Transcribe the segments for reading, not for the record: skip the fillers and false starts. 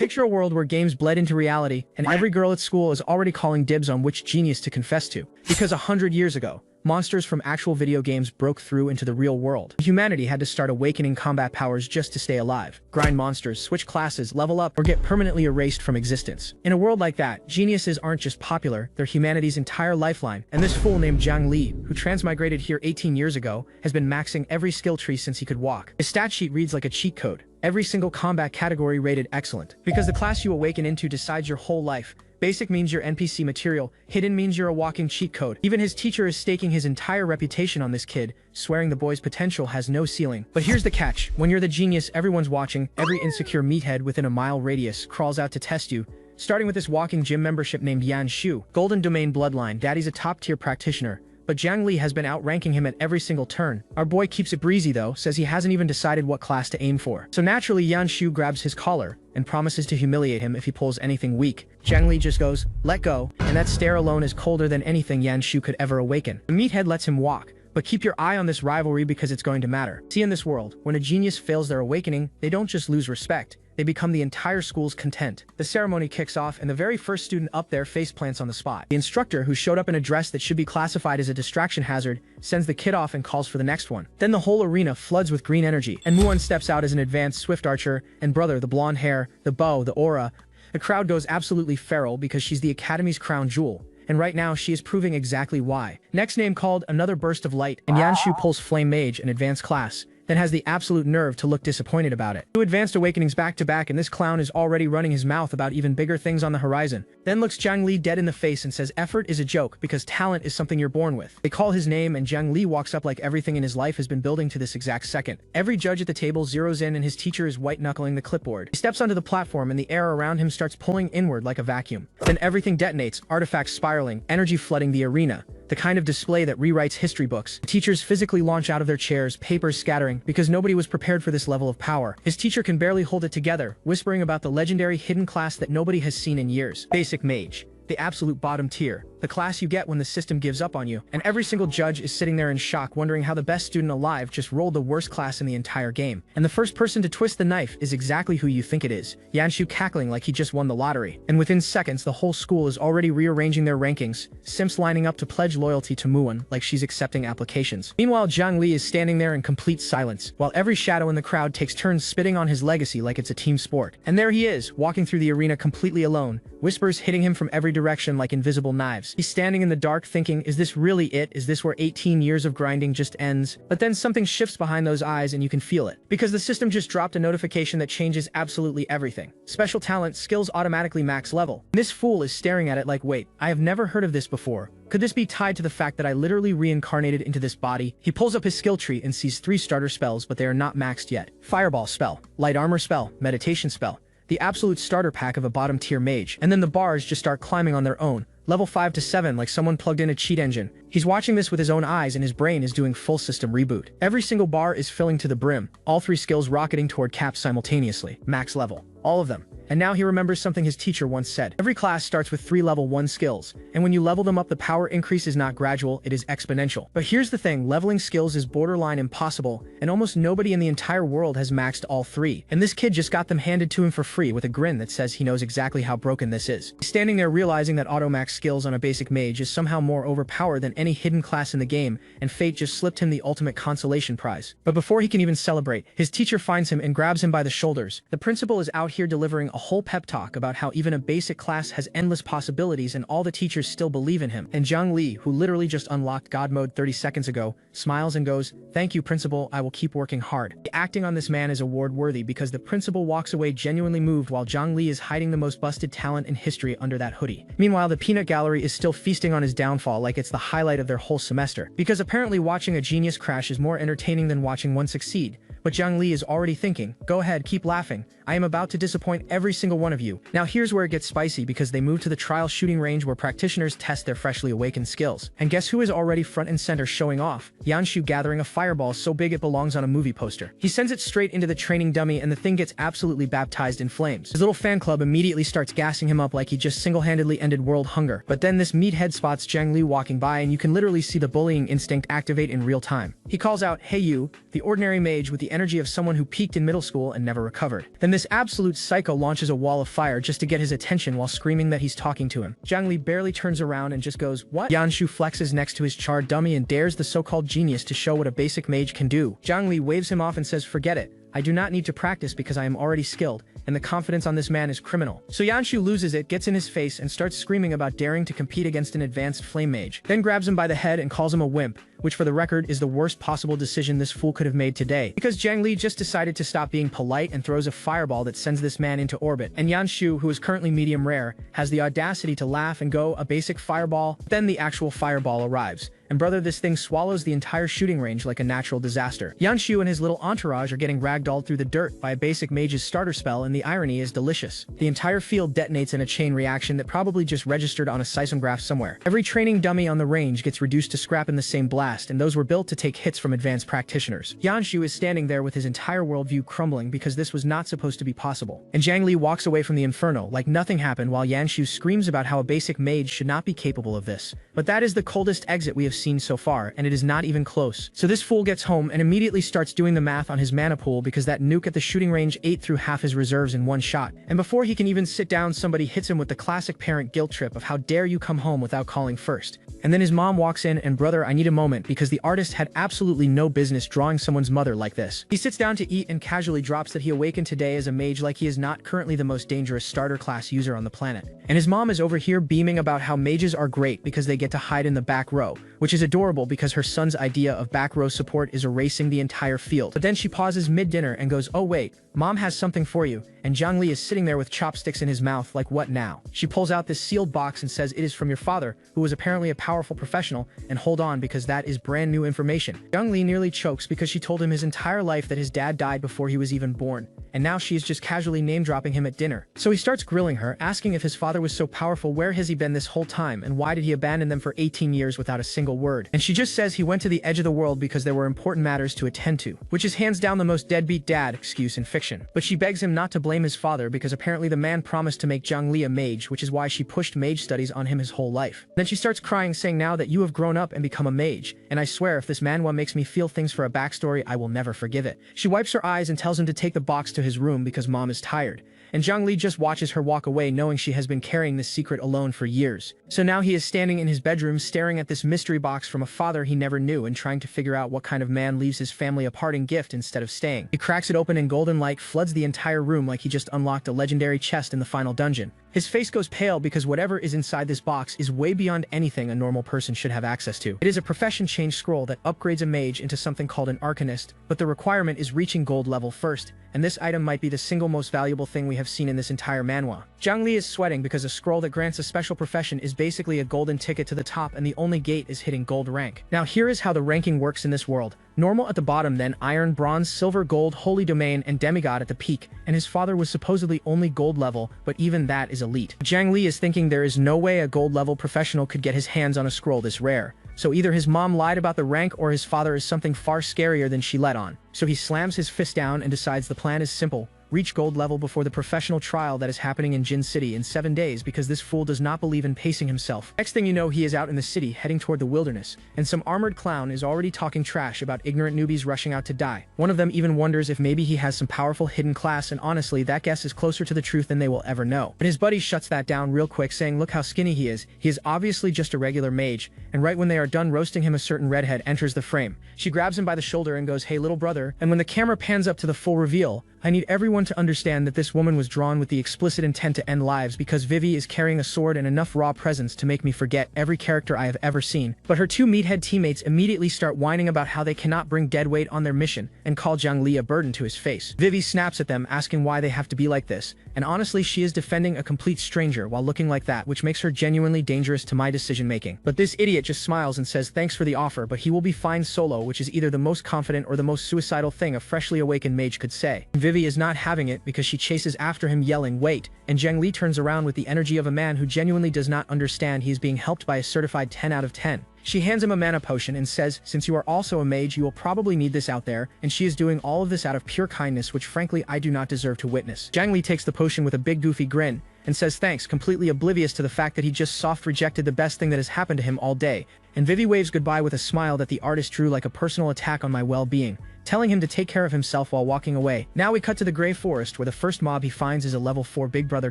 Picture a world where games bled into reality, and every girl at school is already calling dibs on which genius to confess to. Because 100 years ago, monsters from actual video games broke through into the real world. Humanity had to start awakening combat powers just to stay alive. Grind monsters, switch classes, level up, or get permanently erased from existence. In a world like that, geniuses aren't just popular, they're humanity's entire lifeline. And this fool named Jang Lee, who transmigrated here 18 years ago, has been maxing every skill tree since he could walk. His stat sheet reads like a cheat code. Every single combat category rated excellent. Because the class you awaken into decides your whole life. Basic means you're NPC material, hidden means you're a walking cheat code. Even his teacher is staking his entire reputation on this kid, swearing the boy's potential has no ceiling. But here's the catch, when you're the genius everyone's watching, every insecure meathead within a mile radius crawls out to test you, starting with this walking gym membership named Yan Shu. Golden Domain Bloodline, daddy's a top-tier practitioner, but Jang Lee has been outranking him at every single turn. Our boy keeps it breezy though, says he hasn't even decided what class to aim for. So naturally Yan Shu grabs his collar and promises to humiliate him if he pulls anything weak. Jang Lee just goes, let go, and that stare alone is colder than anything Yan Shu could ever awaken. The meathead lets him walk, but keep your eye on this rivalry because it's going to matter. See, in this world, when a genius fails their awakening, they don't just lose respect, they become the entire school's content. The ceremony kicks off and the very first student up there faceplants on the spot. The instructor, who showed up in a dress that should be classified as a distraction hazard, sends the kid off and calls for the next one. Then the whole arena floods with green energy, and Muon steps out as an advanced swift archer, and brother, the blonde hair, the bow, the aura. The crowd goes absolutely feral because she's the Academy's crown jewel. And right now, she is proving exactly why. Next name called, another burst of light, and Yanshu pulls Flame Mage, an advanced class, then has the absolute nerve to look disappointed about it. 2 advanced awakenings back to back, and this clown is already running his mouth about even bigger things on the horizon. Then looks Jang Lee dead in the face and says effort is a joke because talent is something you're born with. They call his name and Jang Lee walks up like everything in his life has been building to this exact second. Every judge at the table zeroes in and his teacher is white-knuckling the clipboard. He steps onto the platform and the air around him starts pulling inward like a vacuum. Then everything detonates, artifacts spiraling, energy flooding the arena. The kind of display that rewrites history books. The teachers physically launch out of their chairs, papers scattering, because nobody was prepared for this level of power. His teacher can barely hold it together, whispering about the legendary hidden class that nobody has seen in years. Basic Mage. The absolute bottom tier. The class you get when the system gives up on you. And every single judge is sitting there in shock, wondering how the best student alive just rolled the worst class in the entire game. And the first person to twist the knife is exactly who you think it is. Yanshu cackling like he just won the lottery. And within seconds, the whole school is already rearranging their rankings, simps lining up to pledge loyalty to Muon like she's accepting applications. Meanwhile, Jang Lee is standing there in complete silence, while every shadow in the crowd takes turns spitting on his legacy like it's a team sport. And there he is, walking through the arena completely alone, whispers hitting him from every direction like invisible knives. He's standing in the dark thinking, is this really it? Is this where 18 years of grinding just ends? But then something shifts behind those eyes and you can feel it. Because the system just dropped a notification that changes absolutely everything. Special talent, skills automatically max level. This fool is staring at it like, wait, I have never heard of this before. Could this be tied to the fact that I literally reincarnated into this body? He pulls up his skill tree and sees 3 starter spells, but they are not maxed yet. Fireball spell, light armor spell, meditation spell. The absolute starter pack of a bottom tier mage. And then the bars just start climbing on their own. Level 5 to 7 like someone plugged in a cheat engine. He's watching this with his own eyes and his brain is doing full system reboot. Every single bar is filling to the brim, all 3 skills rocketing toward cap simultaneously. Max level. All of them. And now he remembers something his teacher once said. Every class starts with 3 level 1 skills, and when you level them up the power increase is not gradual, it is exponential. But here's the thing, leveling skills is borderline impossible, and almost nobody in the entire world has maxed all 3. And this kid just got them handed to him for free with a grin that says he knows exactly how broken this is. He's standing there realizing that auto-max skills on a basic mage is somehow more overpowered than any hidden class in the game, and fate just slipped him the ultimate consolation prize. But before he can even celebrate, his teacher finds him and grabs him by the shoulders. The principal is out here delivering a whole pep talk about how even a basic class has endless possibilities and all the teachers still believe in him. And Jang Lee, who literally just unlocked God mode 30 seconds ago, smiles and goes, "Thank you, principal, I will keep working hard." The acting on this man is award-worthy because the principal walks away genuinely moved while Jang Lee is hiding the most busted talent in history under that hoodie. Meanwhile, the peanut gallery is still feasting on his downfall like it's the highlight of their whole semester. Because apparently watching a genius crash is more entertaining than watching one succeed. But Jang Lee is already thinking, go ahead, keep laughing. I am about to disappoint every single one of you. Now here's where it gets spicy because they move to the trial shooting range where practitioners test their freshly awakened skills. And guess who is already front and center showing off? Yanshu gathering a fireball so big it belongs on a movie poster. He sends it straight into the training dummy and the thing gets absolutely baptized in flames. His little fan club immediately starts gassing him up like he just single-handedly ended world hunger. But then this meathead spots Jang Lee walking by and you can literally see the bullying instinct activate in real time. He calls out, "Hey you, the ordinary mage with the energy of someone who peaked in middle school and never recovered. Then this absolute psycho launches a wall of fire just to get his attention while screaming that he's talking to him. Jang Lee barely turns around and just goes, "What?" Yanshu flexes next to his charred dummy and dares the so-called genius to show what a basic mage can do. Jang Lee waves him off and says, "Forget it. I do not need to practice because I am already skilled, and the confidence on this man is criminal." So Yanshu loses it, gets in his face, and starts screaming about daring to compete against an advanced flame mage. Then grabs him by the head and calls him a wimp, which for the record is the worst possible decision this fool could have made today. Because Jang Lee just decided to stop being polite and throws a fireball that sends this man into orbit. And Yanshu, who is currently medium rare, has the audacity to laugh and go, "A basic fireball?" Then the actual fireball arrives. And brother, this thing swallows the entire shooting range like a natural disaster. Yanshu and his little entourage are getting ragdolled through the dirt by a basic mage's starter spell, and the irony is delicious. The entire field detonates in a chain reaction that probably just registered on a seismograph somewhere. Every training dummy on the range gets reduced to scrap in the same blast, and those were built to take hits from advanced practitioners. Yanshu is standing there with his entire worldview crumbling because this was not supposed to be possible. And Jang Lee walks away from the inferno like nothing happened while Yanshu screams about how a basic mage should not be capable of this. But that is the coldest exit we have seen so far, and it is not even close. So this fool gets home and immediately starts doing the math on his mana pool because that nuke at the shooting range ate through half his reserves in one shot. And before he can even sit down, somebody hits him with the classic parent guilt trip of how dare you come home without calling first. And then his mom walks in and brother, I need a moment because the artist had absolutely no business drawing someone's mother like this. He sits down to eat and casually drops that he awakened today as a mage like he is not currently the most dangerous starter class user on the planet. And his mom is over here beaming about how mages are great because they get to hide in the back row, which is adorable because her son's idea of back row support is erasing the entire field. But then she pauses mid-dinner and goes, "Oh wait, mom has something for you," and Jang Lee is sitting there with chopsticks in his mouth like, what now? She pulls out this sealed box and says it is from your father, who was apparently a powerful professional, and hold on because that is brand new information. Jang Lee nearly chokes because she told him his entire life that his dad died before he was even born, and now she is just casually name-dropping him at dinner. So he starts grilling her, asking if his father was so powerful, where has he been this whole time, and why did he abandon them for 18 years without a single word? And she just says he went to the edge of the world because there were important matters to attend to, which is hands down the most deadbeat dad excuse in fiction. But she begs him not to blame his father because apparently the man promised to make Jang Lee a mage, which is why she pushed mage studies on him his whole life. Then she starts crying, saying now that you have grown up and become a mage, and I swear if this manhwa makes me feel things for a backstory, I will never forgive it. She wipes her eyes and tells him to take the box to his room because mom is tired. And Jang Lee just watches her walk away knowing she has been carrying this secret alone for years. So now he is standing in his bedroom staring at this mystery box from a father he never knew and trying to figure out what kind of man leaves his family a parting gift instead of staying. He cracks it open and golden light floods the entire room like he just unlocked a legendary chest in the final dungeon. His face goes pale because whatever is inside this box is way beyond anything a normal person should have access to. It is a profession change scroll that upgrades a mage into something called an arcanist, but the requirement is reaching gold level first, and this item might be the single most valuable thing we have seen in this entire manhwa. Jang Lee is sweating because a scroll that grants a special profession is basically a golden ticket to the top, and the only gate is hitting gold rank. Now here is how the ranking works in this world. Normal at the bottom, then iron, bronze, silver, gold, holy domain, and demigod at the peak, and his father was supposedly only gold level, but even that is elite. Jang Lee is thinking there is no way a gold level professional could get his hands on a scroll this rare. So either his mom lied about the rank or his father is something far scarier than she let on. So he slams his fist down and decides the plan is simple. Reach gold level before the professional trial that is happening in Jin City in 7 days because this fool does not believe in pacing himself. Next thing you know, he is out in the city heading toward the wilderness, and some armored clown is already talking trash about ignorant newbies rushing out to die. One of them even wonders if maybe he has some powerful hidden class, and honestly that guess is closer to the truth than they will ever know. But his buddy shuts that down real quick, saying look how skinny he is obviously just a regular mage, and right when they are done roasting him, a certain redhead enters the frame. She grabs him by the shoulder and goes, hey little brother, and when the camera pans up to the full reveal, I need everyone to understand that this woman was drawn with the explicit intent to end lives because Vivy is carrying a sword and enough raw presence to make me forget every character I have ever seen. But her two meathead teammates immediately start whining about how they cannot bring deadweight on their mission and call Jang Lee a burden to his face. Vivy snaps at them, asking why they have to be like this, and honestly she is defending a complete stranger while looking like that, which makes her genuinely dangerous to my decision making. But this idiot just smiles and says thanks for the offer, but he will be fine solo, which is either the most confident or the most suicidal thing a freshly awakened mage could say. Vivy is not having it because she chases after him yelling wait, and Jang Lee turns around with the energy of a man who genuinely does not understand he is being helped by a certified 10 out of 10. She hands him a mana potion and says, since you are also a mage, you will probably need this out there, and she is doing all of this out of pure kindness, which frankly I do not deserve to witness. Jang Lee takes the potion with a big goofy grin and says thanks, completely oblivious to the fact that he just soft rejected the best thing that has happened to him all day. And Vivy waves goodbye with a smile that the artist drew like a personal attack on my well-being. telling him to take care of himself while walking away. Now we cut to the Grey Forest, where the first mob he finds is a level 4 Big Brother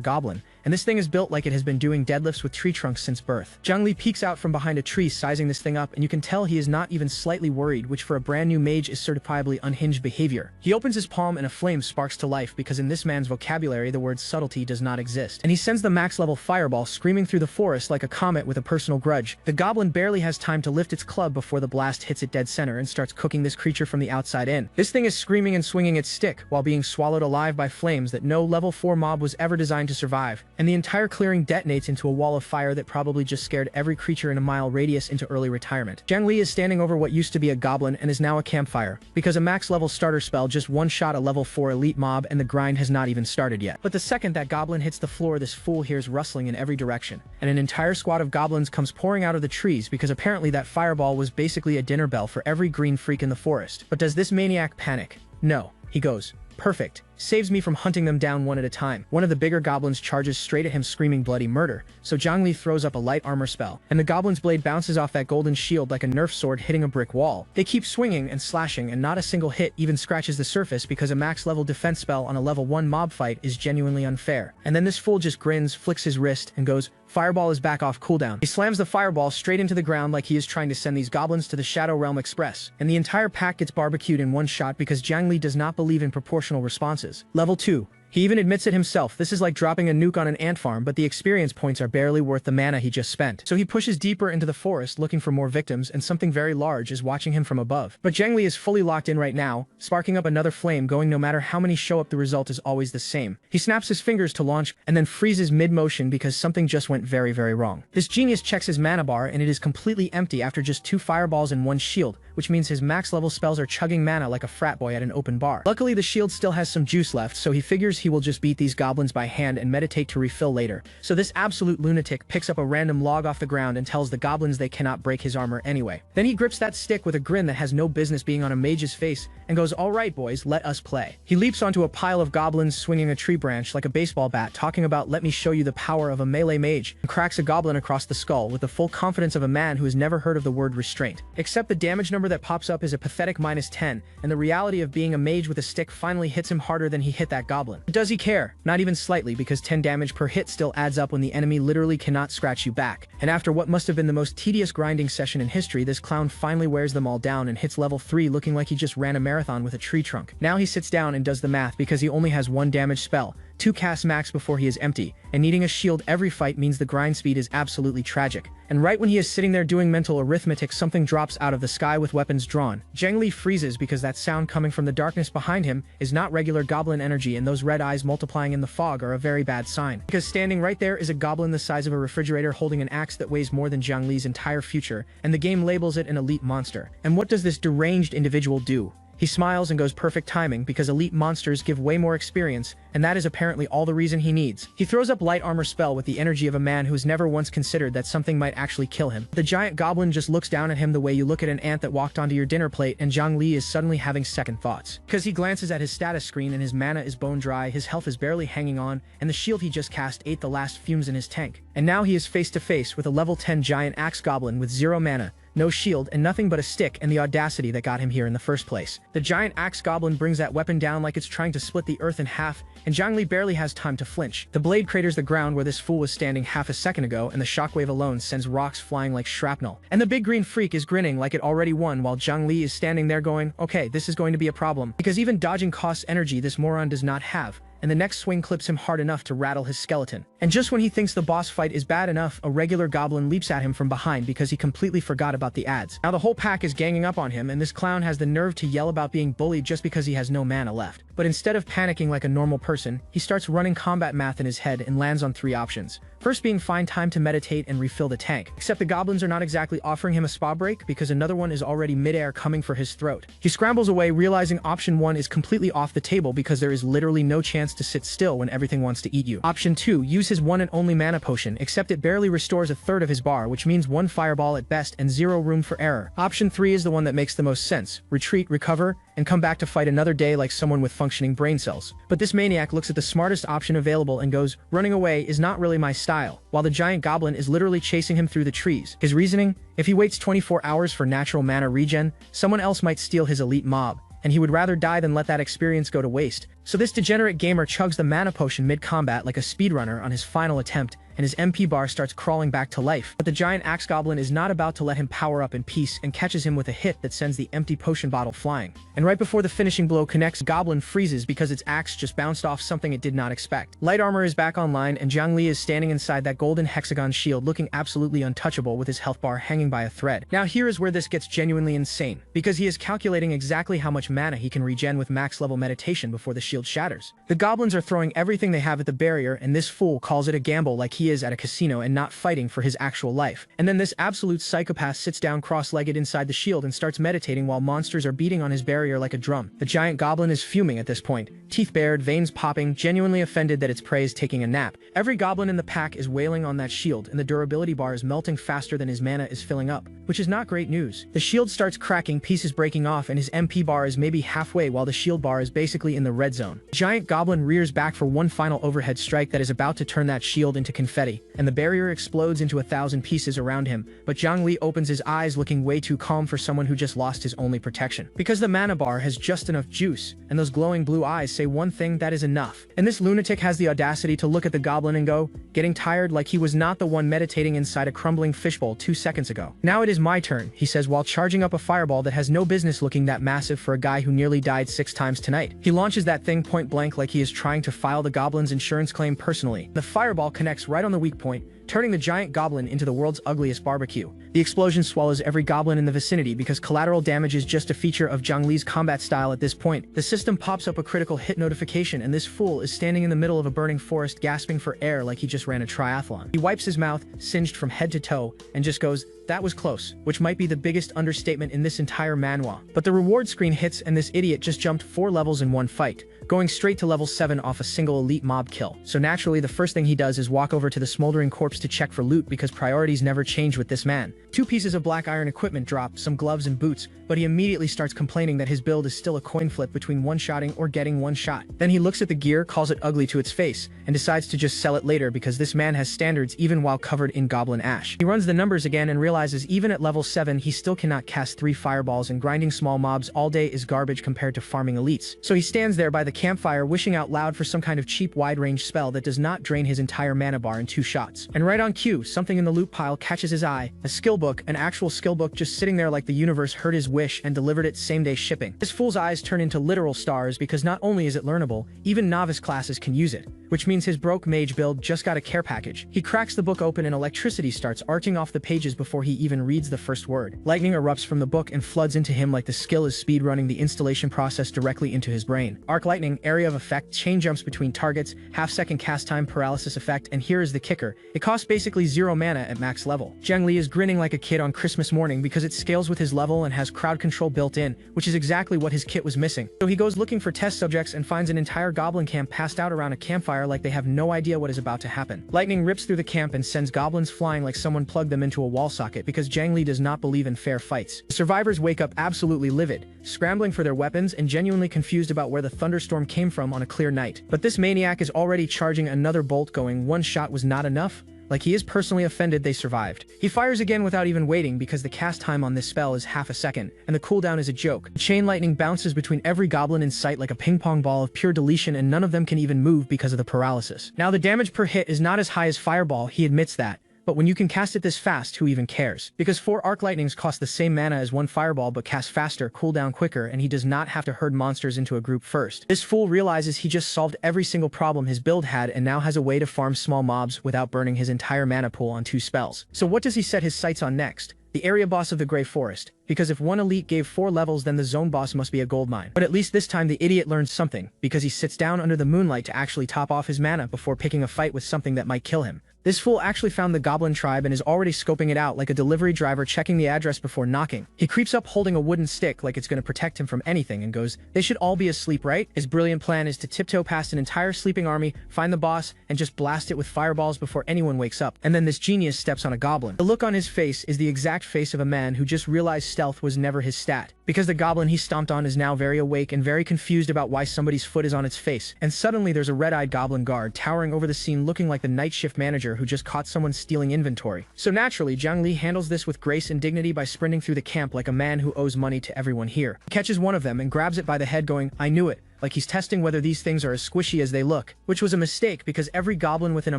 Goblin, and this thing is built like it has been doing deadlifts with tree trunks since birth. Jang Lee peeks out from behind a tree sizing this thing up, and you can tell he is not even slightly worried, which for a brand new mage is certifiably unhinged behavior. He opens his palm and a flame sparks to life because in this man's vocabulary the word subtlety does not exist, and he sends the max level fireball screaming through the forest like a comet with a personal grudge. The goblin barely has time to lift its club before the blast hits it dead center and starts cooking this creature from the outside in. This thing is screaming and swinging its stick while being swallowed alive by flames that no level 4 mob was ever designed to survive, and the entire clearing detonates into a wall of fire that probably just scared every creature in a mile radius into early retirement. Jang Lee is standing over what used to be a goblin and is now a campfire, because a max level starter spell just one-shot a level 4 elite mob and the grind has not even started yet. But the second that goblin hits the floor, this fool hears rustling in every direction, and an entire squad of goblins comes pouring out of the trees because apparently that fireball was basically a dinner bell for every green freak in the forest. But does this maniac panic? No. He goes, "Perfect. Saves me from hunting them down one at a time." One of the bigger goblins charges straight at him screaming bloody murder, so Jang Lee throws up a light armor spell, and the goblin's blade bounces off that golden shield like a Nerf sword hitting a brick wall. They keep swinging and slashing, and not a single hit even scratches the surface because a max level defense spell on a level 1 mob fight is genuinely unfair. And then this fool just grins, flicks his wrist, and goes, "Fireball is back off cooldown." He slams the fireball straight into the ground like he is trying to send these goblins to the Shadow Realm Express, and the entire pack gets barbecued in one shot because Jang Lee does not believe in proportional responses. Level 2. He even admits it himself, this is like dropping a nuke on an ant farm, but the experience points are barely worth the mana he just spent. So he pushes deeper into the forest looking for more victims, and something very large is watching him from above. But Jang Lee is fully locked in right now, sparking up another flame going no matter how many show up, the result is always the same. He snaps his fingers to launch, and then freezes mid-motion because something just went very, very wrong. This genius checks his mana bar, and it is completely empty after just 2 fireballs and 1 shield, which means his max level spells are chugging mana like a frat boy at an open bar. Luckily the shield still has some juice left, so he figures he will just beat these goblins by hand and meditate to refill later. So this absolute lunatic picks up a random log off the ground and tells the goblins they cannot break his armor anyway. Then he grips that stick with a grin that has no business being on a mage's face and goes, "Alright boys, let us play." He leaps onto a pile of goblins swinging a tree branch like a baseball bat, talking about "let me show you the power of a melee mage," and cracks a goblin across the skull with the full confidence of a man who has never heard of the word restraint. Except the damage number that pops up is a pathetic -10, and the reality of being a mage with a stick finally hits him harder than he hit that goblin. Does he care? Not even slightly, because 10 damage per hit still adds up when the enemy literally cannot scratch you back. And after what must have been the most tedious grinding session in history, this clown finally wears them all down and hits level 3 looking like he just ran a marathon with a tree trunk. Now he sits down and does the math because he only has 1 damage spell, 2 casts max before he is empty, and needing a shield every fight means the grind speed is absolutely tragic. And right when he is sitting there doing mental arithmetic, something drops out of the sky with weapons drawn. Jang Lee freezes because that sound coming from the darkness behind him is not regular goblin energy, and those red eyes multiplying in the fog are a very bad sign. Because standing right there is a goblin the size of a refrigerator holding an axe that weighs more than Jang Lee's entire future, and the game labels it an elite monster. And what does this deranged individual do? He smiles and goes, "Perfect timing, because elite monsters give way more experience, and that is apparently all the reason he needs." He throws up light armor spell with the energy of a man who has never once considered that something might actually kill him. The giant goblin just looks down at him the way you look at an ant that walked onto your dinner plate, and Jang Lee is suddenly having second thoughts. Because he glances at his status screen and his mana is bone dry, his health is barely hanging on, and the shield he just cast ate the last fumes in his tank. And now he is face to face with a level 10 giant axe goblin with 0 mana, no shield, and nothing but a stick, and the audacity that got him here in the first place. The giant axe goblin brings that weapon down like it's trying to split the earth in half, and Jang Lee barely has time to flinch. The blade craters the ground where this fool was standing half a second ago, and the shockwave alone sends rocks flying like shrapnel. And the big green freak is grinning like it already won, while Jang Lee is standing there going, "Okay, this is going to be a problem, because even dodging costs energy this moron does not have." And the next swing clips him hard enough to rattle his skeleton. And just when he thinks the boss fight is bad enough, a regular goblin leaps at him from behind because he completely forgot about the ads. Now the whole pack is ganging up on him, and this clown has the nerve to yell about being bullied just because he has no mana left. But instead of panicking like a normal person, he starts running combat math in his head and lands on 3 options. First being find time to meditate and refill the tank. Except the goblins are not exactly offering him a spa break because another one is already midair coming for his throat. He scrambles away, realizing option 1 is completely off the table because there is literally no chance to sit still when everything wants to eat you. Option 2, use his one and only mana potion, except it barely restores a third of his bar, which means 1 fireball at best and 0 room for error. Option 3 is the one that makes the most sense. Retreat, recover, and come back to fight another day like someone with functioning brain cells. But this maniac looks at the smartest option available and goes, "Running away is not really my style," while the giant goblin is literally chasing him through the trees. His reasoning? If he waits 24 hours for natural mana regen, someone else might steal his elite mob, and he would rather die than let that experience go to waste. So this degenerate gamer chugs the mana potion mid-combat like a speedrunner on his final attempt, and his MP bar starts crawling back to life. But the giant axe goblin is not about to let him power up in peace and catches him with a hit that sends the empty potion bottle flying. And right before the finishing blow connects, Goblin freezes because its axe just bounced off something it did not expect. Light armor is back online, and Jang Lee is standing inside that golden hexagon shield looking absolutely untouchable with his health bar hanging by a thread. Now here is where this gets genuinely insane, because he is calculating exactly how much mana he can regen with max level meditation before the shield shatters. The goblins are throwing everything they have at the barrier, and this fool calls it a gamble like he is at a casino and not fighting for his actual life. And then this absolute psychopath sits down cross-legged inside the shield and starts meditating while monsters are beating on his barrier like a drum. The giant goblin is fuming at this point, teeth bared, veins popping, genuinely offended that its prey is taking a nap. Every goblin in the pack is wailing on that shield, and the durability bar is melting faster than his mana is filling up, which is not great news. The shield starts cracking, pieces breaking off, and his MP bar is maybe halfway while the shield bar is basically in the red zone. The giant goblin rears back for one final overhead strike that is about to turn that shield into confetti, and the barrier explodes into 1,000 pieces around him, but Jang Lee opens his eyes looking way too calm for someone who just lost his only protection. Because the mana bar has just enough juice, and those glowing blue eyes say one thing: that is enough. And this lunatic has the audacity to look at the goblin and go, getting tired like he was not the one meditating inside a crumbling fishbowl 2 seconds ago. Now it is my turn, he says while charging up a fireball that has no business looking that massive for a guy who nearly died 6 times tonight. He launches that thing point blank like he is trying to file the goblin's insurance claim personally. The fireball connects right on the weak point, turning the giant goblin into the world's ugliest barbecue. The explosion swallows every goblin in the vicinity because collateral damage is just a feature of Jang Lee's combat style at this point. The system pops up a critical hit notification, and this fool is standing in the middle of a burning forest gasping for air like he just ran a triathlon. He wipes his mouth, singed from head to toe, and just goes, "That was close," which might be the biggest understatement in this entire manhwa. But the reward screen hits, and this idiot just jumped 4 levels in one fight, going straight to level 7 off a single elite mob kill. So naturally, the first thing he does is walk over to the smoldering corpse to check for loot because priorities never change with this man. 2 pieces of black iron equipment drop, some gloves and boots, but he immediately starts complaining that his build is still a coin flip between one-shotting or getting one shot. Then he looks at the gear, calls it ugly to its face, and decides to just sell it later because this man has standards even while covered in goblin ash. He runs the numbers again and realizes even at level 7 he still cannot cast 3 fireballs, and grinding small mobs all day is garbage compared to farming elites. So he stands there by the campfire wishing out loud for some kind of cheap wide-range spell that does not drain his entire mana bar in 2 shots. And right on cue, something in the loot pile catches his eye, a skill book, an actual skill book just sitting there like the universe heard his wish and delivered it same-day shipping. This fool's eyes turn into literal stars because not only is it learnable, even novice classes can use it, which means his broke mage build just got a care package. He cracks the book open and electricity starts arcing off the pages before he even reads the first word. Lightning erupts from the book and floods into him like the skill is speedrunning the installation process directly into his brain. Arc lightning, area of effect, chain jumps between targets, half-second cast time paralysis effect, and here is the kicker: it costs basically 0 mana at max level. Jang Lee is grinning like a kid on Christmas morning because it scales with his level and has crowd control built in, which is exactly what his kit was missing. So he goes looking for test subjects and finds an entire goblin camp passed out around a campfire like they have no idea what is about to happen. Lightning rips through the camp and sends goblins flying like someone plugged them into a wall socket because Jang Lee does not believe in fair fights. The survivors wake up absolutely livid, scrambling for their weapons and genuinely confused about where the thunderstorm came from on a clear night. But this maniac is already charging another bolt, going, one shot was not enough? Like he is personally offended they survived. He fires again without even waiting because the cast time on this spell is half a second, and the cooldown is a joke. The chain lightning bounces between every goblin in sight like a ping-pong ball of pure deletion, and none of them can even move because of the paralysis. Now the damage per hit is not as high as Fireball, he admits that. But when you can cast it this fast, who even cares? Because 4 arc lightnings cost the same mana as 1 fireball but cast faster, cooldown quicker, and he does not have to herd monsters into a group first. This fool realizes he just solved every single problem his build had and now has a way to farm small mobs without burning his entire mana pool on 2 spells. So what does he set his sights on next? The area boss of the Grey Forest. Because if one elite gave 4 levels, then the zone boss must be a gold mine. But at least this time the idiot learns something, because he sits down under the moonlight to actually top off his mana before picking a fight with something that might kill him. This fool actually found the goblin tribe and is already scoping it out like a delivery driver checking the address before knocking. He creeps up holding a wooden stick like it's going to protect him from anything and goes, "They should all be asleep, right?" His brilliant plan is to tiptoe past an entire sleeping army, find the boss, and just blast it with fireballs before anyone wakes up. And then this genius steps on a goblin. The look on his face is the exact face of a man who just realized stealth was never his stat, because the goblin he stomped on is now very awake and very confused about why somebody's foot is on its face. And suddenly there's a red-eyed goblin guard towering over the scene looking like the night shift manager who just caught someone stealing inventory. So naturally, Jang Lee handles this with grace and dignity by sprinting through the camp like a man who owes money to everyone here. He catches one of them and grabs it by the head going, "I knew it," like he's testing whether these things are as squishy as they look, which was a mistake because every goblin within a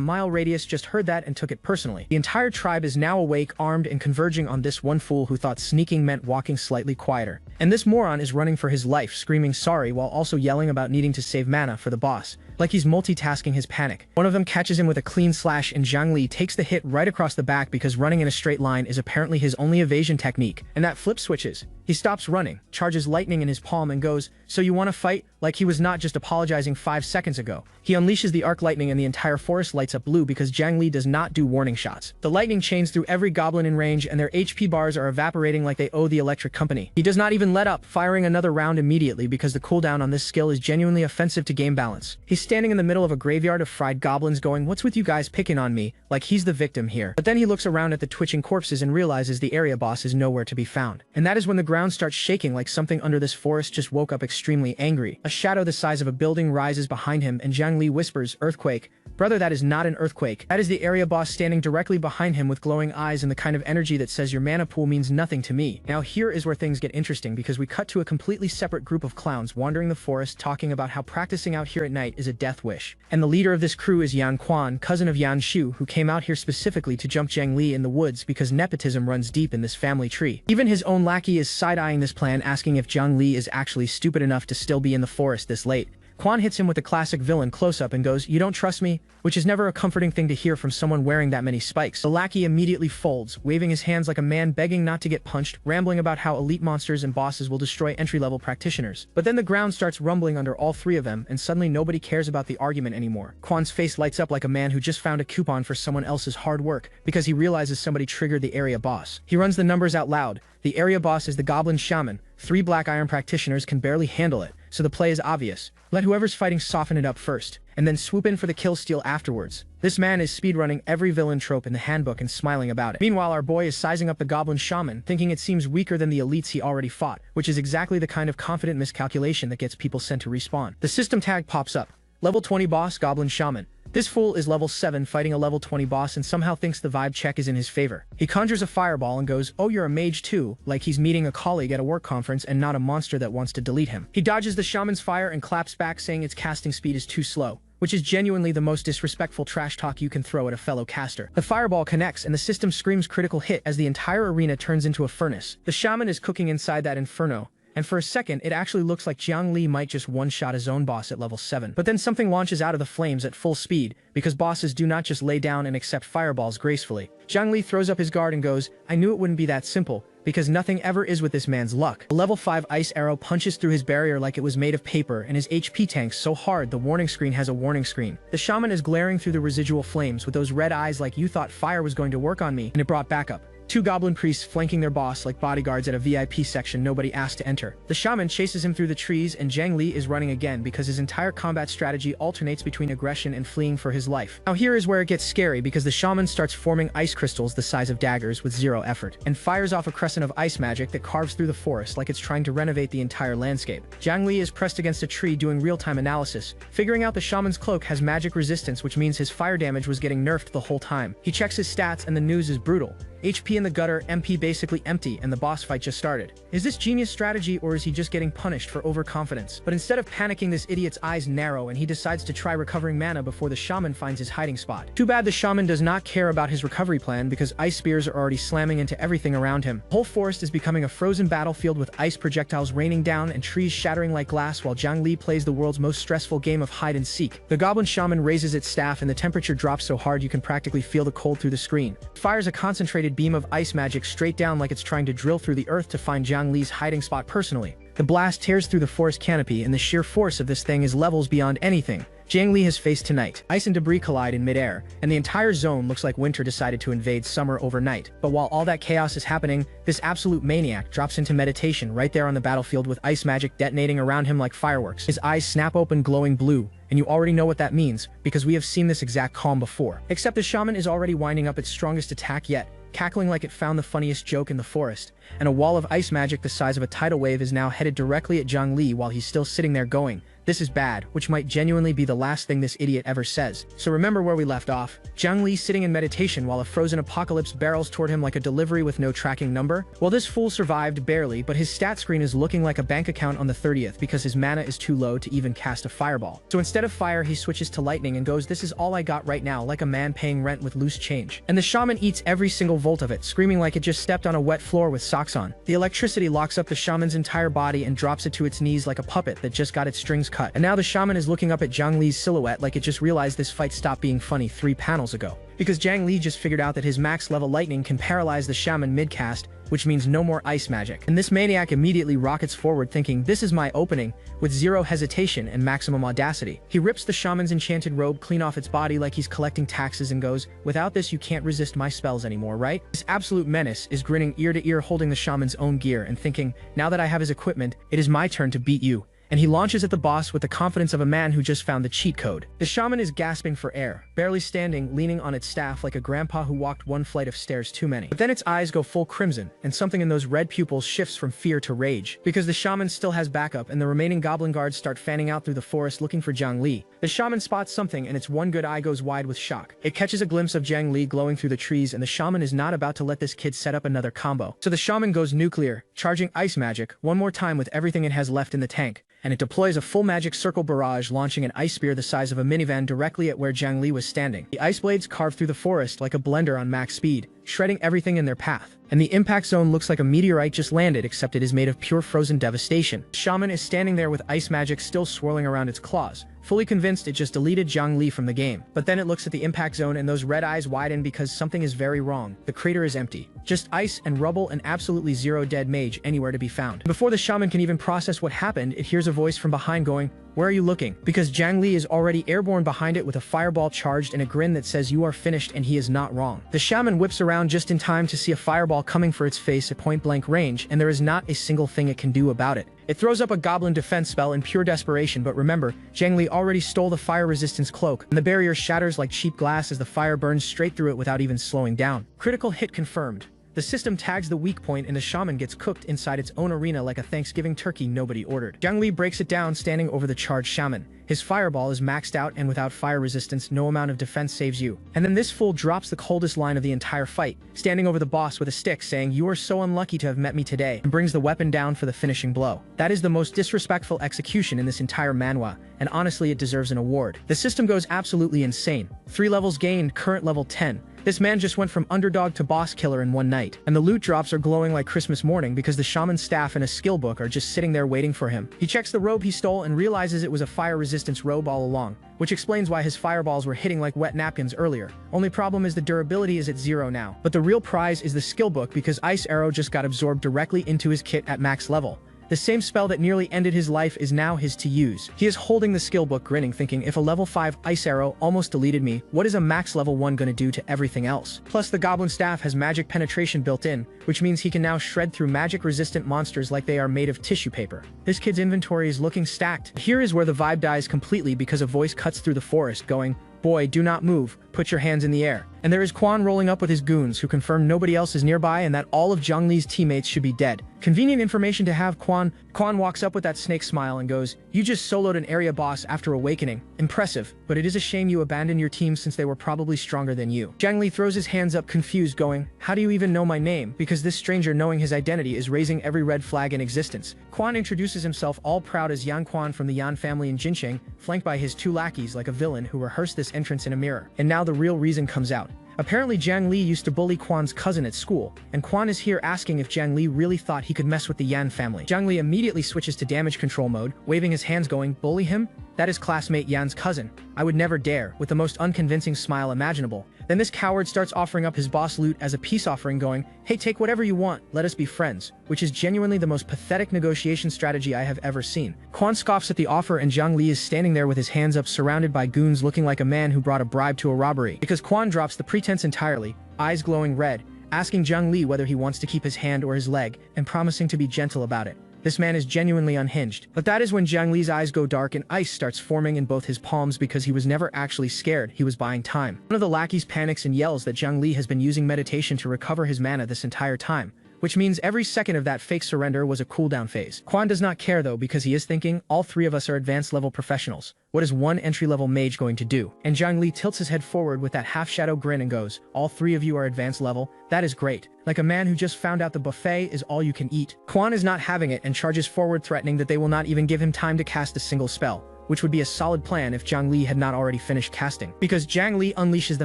mile radius just heard that and took it personally. The entire tribe is now awake, armed, and converging on this one fool who thought sneaking meant walking slightly quieter. And this moron is running for his life, screaming sorry while also yelling about needing to save mana for the boss, like he's multitasking his panic. One of them catches him with a clean slash and Jang Lee takes the hit right across the back because running in a straight line is apparently his only evasion technique, and that flip switches. He stops running, charges lightning in his palm and goes, "So you want to fight?" like he was not just apologizing 5 seconds ago. He unleashes the arc lightning and the entire forest lights up blue because Jang Lee does not do warning shots. The lightning chains through every goblin in range and their HP bars are evaporating like they owe the electric company. He does not even let up, firing another round immediately because the cooldown on this skill is genuinely offensive to game balance. He's standing in the middle of a graveyard of fried goblins going, "What's with you guys picking on me?" like he's the victim here. But then he looks around at the twitching corpses and realizes the area boss is nowhere to be found. And that is when the ground starts shaking like something under this forest just woke up extremely angry. A shadow the size of a building rises behind him and Jang Lee whispers, "Earthquake." Brother, that is not an earthquake. That is the area boss standing directly behind him with glowing eyes and the kind of energy that says your mana pool means nothing to me. Now here is where things get interesting because we cut to a completely separate group of clowns wandering the forest talking about how practicing out here at night is a death wish. And the leader of this crew is Yan Quan, cousin of Yan Shu, who came out here specifically to jump Jang Lee in the woods because nepotism runs deep in this family tree. Even his own lackey is side-eyeing this plan, asking if Jang Lee is actually stupid enough to still be in the forest this late. Quan hits him with a classic villain close-up and goes, "You don't trust me?" which is never a comforting thing to hear from someone wearing that many spikes. The lackey immediately folds, waving his hands like a man begging not to get punched, rambling about how elite monsters and bosses will destroy entry-level practitioners. But then the ground starts rumbling under all three of them, and suddenly nobody cares about the argument anymore. Quan's face lights up like a man who just found a coupon for someone else's hard work, because he realizes somebody triggered the area boss. He runs the numbers out loud. The area boss is the Goblin Shaman. 3 Black Iron practitioners can barely handle it, so the play is obvious. Let whoever's fighting soften it up first, and then swoop in for the kill steal afterwards. This man is speedrunning every villain trope in the handbook and smiling about it. Meanwhile, our boy is sizing up the Goblin Shaman, thinking it seems weaker than the elites he already fought, which is exactly the kind of confident miscalculation that gets people sent to respawn. The system tag pops up. Level 20 boss, Goblin Shaman. This fool is level 7 fighting a level 20 boss and somehow thinks the vibe check is in his favor. He conjures a fireball and goes, "Oh, you're a mage too," like he's meeting a colleague at a work conference and not a monster that wants to delete him. He dodges the shaman's fire and claps back saying its casting speed is too slow, which is genuinely the most disrespectful trash talk you can throw at a fellow caster. The fireball connects and the system screams critical hit as the entire arena turns into a furnace. The shaman is cooking inside that inferno, and for a second, it actually looks like Jang Lee might just one-shot his own boss at level 7. But then something launches out of the flames at full speed, because bosses do not just lay down and accept fireballs gracefully. Jang Lee throws up his guard and goes, "I knew it wouldn't be that simple, because nothing ever is with this man's luck." A level 5 ice arrow punches through his barrier like it was made of paper, and his HP tanks so hard the warning screen has a warning screen. The shaman is glaring through the residual flames with those red eyes like you thought fire was going to work on me, and it brought backup. 2 goblin priests flanking their boss like bodyguards at a VIP section nobody asked to enter. The shaman chases him through the trees and Jang Lee is running again because his entire combat strategy alternates between aggression and fleeing for his life. Now here is where it gets scary because the shaman starts forming ice crystals the size of daggers with 0 effort, and fires off a crescent of ice magic that carves through the forest like it's trying to renovate the entire landscape. Jang Lee is pressed against a tree doing real-time analysis, figuring out the shaman's cloak has magic resistance, which means his fire damage was getting nerfed the whole time. He checks his stats and the news is brutal. HP in the gutter, MP basically empty, and the boss fight just started. Is this genius strategy or is he just getting punished for overconfidence? But instead of panicking, this idiot's eyes narrow and he decides to try recovering mana before the shaman finds his hiding spot. Too bad the shaman does not care about his recovery plan because ice spears are already slamming into everything around him. The whole forest is becoming a frozen battlefield with ice projectiles raining down and trees shattering like glass while Jang Lee plays the world's most stressful game of hide and seek. The goblin shaman raises its staff and the temperature drops so hard you can practically feel the cold through the screen. It fires a concentrated beam of ice magic straight down like it's trying to drill through the earth to find Jang Lee's hiding spot personally. The blast tears through the forest canopy and the sheer force of this thing is levels beyond anything Jang Lee has faced tonight. Ice and debris collide in midair, and the entire zone looks like winter decided to invade summer overnight. But while all that chaos is happening, this absolute maniac drops into meditation right there on the battlefield with ice magic detonating around him like fireworks. His eyes snap open glowing blue, and you already know what that means, because we have seen this exact calm before. Except the shaman is already winding up its strongest attack yet, cackling like it found the funniest joke in the forest, and a wall of ice magic the size of a tidal wave is now headed directly at Jang Lee while he's still sitting there going, "This is bad," which might genuinely be the last thing this idiot ever says. So remember where we left off? Jang Lee sitting in meditation while a frozen apocalypse barrels toward him like a delivery with no tracking number? Well, this fool survived barely, but his stat screen is looking like a bank account on the 30th because his mana is too low to even cast a fireball. So instead of fire, he switches to lightning and goes, "This is all I got right now," like a man paying rent with loose change. And the shaman eats every single volt of it, screaming like it just stepped on a wet floor with socks on. The electricity locks up the shaman's entire body and drops it to its knees like a puppet that just got its strings cut. And now the shaman is looking up at Jang Lee's silhouette like it just realized this fight stopped being funny 3 panels ago. Because Jang Lee just figured out that his max level lightning can paralyze the shaman mid-cast, which means no more ice magic. And this maniac immediately rockets forward thinking, "This is my opening," with zero hesitation and maximum audacity. He rips the shaman's enchanted robe clean off its body like he's collecting taxes and goes, "Without this you can't resist my spells anymore, right?" This absolute menace is grinning ear to ear holding the shaman's own gear and thinking, "Now that I have his equipment, it is my turn to beat you." And he launches at the boss with the confidence of a man who just found the cheat code. The shaman is gasping for air, barely standing, leaning on its staff like a grandpa who walked one flight of stairs too many. But then its eyes go full crimson, and something in those red pupils shifts from fear to rage, because the shaman still has backup and the remaining goblin guards start fanning out through the forest looking for Jang Lee. The shaman spots something and its one good eye goes wide with shock. It catches a glimpse of Jang Lee glowing through the trees, and the shaman is not about to let this kid set up another combo. So the shaman goes nuclear, charging ice magic one more time with everything it has left in the tank. And it deploys a full magic circle barrage, launching an ice spear the size of a minivan directly at where Jang Lee was standing. The ice blades carve through the forest like a blender on max speed, shredding everything in their path. And the impact zone looks like a meteorite just landed, except it is made of pure frozen devastation. Shaman is standing there with ice magic still swirling around its claws, fully convinced it just deleted Jang Lee from the game. But then it looks at the impact zone and those red eyes widen because something is very wrong. The crater is empty. Just ice and rubble and absolutely zero dead mage anywhere to be found. Before the shaman can even process what happened, it hears a voice from behind going, "Where are you looking?" Because Jang Lee is already airborne behind it with a fireball charged and a grin that says you are finished, and he is not wrong. The shaman whips around just in time to see a fireball coming for its face at point-blank range, and there is not a single thing it can do about it. It throws up a goblin defense spell in pure desperation, but remember, Jang Lee already stole the fire resistance cloak, and the barrier shatters like cheap glass as the fire burns straight through it without even slowing down. Critical hit confirmed. The system tags the weak point and the shaman gets cooked inside its own arena like a Thanksgiving turkey nobody ordered. Jang Lee breaks it down standing over the charged shaman. His fireball is maxed out, and without fire resistance, no amount of defense saves you. And then this fool drops the coldest line of the entire fight, standing over the boss with a stick saying, "You are so unlucky to have met me today," and brings the weapon down for the finishing blow. That is the most disrespectful execution in this entire manhwa, and honestly it deserves an award. The system goes absolutely insane. 3 levels gained, current level 10. This man just went from underdog to boss killer in one night. And the loot drops are glowing like Christmas morning because the shaman's staff and a skill book are just sitting there waiting for him. He checks the robe he stole and realizes it was a fire resistance robe all along, which explains why his fireballs were hitting like wet napkins earlier. Only problem is the durability is at 0 now. But the real prize is the skill book because Ice Arrow just got absorbed directly into his kit at max level. The same spell that nearly ended his life is now his to use. He is holding the skill book grinning thinking, if a level 5 Ice Arrow almost deleted me, what is a max level 1 gonna do to everything else? Plus the goblin staff has magic penetration built in, which means he can now shred through magic resistant monsters like they are made of tissue paper. This kid's inventory is looking stacked. Here is where the vibe dies completely because a voice cuts through the forest going, "Boy, do not move, put your hands in the air." And there is Quan rolling up with his goons who confirm nobody else is nearby and that all of Jang Lee's teammates should be dead. Convenient information to have. Quan walks up with that snake smile and goes, "You just soloed an area boss after awakening. Impressive, but it is a shame you abandoned your team since they were probably stronger than you." Jang Lee throws his hands up confused going, "How do you even know my name?" Because this stranger knowing his identity is raising every red flag in existence. Quan introduces himself all proud as Yan Quan from the Yan family in Jincheng, flanked by his 2 lackeys like a villain who rehearsed this entrance in a mirror. And now the real reason comes out. Apparently Jang Lee used to bully Quan's cousin at school, and Quan is here asking if Jang Lee really thought he could mess with the Yan family. Jang Lee immediately switches to damage control mode, waving his hands going, "Bully him? That is classmate Yan's cousin. I would never dare," with the most unconvincing smile imaginable. Then this coward starts offering up his boss loot as a peace offering going, "Hey, take whatever you want, let us be friends," which is genuinely the most pathetic negotiation strategy I have ever seen. Quan scoffs at the offer and Jang Lee is standing there with his hands up surrounded by goons looking like a man who brought a bribe to a robbery. Because Quan drops the pretense entirely, eyes glowing red, asking Jang Lee whether he wants to keep his hand or his leg, and promising to be gentle about it. This man is genuinely unhinged. But that is when Jang Lee's eyes go dark and ice starts forming in both his palms because he was never actually scared, he was buying time. One of the lackeys panics and yells that Jang Lee has been using meditation to recover his mana this entire time, which means every second of that fake surrender was a cooldown phase. Quan does not care though because he is thinking, all three of us are advanced level professionals. What is one entry-level mage going to do? And Jang Lee tilts his head forward with that half-shadow grin and goes, all three of you are advanced level? That is great. Like a man who just found out the buffet is all you can eat. Quan is not having it and charges forward threatening that they will not even give him time to cast a single spell, which would be a solid plan if Jang Lee had not already finished casting. Because Jang Lee unleashes the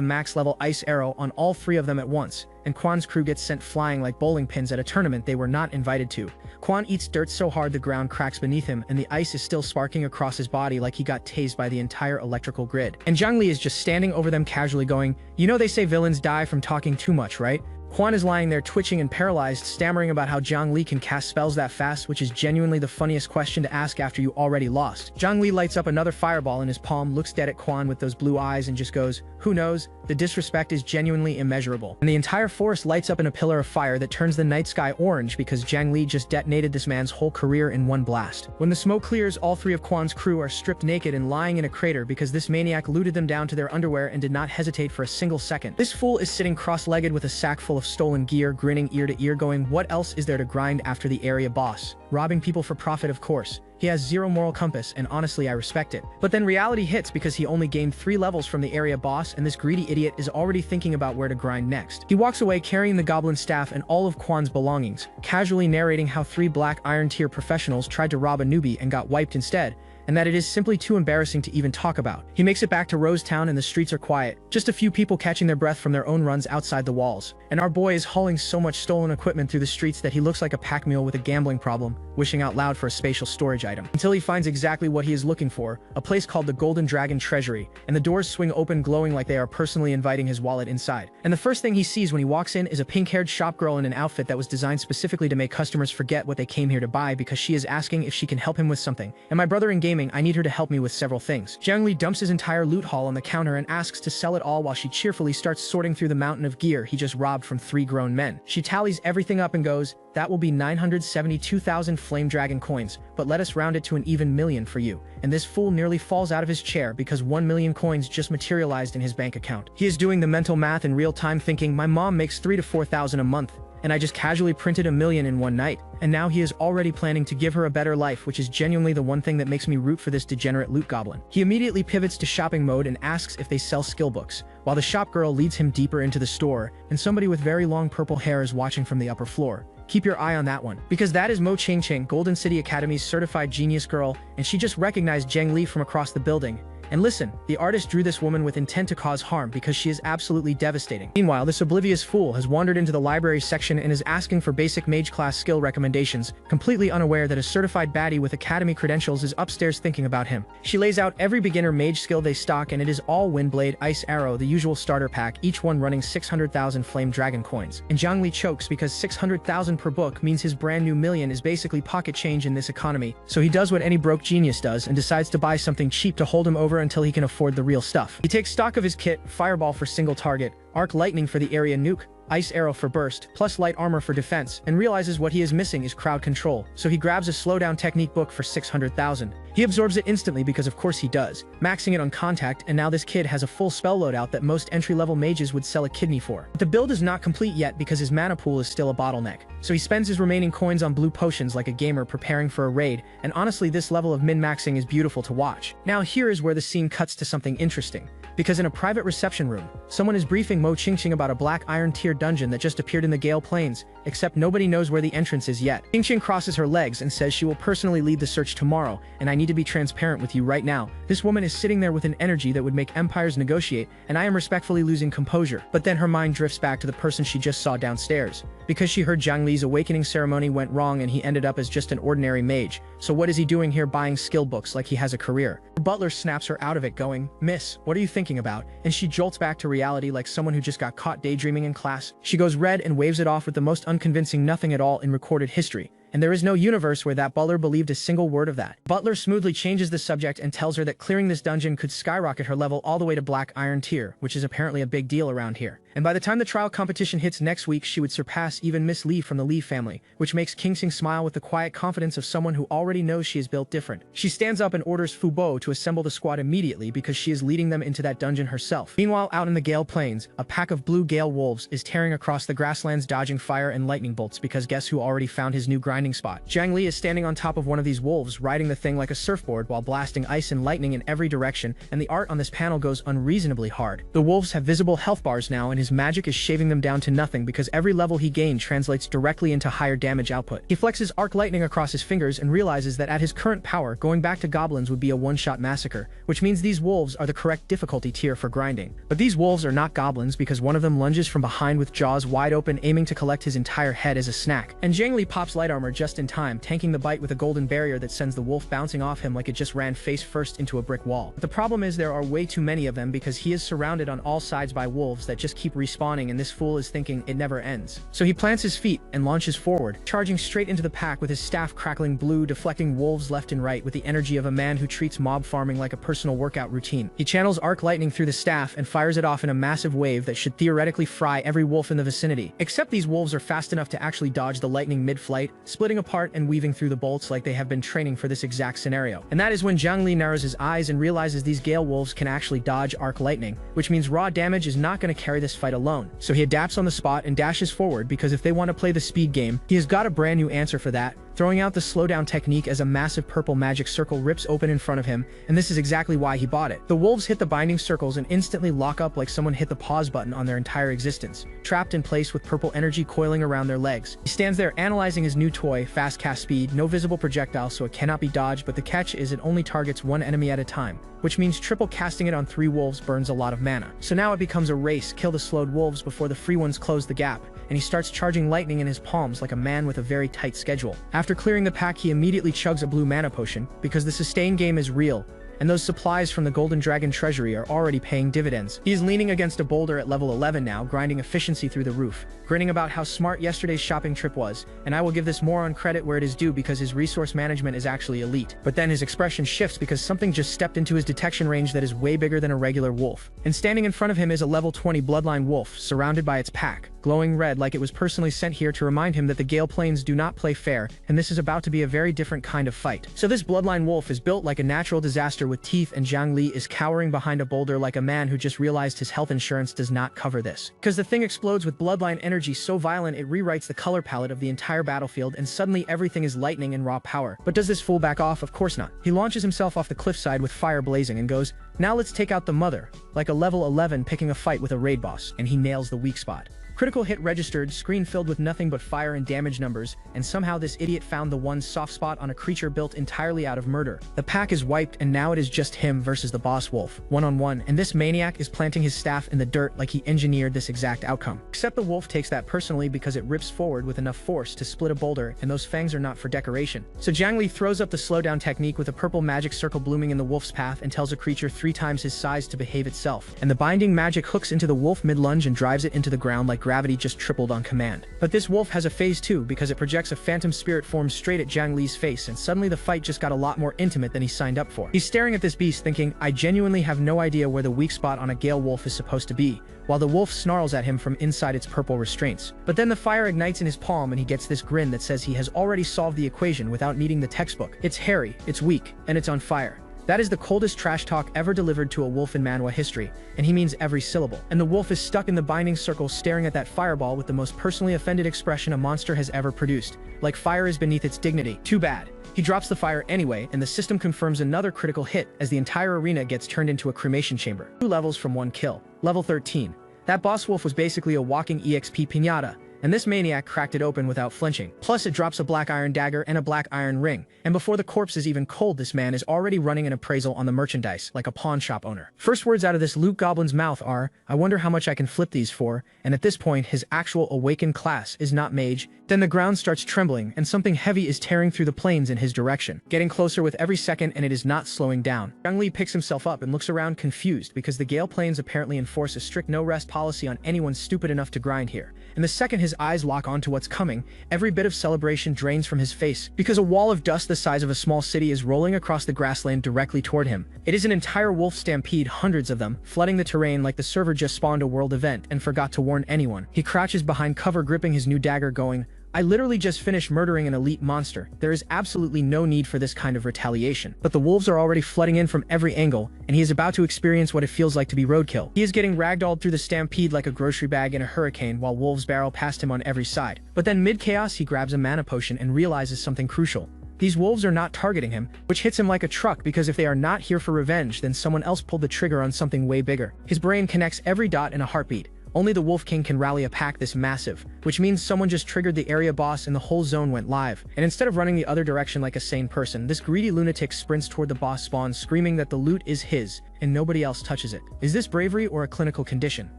max-level ice arrow on all three of them at once, and Quan's crew gets sent flying like bowling pins at a tournament they were not invited to. Quan eats dirt so hard the ground cracks beneath him and the ice is still sparking across his body like he got tased by the entire electrical grid. And Jang Lee is just standing over them casually going, you know they say villains die from talking too much, right? Quan is lying there twitching and paralyzed, stammering about how Jang Lee can cast spells that fast, which is genuinely the funniest question to ask after you already lost. Jang Lee lights up another fireball in his palm, looks dead at Quan with those blue eyes and just goes, who knows? The disrespect is genuinely immeasurable. And the entire forest lights up in a pillar of fire that turns the night sky orange because Jang Lee just detonated this man's whole career in one blast. When the smoke clears, all three of Quan's crew are stripped naked and lying in a crater because this maniac looted them down to their underwear and did not hesitate for a single second. This fool is sitting cross-legged with a sack full of stolen gear, grinning ear to ear going, what else is there to grind after the area boss? Robbing people for profit, of course. He has zero moral compass, and honestly I respect it. But then reality hits because he only gained 3 levels from the area boss and this greedy idiot is already thinking about where to grind next. He walks away carrying the goblin staff and all of Quan's belongings, casually narrating how 3 black iron tier professionals tried to rob a newbie and got wiped instead, and that it is simply too embarrassing to even talk about. He makes it back to Rosetown and the streets are quiet, just a few people catching their breath from their own runs outside the walls. And our boy is hauling so much stolen equipment through the streets that he looks like a pack mule with a gambling problem, wishing out loud for a spatial storage item. Until he finds exactly what he is looking for, a place called the Golden Dragon Treasury, and the doors swing open glowing like they are personally inviting his wallet inside. And the first thing he sees when he walks in is a pink-haired shop girl in an outfit that was designed specifically to make customers forget what they came here to buy because she is asking if she can help him with something. And my brother in gaming, I need her to help me with several things. Jang Lee dumps his entire loot haul on the counter and asks to sell it all while she cheerfully starts sorting through the mountain of gear he just robbed from 3 grown men. She tallies everything up and goes, that will be 972,000 flame dragon coins, but let us round it to an even million for you. And this fool nearly falls out of his chair because 1 million coins just materialized in his bank account. He is doing the mental math in real time thinking, my mom makes 3,000 to 4,000 a month, and I just casually printed 1 million in one night. And now he is already planning to give her a better life, which is genuinely the one thing that makes me root for this degenerate loot goblin. He immediately pivots to shopping mode and asks if they sell skill books, while the shop girl leads him deeper into the store, and somebody with very long purple hair is watching from the upper floor. Keep your eye on that one, because that is Mo Ching Ching, Golden City Academy's certified genius girl, and she just recognized Jang Lee from across the building. And listen, the artist drew this woman with intent to cause harm because she is absolutely devastating. Meanwhile, this oblivious fool has wandered into the library section and is asking for basic mage class skill recommendations, completely unaware that a certified baddie with academy credentials is upstairs thinking about him. She lays out every beginner mage skill they stock and it is all Windblade, Ice Arrow, the usual starter pack, each one running 600,000 flame dragon coins. And Jang Lee chokes because 600,000 per book means his brand new million is basically pocket change in this economy, so he does what any broke genius does and decides to buy something cheap to hold him over until he can afford the real stuff. He takes stock of his kit, Fireball for single target, Arc Lightning for the area nuke, Ice Arrow for burst, plus light armor for defense, and realizes what he is missing is crowd control, so he grabs a slowdown technique book for 600,000. He absorbs it instantly because of course he does, maxing it on contact, and now this kid has a full spell loadout that most entry-level mages would sell a kidney for. But the build is not complete yet because his mana pool is still a bottleneck, so he spends his remaining coins on blue potions like a gamer preparing for a raid, and honestly this level of min-maxing is beautiful to watch. Now here is where the scene cuts to something interesting, because in a private reception room, someone is briefing Mo Ching Ching about a black iron tier dungeon that just appeared in the Gale Plains, except nobody knows where the entrance is yet. Ching Ching crosses her legs and says she will personally lead the search tomorrow, and I need to be transparent with you right now. This woman is sitting there with an energy that would make empires negotiate, and I am respectfully losing composure. But then her mind drifts back to the person she just saw downstairs, because she heard Jang Lee's awakening ceremony went wrong and he ended up as just an ordinary mage. So what is he doing here buying skill books like he has a career? Her butler snaps her out of it going, "Miss, what are you thinking about?" And she jolts back to reality like someone who just got caught daydreaming in class. She goes red and waves it off with the most unconvincing nothing at all in recorded history. and there is no universe where that butler believed a single word of that. Butler smoothly changes the subject and tells her that clearing this dungeon could skyrocket her level all the way to Black Iron tier, which is apparently a big deal around here. And by the time the trial competition hits next week, she would surpass even Miss Lee from the Lee family, which makes Kingsing smile with the quiet confidence of someone who already knows she is built different. She stands up and orders Fubo to assemble the squad immediately because she is leading them into that dungeon herself. Meanwhile, out in the Gale Plains, a pack of blue Gale Wolves is tearing across the grasslands dodging fire and lightning bolts because guess who already found his new grinding spot? Jang Lee is standing on top of one of these wolves, riding the thing like a surfboard while blasting ice and lightning in every direction, and the art on this panel goes unreasonably hard. The wolves have visible health bars now, and his magic is shaving them down to nothing because every level he gained translates directly into higher damage output. He flexes arc lightning across his fingers and realizes that at his current power, going back to goblins would be a one-shot massacre, which means these wolves are the correct difficulty tier for grinding. But these wolves are not goblins because one of them lunges from behind with jaws wide open, aiming to collect his entire head as a snack. And Jang Lee pops light armor just in time, tanking the bite with a golden barrier that sends the wolf bouncing off him like it just ran face first into a brick wall. But the problem is there are way too many of them because he is surrounded on all sides by wolves that just keep respawning, and this fool is thinking it never ends. So he plants his feet and launches forward, charging straight into the pack with his staff crackling blue, deflecting wolves left and right with the energy of a man who treats mob farming like a personal workout routine. He channels arc lightning through the staff and fires it off in a massive wave that should theoretically fry every wolf in the vicinity. Except these wolves are fast enough to actually dodge the lightning mid-flight, splitting apart and weaving through the bolts like they have been training for this exact scenario. And that is when Jang Lee narrows his eyes and realizes these Gale Wolves can actually dodge arc lightning, which means raw damage is not going to carry this fight alone. So he adapts on the spot and dashes forward because if they want to play the speed game, he has got a brand new answer for that, throwing out the slowdown technique as a massive purple magic circle rips open in front of him, and this is exactly why he bought it. The wolves hit the binding circles and instantly lock up like someone hit the pause button on their entire existence, trapped in place with purple energy coiling around their legs. He stands there analyzing his new toy, fast cast speed, no visible projectile so it cannot be dodged, but the catch is it only targets one enemy at a time, which means triple casting it on 3 wolves burns a lot of mana. So now it becomes a race, kill the slowed wolves before the free ones close the gap, and he starts charging lightning in his palms like a man with a very tight schedule. After clearing the pack, he immediately chugs a blue mana potion, because the sustain game is real, and those supplies from the Golden Dragon Treasury are already paying dividends. He is leaning against a boulder at level 11 now, grinding efficiency through the roof, grinning about how smart yesterday's shopping trip was, and I will give this moron credit where it is due because his resource management is actually elite. But then his expression shifts because something just stepped into his detection range that is way bigger than a regular wolf. And standing in front of him is a level 20 Bloodline wolf, surrounded by its pack, glowing red like it was personally sent here to remind him that the Gale Plains do not play fair, and this is about to be a very different kind of fight. So this Bloodline wolf is built like a natural disaster with teeth, and Jang Lee is cowering behind a boulder like a man who just realized his health insurance does not cover this. Because the thing explodes with Bloodline energy so violent it rewrites the color palette of the entire battlefield, and suddenly everything is lightning and raw power. But does this fool back off? Of course not. He launches himself off the cliffside with fire blazing and goes, "Now let's take out the mother," like a level 11 picking a fight with a raid boss, and he nails the weak spot. Critical hit registered, screen filled with nothing but fire and damage numbers, and somehow this idiot found the one soft spot on a creature built entirely out of murder. The pack is wiped, and now it is just him versus the boss wolf, one-on-one, and this maniac is planting his staff in the dirt like he engineered this exact outcome. Except the wolf takes that personally because it rips forward with enough force to split a boulder, and those fangs are not for decoration. So Jang Lee throws up the slowdown technique with a purple magic circle blooming in the wolf's path and tells a creature 3 times his size to behave itself, and the binding magic hooks into the wolf mid-lunge and drives it into the ground like gravity just tripled on command. But this wolf has a phase 2 because it projects a phantom spirit form straight at Jang Lee's face, and suddenly the fight just got a lot more intimate than he signed up for. He's staring at this beast thinking, I genuinely have no idea where the weak spot on a Gale wolf is supposed to be, while the wolf snarls at him from inside its purple restraints. But then the fire ignites in his palm and he gets this grin that says he has already solved the equation without needing the textbook. It's hairy, it's weak, and it's on fire. That is the coldest trash talk ever delivered to a wolf in Manhwa history, and he means every syllable. And the wolf is stuck in the binding circle staring at that fireball with the most personally offended expression a monster has ever produced, like fire is beneath its dignity. Too bad. He drops the fire anyway, and the system confirms another critical hit as the entire arena gets turned into a cremation chamber. 2 levels from 1 kill. Level 13. That boss wolf was basically a walking EXP piñata, and this maniac cracked it open without flinching. Plus it drops a black iron dagger and a black iron ring, and before the corpse is even cold, this man is already running an appraisal on the merchandise, like a pawn shop owner. First words out of this loot goblin's mouth are, I wonder how much I can flip these for, and at this point his actual awakened class is not mage. Then the ground starts trembling, and something heavy is tearing through the plains in his direction, getting closer with every second, and it is not slowing down. Jang Lee picks himself up and looks around confused because the Gale Plains apparently enforce a strict no-rest policy on anyone stupid enough to grind here. And the second his his eyes lock onto what's coming, every bit of celebration drains from his face, because a wall of dust the size of a small city is rolling across the grassland directly toward him. It is an entire wolf stampede, hundreds of them, flooding the terrain like the server just spawned a world event and forgot to warn anyone. He crouches behind cover, gripping his new dagger, going, "I literally just finished murdering an elite monster. There is absolutely no need for this kind of retaliation." But the wolves are already flooding in from every angle, and he is about to experience what it feels like to be roadkill. He is getting ragdolled through the stampede like a grocery bag in a hurricane while wolves barrel past him on every side. But then mid-chaos he grabs a mana potion and realizes something crucial. These wolves are not targeting him, which hits him like a truck, because if they are not here for revenge, then someone else pulled the trigger on something way bigger. His brain connects every dot in a heartbeat. Only the Wolf King can rally a pack this massive, which means someone just triggered the area boss and the whole zone went live. And instead of running the other direction like a sane person, this greedy lunatic sprints toward the boss spawn, screaming that the loot is his, and nobody else touches it. Is this bravery or a clinical condition?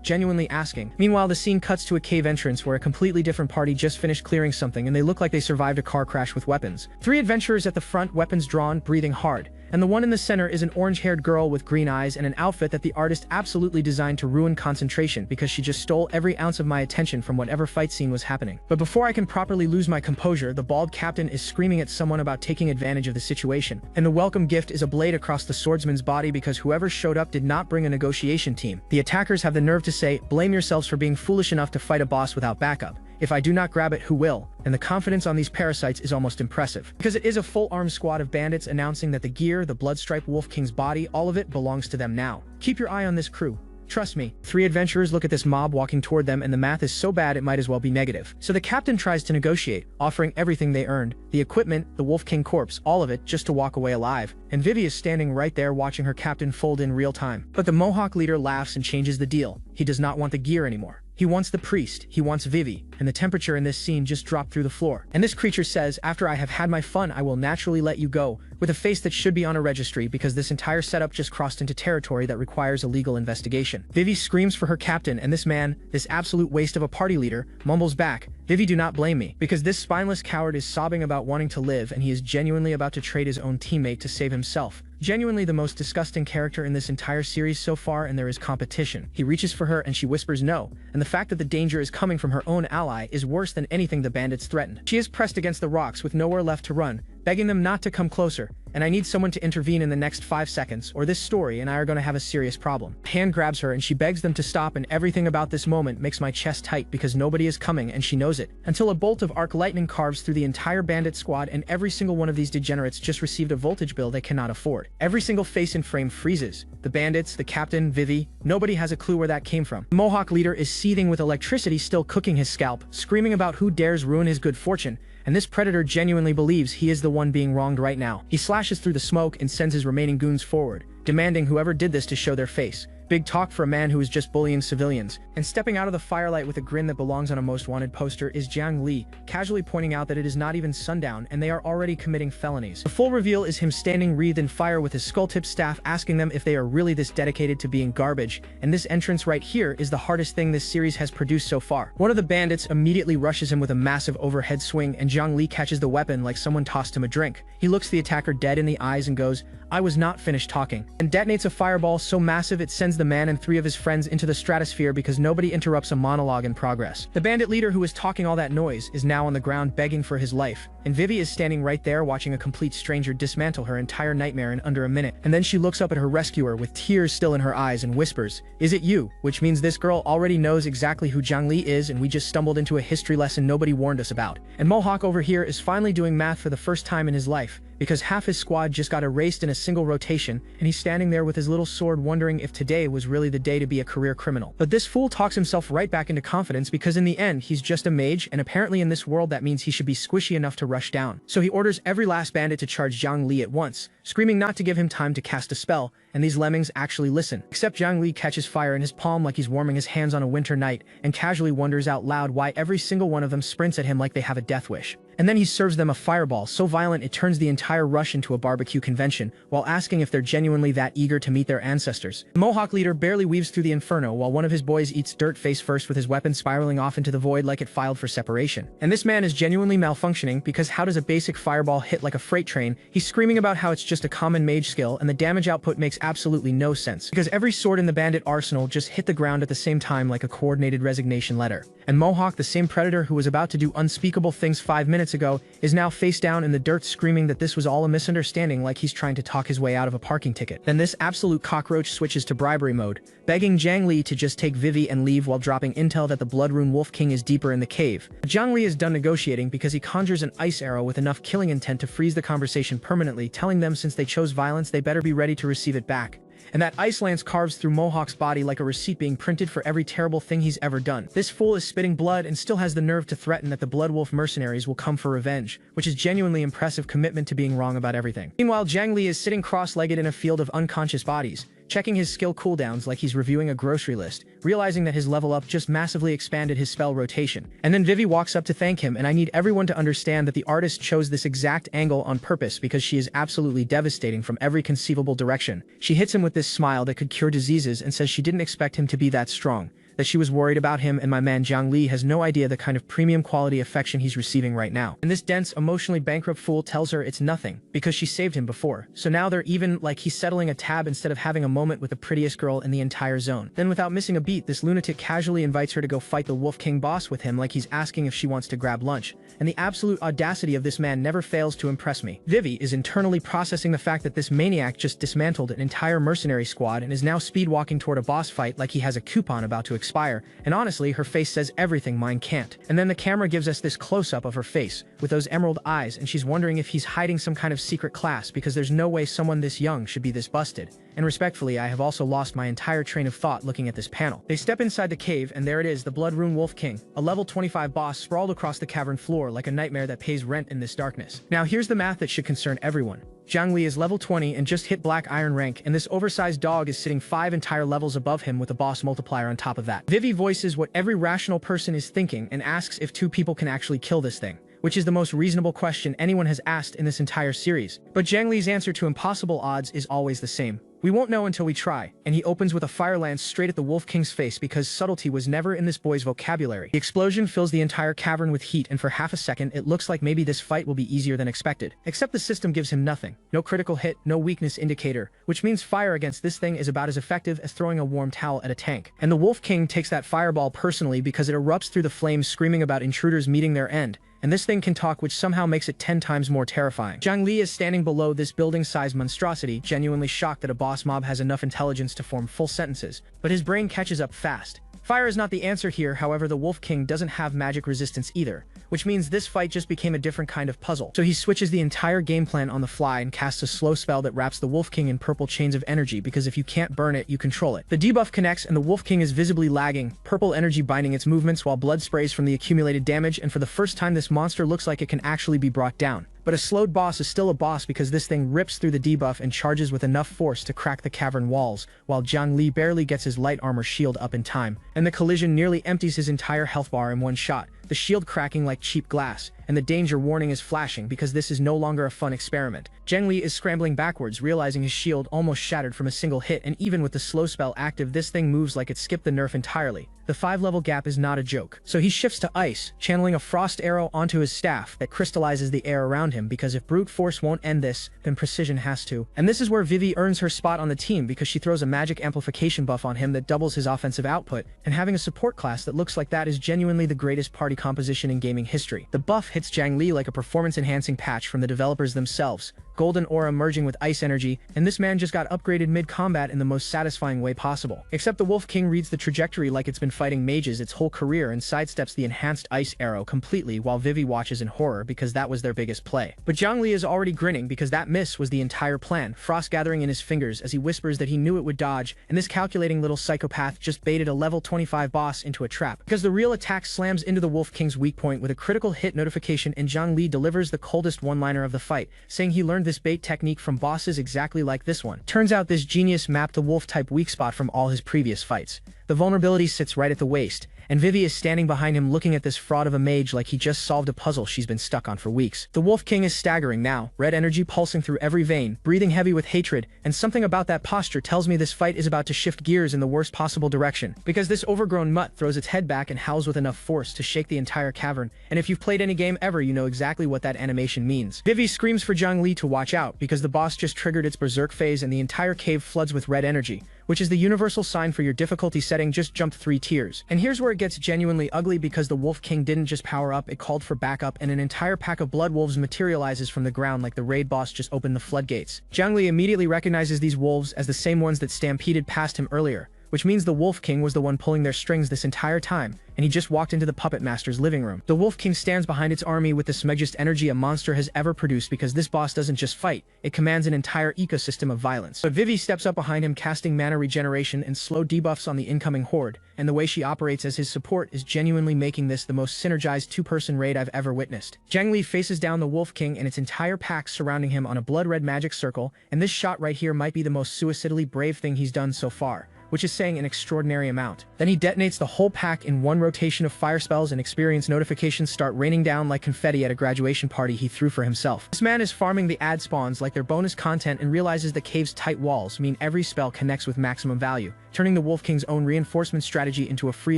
Genuinely asking. Meanwhile, the scene cuts to a cave entrance where a completely different party just finished clearing something, and they look like they survived a car crash with weapons. 3 adventurers at the front, weapons drawn, breathing hard. And the one in the center is an orange-haired girl with green eyes and an outfit that the artist absolutely designed to ruin concentration, because she just stole every ounce of my attention from whatever fight scene was happening. But before I can properly lose my composure, the bald captain is screaming at someone about taking advantage of the situation. And the welcome gift is a blade across the swordsman's body, because whoever showed up did not bring a negotiation team. The attackers have the nerve to say, "Blame yourselves for being foolish enough to fight a boss without backup. If I do not grab it, who will?" And the confidence on these parasites is almost impressive, because it is a full-armed squad of bandits announcing that the gear, the Bloodstripe Wolf King's body, all of it belongs to them now. Keep your eye on this crew. Trust me. 3 adventurers look at this mob walking toward them, and the math is so bad it might as well be negative. So the captain tries to negotiate, offering everything they earned, the equipment, the Wolf King corpse, all of it, just to walk away alive. And Vivy is standing right there watching her captain fold in real time. But the Mohawk leader laughs and changes the deal. He does not want the gear anymore. He wants the priest, he wants Vivy, and the temperature in this scene just dropped through the floor. And this creature says, "After I have had my fun, I will naturally let you go," with a face that should be on a registry, because this entire setup just crossed into territory that requires a legal investigation. Vivy screams for her captain, and this man, this absolute waste of a party leader, mumbles back, "Vivy, do not blame me," because this spineless coward is sobbing about wanting to live, and he is genuinely about to trade his own teammate to save himself. Genuinely the most disgusting character in this entire series so far, and there is competition. He reaches for her and she whispers no, and the fact that the danger is coming from her own ally is worse than anything the bandits threatened. She is pressed against the rocks with nowhere left to run, begging them not to come closer, and I need someone to intervene in the next 5 seconds, or this story and I are going to have a serious problem. Hand grabs her and she begs them to stop, and everything about this moment makes my chest tight, because nobody is coming and she knows it. Until a bolt of arc lightning carves through the entire bandit squad, and every single one of these degenerates just received a voltage bill they cannot afford. Every single face in frame freezes. The bandits, the captain, Vivy, nobody has a clue where that came from. The Mohawk leader is seething with electricity still cooking his scalp, screaming about who dares ruin his good fortune, and this predator genuinely believes he is the one being wronged right now. He slashes through the smoke and sends his remaining goons forward, demanding whoever did this to show their face. Big talk for a man who is just bullying civilians. And stepping out of the firelight with a grin that belongs on a most wanted poster is Jang Lee, casually pointing out that it is not even sundown and they are already committing felonies. The full reveal is him standing wreathed in fire with his skull-tipped staff, asking them if they are really this dedicated to being garbage. And this entrance right here is the hardest thing this series has produced so far. One of the bandits immediately rushes him with a massive overhead swing, and Jang Lee catches the weapon like someone tossed him a drink. He looks the attacker dead in the eyes and goes, "I was not finished talking," and detonates a fireball so massive it sends the man and 3 of his friends into the stratosphere, because nobody interrupts a monologue in progress. The bandit leader who was talking all that noise is now on the ground begging for his life, and Vivy is standing right there watching a complete stranger dismantle her entire nightmare in under a minute. And then she looks up at her rescuer with tears still in her eyes and whispers, "Is it you?" Which means this girl already knows exactly who Jang Lee is, and we just stumbled into a history lesson nobody warned us about. And Mohawk over here is finally doing math for the first time in his life, because half his squad just got erased in a single rotation, and he's standing there with his little sword wondering if today was really the day to be a career criminal. But this fool talks himself right back into confidence, because in the end he's just a mage, and apparently in this world that means he should be squishy enough to rush down. So he orders every last bandit to charge Jang Lee at once, screaming not to give him time to cast a spell, and these lemmings actually listen. Except Jang Lee catches fire in his palm like he's warming his hands on a winter night, and casually wonders out loud why every single one of them sprints at him like they have a death wish. and then he serves them a fireball so violent it turns the entire rush into a barbecue convention, while asking if they're genuinely that eager to meet their ancestors. The Mohawk leader barely weaves through the inferno while one of his boys eats dirt face first with his weapon spiraling off into the void like it filed for separation. And this man is genuinely malfunctioning because how does a basic fireball hit like a freight train? He's screaming about how it's just a common mage skill and the damage output makes absolutely no sense because every sword in the bandit arsenal just hit the ground at the same time like a coordinated resignation letter. And Mohawk, the same predator who was about to do unspeakable things 5 minutes ago, is now face down in the dirt screaming that this was all a misunderstanding like he's trying to talk his way out of a parking ticket. Then this absolute cockroach switches to bribery mode, begging Jang Lee to just take Vivy and leave while dropping intel that the Bloodrune Wolf King is deeper in the cave. Jang Lee is done negotiating because he conjures an ice arrow with enough killing intent to freeze the conversation permanently, telling them since they chose violence they better be ready to receive it back. And that ice lance carves through Mohawk's body like a receipt being printed for every terrible thing he's ever done. This fool is spitting blood and still has the nerve to threaten that the Bloodwolf mercenaries will come for revenge, which is genuinely impressive commitment to being wrong about everything. Meanwhile, Jang Lee is sitting cross-legged in a field of unconscious bodies, checking his skill cooldowns like he's reviewing a grocery list, realizing that his level up just massively expanded his spell rotation. And then Vivy walks up to thank him, and I need everyone to understand that the artist chose this exact angle on purpose because she is absolutely devastating from every conceivable direction. She hits him with this smile that could cure diseases and says she didn't expect him to be that strong, that she was worried about him, and my man Jang Lee has no idea the kind of premium quality affection he's receiving right now. And this dense, emotionally bankrupt fool tells her it's nothing, because she saved him before. So now they're even, like he's settling a tab instead of having a moment with the prettiest girl in the entire zone. Then without missing a beat, this lunatic casually invites her to go fight the Wolf King boss with him like he's asking if she wants to grab lunch. And the absolute audacity of this man never fails to impress me. Vivy is internally processing the fact that this maniac just dismantled an entire mercenary squad and is now speed-walking toward a boss fight like he has a coupon about to expire, and honestly, her face says everything mine can't. And then the camera gives us this close-up of her face, with those emerald eyes, and she's wondering if he's hiding some kind of secret class because there's no way someone this young should be this busted. And respectfully, I have also lost my entire train of thought looking at this panel. They step inside the cave, and there it is, the Bloodrune Wolf King, a level 25 boss sprawled across the cavern floor like a nightmare that pays rent in this darkness. Now here's the math that should concern everyone. Jang Lee is level 20 and just hit Black Iron rank, and this oversized dog is sitting 5 entire levels above him with a boss multiplier on top of that. Vivy voices what every rational person is thinking and asks if 2 people can actually kill this thing, which is the most reasonable question anyone has asked in this entire series. But Jang Lee's answer to impossible odds is always the same. We won't know until we try, and he opens with a fire lance straight at the Wolf King's face because subtlety was never in this boy's vocabulary. The explosion fills the entire cavern with heat, and for half a second it looks like maybe this fight will be easier than expected. Except the system gives him nothing. No critical hit, no weakness indicator, which means fire against this thing is about as effective as throwing a warm towel at a tank. And the Wolf King takes that fireball personally because it erupts through the flames screaming about intruders meeting their end. And this thing can talk, which somehow makes it 10 times more terrifying. Jang Lee is standing below this building-sized monstrosity, genuinely shocked that a boss mob has enough intelligence to form full sentences, but his brain catches up fast. Fire is not the answer here, however the Wolf King doesn't have magic resistance either, which means this fight just became a different kind of puzzle. So he switches the entire game plan on the fly and casts a slow spell that wraps the Wolf King in purple chains of energy because if you can't burn it, you control it. The debuff connects and the Wolf King is visibly lagging, purple energy binding its movements while blood sprays from the accumulated damage, and for the first time this monster looks like it can actually be brought down. But a slowed boss is still a boss because this thing rips through the debuff and charges with enough force to crack the cavern walls, while Jang Lee barely gets his light armor shield up in time, and the collision nearly empties his entire health bar in one shot, the shield cracking like cheap glass, and the danger warning is flashing because this is no longer a fun experiment. Jang Lee is scrambling backwards, realizing his shield almost shattered from a single hit, and even with the slow spell active this thing moves like it skipped the nerf entirely. The 5-level gap is not a joke. So he shifts to ice, channeling a frost arrow onto his staff that crystallizes the air around him because if brute force won't end this, then precision has to. And this is where Vivy earns her spot on the team because she throws a magic amplification buff on him that doubles his offensive output, and having a support class that looks like that is genuinely the greatest party composition in gaming history. The buff hits Jang Lee like a performance-enhancing patch from the developers themselves, golden aura merging with ice energy, and this man just got upgraded mid-combat in the most satisfying way possible. Except the Wolf King reads the trajectory like it's been fighting mages its whole career and sidesteps the enhanced ice arrow completely while Vivy watches in horror because that was their biggest play. But Jang Lee is already grinning because that miss was the entire plan, frost gathering in his fingers as he whispers that he knew it would dodge, and this calculating little psychopath just baited a level 25 boss into a trap. Because the real attack slams into the Wolf King's weak point with a critical hit notification, and Jang Lee delivers the coldest one-liner of the fight, saying he learned this bait technique from bosses exactly like this one. Turns out this genius mapped the wolf type weak spot from all his previous fights. The vulnerability sits right at the waist, and Vivy is standing behind him looking at this fraud of a mage like he just solved a puzzle she's been stuck on for weeks. The Wolf King is staggering now, red energy pulsing through every vein, breathing heavy with hatred, and something about that posture tells me this fight is about to shift gears in the worst possible direction, because this overgrown mutt throws its head back and howls with enough force to shake the entire cavern, and if you've played any game ever, you know exactly what that animation means. Vivy screams for Jang Lee to watch out, because the boss just triggered its Berserk phase and the entire cave floods with red energy, which is the universal sign for your difficulty setting just jumped 3 tiers. And here's where it gets genuinely ugly, because the Wolf King didn't just power up, it called for backup, and an entire pack of Bloodwolves materializes from the ground like the raid boss just opened the floodgates. Jang Lee immediately recognizes these wolves as the same ones that stampeded past him earlier, which means the Wolf King was the one pulling their strings this entire time, and he just walked into the Puppet Master's living room. The Wolf King stands behind its army with the smegest energy a monster has ever produced, because this boss doesn't just fight, it commands an entire ecosystem of violence. But Vivy steps up behind him, casting mana regeneration and slow debuffs on the incoming horde, and the way she operates as his support is genuinely making this the most synergized 2-person raid I've ever witnessed. Jang Lee faces down the Wolf King and its entire pack surrounding him on a blood-red magic circle, and this shot right here might be the most suicidally brave thing he's done so far, which is saying an extraordinary amount. Then he detonates the whole pack in one rotation of fire spells, and experience notifications start raining down like confetti at a graduation party he threw for himself. This man is farming the ad spawns like their bonus content and realizes the cave's tight walls mean every spell connects with maximum value, turning the Wolf King's own reinforcement strategy into a free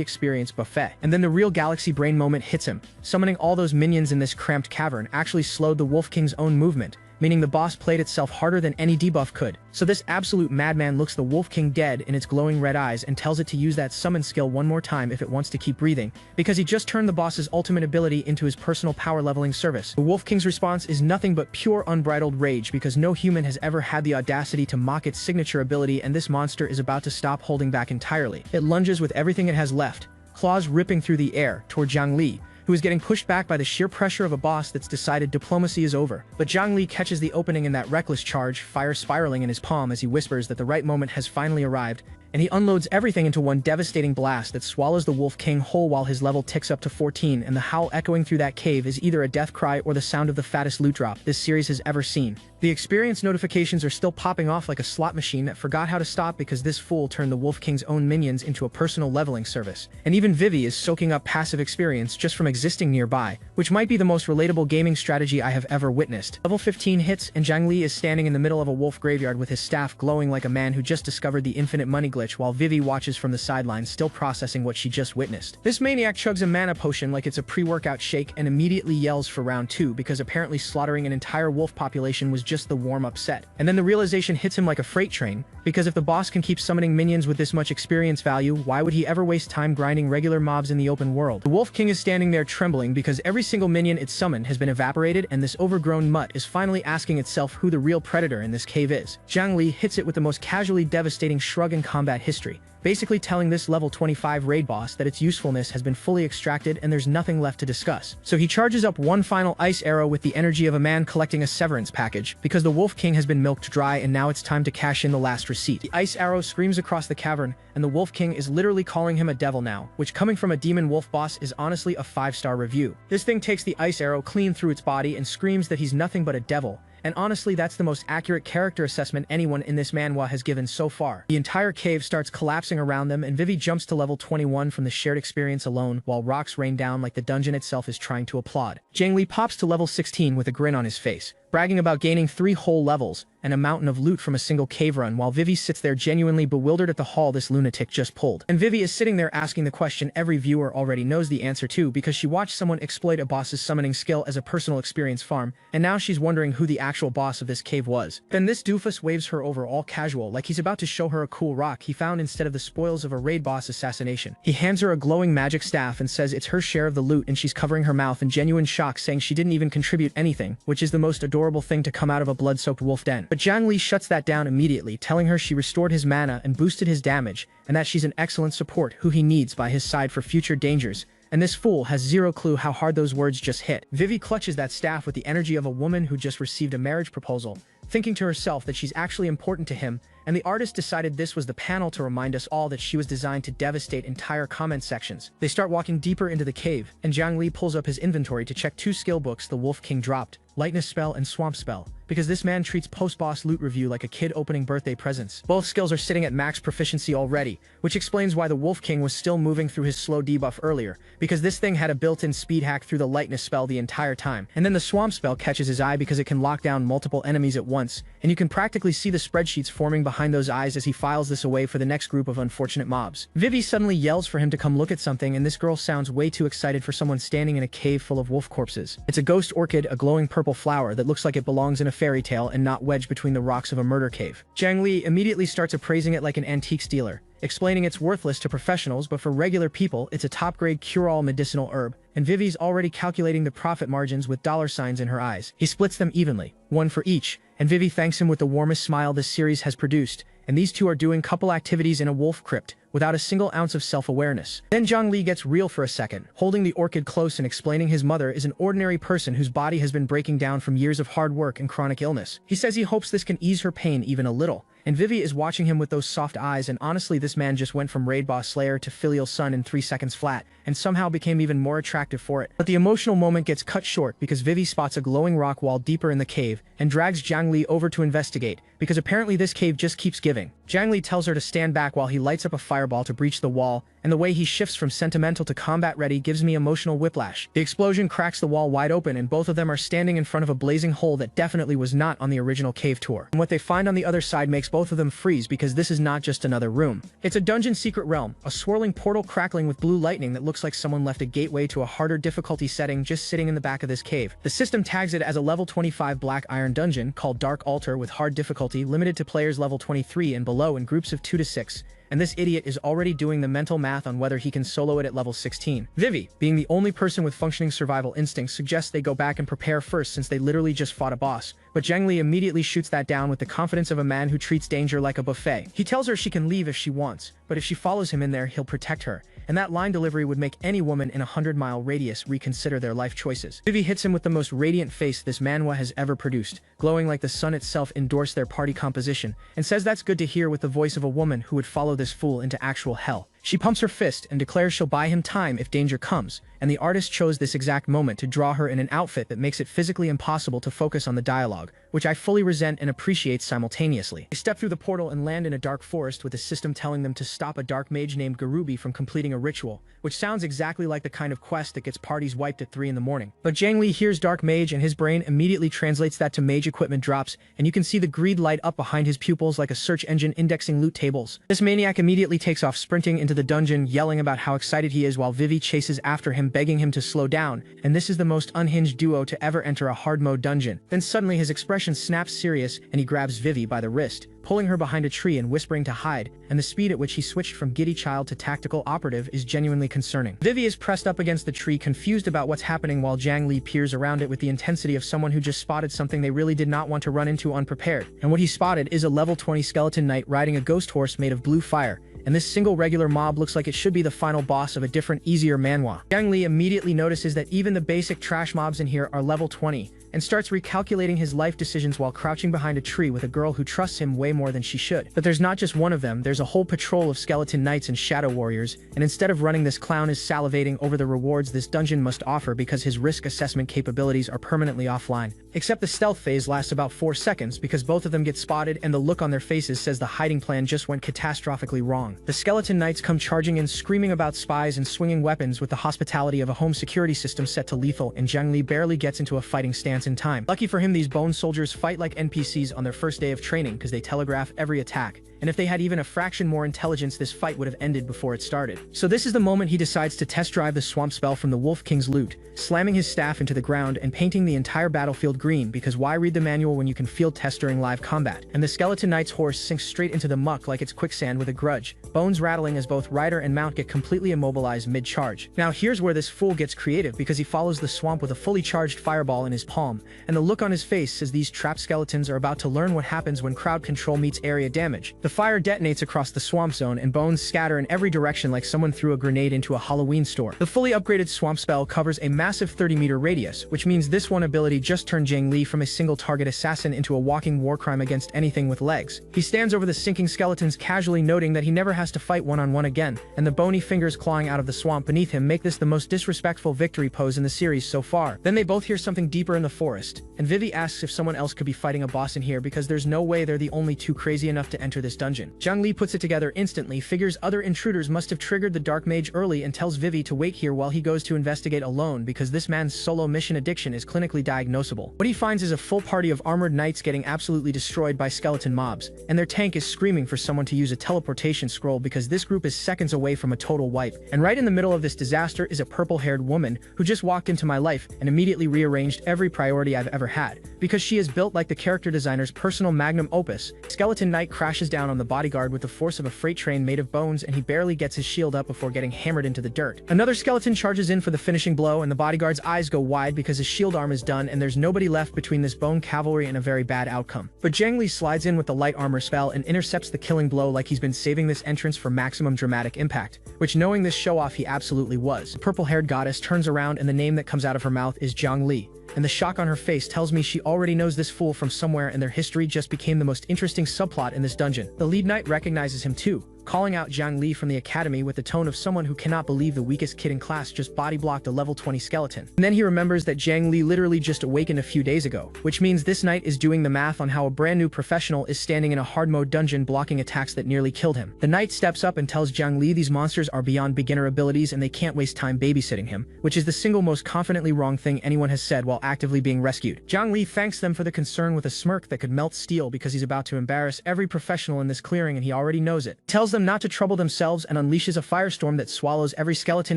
experience buffet. And then the real galaxy brain moment hits him. Summoning all those minions in this cramped cavern actually slowed the Wolf King's own movement, meaning the boss played itself harder than any debuff could. So this absolute madman looks the Wolf King dead in its glowing red eyes and tells it to use that summon skill one more time if it wants to keep breathing, because he just turned the boss's ultimate ability into his personal power leveling service. The Wolf King's response is nothing but pure unbridled rage, because no human has ever had the audacity to mock its signature ability, and this monster is about to stop holding back entirely. It lunges with everything it has left, claws ripping through the air toward Jang Lee, who is getting pushed back by the sheer pressure of a boss that's decided diplomacy is over. But Jang Lee catches the opening in that reckless charge, fire spiraling in his palm as he whispers that the right moment has finally arrived, and he unloads everything into one devastating blast that swallows the Wolf King whole while his level ticks up to 14, and the howl echoing through that cave is either a death cry or the sound of the fattest loot drop this series has ever seen. The experience notifications are still popping off like a slot machine that forgot how to stop, because this fool turned the Wolf King's own minions into a personal leveling service. And even Vivy is soaking up passive experience just from existing nearby, which might be the most relatable gaming strategy I have ever witnessed. Level 15 hits, and Jang Lee is standing in the middle of a wolf graveyard with his staff glowing like a man who just discovered the infinite money glitch, while Vivy watches from the sidelines, still processing what she just witnessed. This maniac chugs a mana potion like it's a pre-workout shake and immediately yells for round 2, because apparently slaughtering an entire wolf population was just the warm-up set. And then the realization hits him like a freight train, because if the boss can keep summoning minions with this much experience value, why would he ever waste time grinding regular mobs in the open world? The Wolf King is standing there trembling, because every single minion it summoned has been evaporated, and this overgrown mutt is finally asking itself who the real predator in this cave is. Jang Lee hits it with the most casually devastating shrug in combat history, basically telling this level 25 raid boss that its usefulness has been fully extracted and there's nothing left to discuss. So he charges up one final ice arrow with the energy of a man collecting a severance package, because the Wolf King has been milked dry and now it's time to cash in the last receipt. The ice arrow screams across the cavern, and the Wolf King is literally calling him a devil now, which coming from a demon wolf boss is honestly a 5-star review. This thing takes the ice arrow clean through its body and screams that he's nothing but a devil, and honestly that's the most accurate character assessment anyone in this manhwa has given so far. The entire cave starts collapsing around them, and Vivy jumps to level 21 from the shared experience alone, while rocks rain down like the dungeon itself is trying to applaud. Jang Lee pops to level 16 with a grin on his face, bragging about gaining 3 whole levels and a mountain of loot from a single cave run, while Vivy sits there genuinely bewildered at the haul this lunatic just pulled. And Vivy is sitting there asking the question every viewer already knows the answer to, because she watched someone exploit a boss's summoning skill as a personal experience farm, and now she's wondering who the actual boss of this cave was. Then this doofus waves her over all casual, like he's about to show her a cool rock he found instead of the spoils of a raid boss assassination. He hands her a glowing magic staff and says it's her share of the loot, and she's covering her mouth in genuine shock, saying she didn't even contribute anything, which is the most adorable thing to come out of a blood-soaked wolf den. But Jang Lee shuts that down immediately, telling her she restored his mana and boosted his damage, and that she's an excellent support who he needs by his side for future dangers, and this fool has zero clue how hard those words just hit. Vivy clutches that staff with the energy of a woman who just received a marriage proposal, thinking to herself that she's actually important to him, and the artist decided this was the panel to remind us all that she was designed to devastate entire comment sections. They start walking deeper into the cave, and Jang Lee pulls up his inventory to check 2 skill books the Wolf King dropped, Lightness Spell and Swamp Spell, because this man treats post-boss loot review like a kid opening birthday presents. Both skills are sitting at max proficiency already, which explains why the Wolf King was still moving through his slow debuff earlier, because this thing had a built-in speed hack through the Lightness Spell the entire time. And then the Swamp Spell catches his eye because it can lock down multiple enemies at once, and you can practically see the spreadsheets forming behind those eyes as he files this away for the next group of unfortunate mobs. Vivy suddenly yells for him to come look at something, and this girl sounds way too excited for someone standing in a cave full of wolf corpses. It's a ghost orchid, a glowing purple flower that looks like it belongs in a fairy tale and not wedged between the rocks of a murder cave. Jang Lee immediately starts appraising it like an antiques dealer, explaining it's worthless to professionals, but for regular people, it's a top-grade cure-all medicinal herb, and Vivy's already calculating the profit margins with dollar signs in her eyes. He splits them evenly, 1 for each, and Vivy thanks him with the warmest smile this series has produced, and these two are doing couple activities in a wolf crypt, without a single ounce of self-awareness. Then Jang Lee gets real for a second, holding the orchid close and explaining his mother is an ordinary person whose body has been breaking down from years of hard work and chronic illness. He says he hopes this can ease her pain even a little, and Vivy is watching him with those soft eyes, and honestly this man just went from raid boss slayer to filial son in 3 seconds flat, and somehow became even more attractive for it. But the emotional moment gets cut short because Vivy spots a glowing rock wall deeper in the cave, and drags Jang Lee over to investigate, because apparently this cave just keeps giving. Jang Lee tells her to stand back while he lights up a fireball to breach the wall, and the way he shifts from sentimental to combat ready gives me emotional whiplash. The explosion cracks the wall wide open, and both of them are standing in front of a blazing hole that definitely was not on the original cave tour. And what they find on the other side makes both of them freeze, because this is not just another room. It's a dungeon secret realm, a swirling portal crackling with blue lightning that looks like someone left a gateway to a harder difficulty setting just sitting in the back of this cave. The system tags it as a level 25 black iron dungeon called Dark Altar with hard difficulty limited to players level 23 and below in groups of 2 to 6. And this idiot is already doing the mental math on whether he can solo it at level 16. Vivy, being the only person with functioning survival instincts, suggests they go back and prepare first since they literally just fought a boss. But Jang Lee immediately shoots that down with the confidence of a man who treats danger like a buffet. He tells her she can leave if she wants, but if she follows him in there, he'll protect her. And that line delivery would make any woman in a 100-mile radius reconsider their life choices. Vivy hits him with the most radiant face this manhwa has ever produced, glowing like the sun itself endorsed their party composition, and says that's good to hear with the voice of a woman who would follow this fool into actual hell. She pumps her fist and declares she'll buy him time if danger comes, and the artist chose this exact moment to draw her in an outfit that makes it physically impossible to focus on the dialogue, which I fully resent and appreciate simultaneously. They step through the portal and land in a dark forest with the system telling them to stop a dark mage named Gurubi from completing a ritual, which sounds exactly like the kind of quest that gets parties wiped at 3 in the morning. But Jang Lee hears dark mage and his brain immediately translates that to mage equipment drops, and you can see the greed light up behind his pupils like a search engine indexing loot tables. This maniac immediately takes off sprinting into the dungeon, yelling about how excited he is while Vivy chases after him, begging him to slow down, and this is the most unhinged duo to ever enter a hard mode dungeon. Then suddenly his expression snaps serious and he grabs Vivy by the wrist, pulling her behind a tree and whispering to hide, and the speed at which he switched from giddy child to tactical operative is genuinely concerning. Vivy is pressed up against the tree, confused about what's happening, while Jang Lee peers around it with the intensity of someone who just spotted something they really did not want to run into unprepared. And what he spotted is a level 20 skeleton knight riding a ghost horse made of blue fire, and this single regular mob looks like it should be the final boss of a different, easier manhwa. Jang Lee immediately notices that even the basic trash mobs in here are level 20, and starts recalculating his life decisions while crouching behind a tree with a girl who trusts him way more than she should. But there's not just one of them, there's a whole patrol of skeleton knights and shadow warriors, and instead of running, this clown is salivating over the rewards this dungeon must offer because his risk assessment capabilities are permanently offline. Except the stealth phase lasts about 4 seconds because both of them get spotted, and the look on their faces says the hiding plan just went catastrophically wrong. The skeleton knights come charging in, screaming about spies and swinging weapons with the hospitality of a home security system set to lethal, and Jang Lee barely gets into a fighting stance in time. Lucky for him, these bone soldiers fight like NPCs on their first day of training because they telegraph every attack, and if they had even a fraction more intelligence, this fight would have ended before it started. So this is the moment he decides to test drive the swamp spell from the Wolf King's loot, slamming his staff into the ground and painting the entire battlefield green, because why read the manual when you can field test during live combat? And the skeleton knight's horse sinks straight into the muck like it's quicksand with a grudge, bones rattling as both rider and mount get completely immobilized mid-charge. Now here's where this fool gets creative, because he follows the swamp with a fully charged fireball in his palm, and the look on his face says these trapped skeletons are about to learn what happens when crowd control meets area damage. The The fire detonates across the swamp zone and bones scatter in every direction like someone threw a grenade into a Halloween store. The fully upgraded swamp spell covers a massive 30-meter radius, which means this one ability just turned Jang Lee from a single-target assassin into a walking war crime against anything with legs. He stands over the sinking skeletons casually noting that he never has to fight one-on-one again, and the bony fingers clawing out of the swamp beneath him make this the most disrespectful victory pose in the series so far. Then they both hear something deeper in the forest, and Vivy asks if someone else could be fighting a boss in here because there's no way they're the only two crazy enough to enter this dungeon. Jang Lee puts it together instantly, figures other intruders must have triggered the dark mage early, and tells Vivy to wait here while he goes to investigate alone because this man's solo mission addiction is clinically diagnosable. What he finds is a full party of armored knights getting absolutely destroyed by skeleton mobs, and their tank is screaming for someone to use a teleportation scroll because this group is seconds away from a total wipe. And right in the middle of this disaster is a purple-haired woman who just walked into my life and immediately rearranged every priority I've ever had. Because she is built like the character designer's personal magnum opus, Skeleton Knight crashes down on the bodyguard with the force of a freight train made of bones, and he barely gets his shield up before getting hammered into the dirt. Another skeleton charges in for the finishing blow, and the bodyguard's eyes go wide because his shield arm is done and there's nobody left between this bone cavalry and a very bad outcome. But Jang Lee slides in with the light armor spell and intercepts the killing blow like he's been saving this entrance for maximum dramatic impact, which, knowing this show-off, he absolutely was. The purple-haired goddess turns around and the name that comes out of her mouth is Jang Lee, and the shock on her face tells me she already knows this fool from somewhere, and their history just became the most interesting subplot in this dungeon. The lead knight recognizes him too, calling out Jang Lee from the academy with the tone of someone who cannot believe the weakest kid in class just body-blocked a level 20 skeleton. And then he remembers that Jang Lee literally just awakened a few days ago, which means this knight is doing the math on how a brand new professional is standing in a hard mode dungeon blocking attacks that nearly killed him. The knight steps up and tells Jang Lee these monsters are beyond beginner abilities and they can't waste time babysitting him, which is the single most confidently wrong thing anyone has said while actively being rescued. Jang Lee thanks them for the concern with a smirk that could melt steel because he's about to embarrass every professional in this clearing and he already knows it. Tells them not to trouble themselves and unleashes a firestorm that swallows every skeleton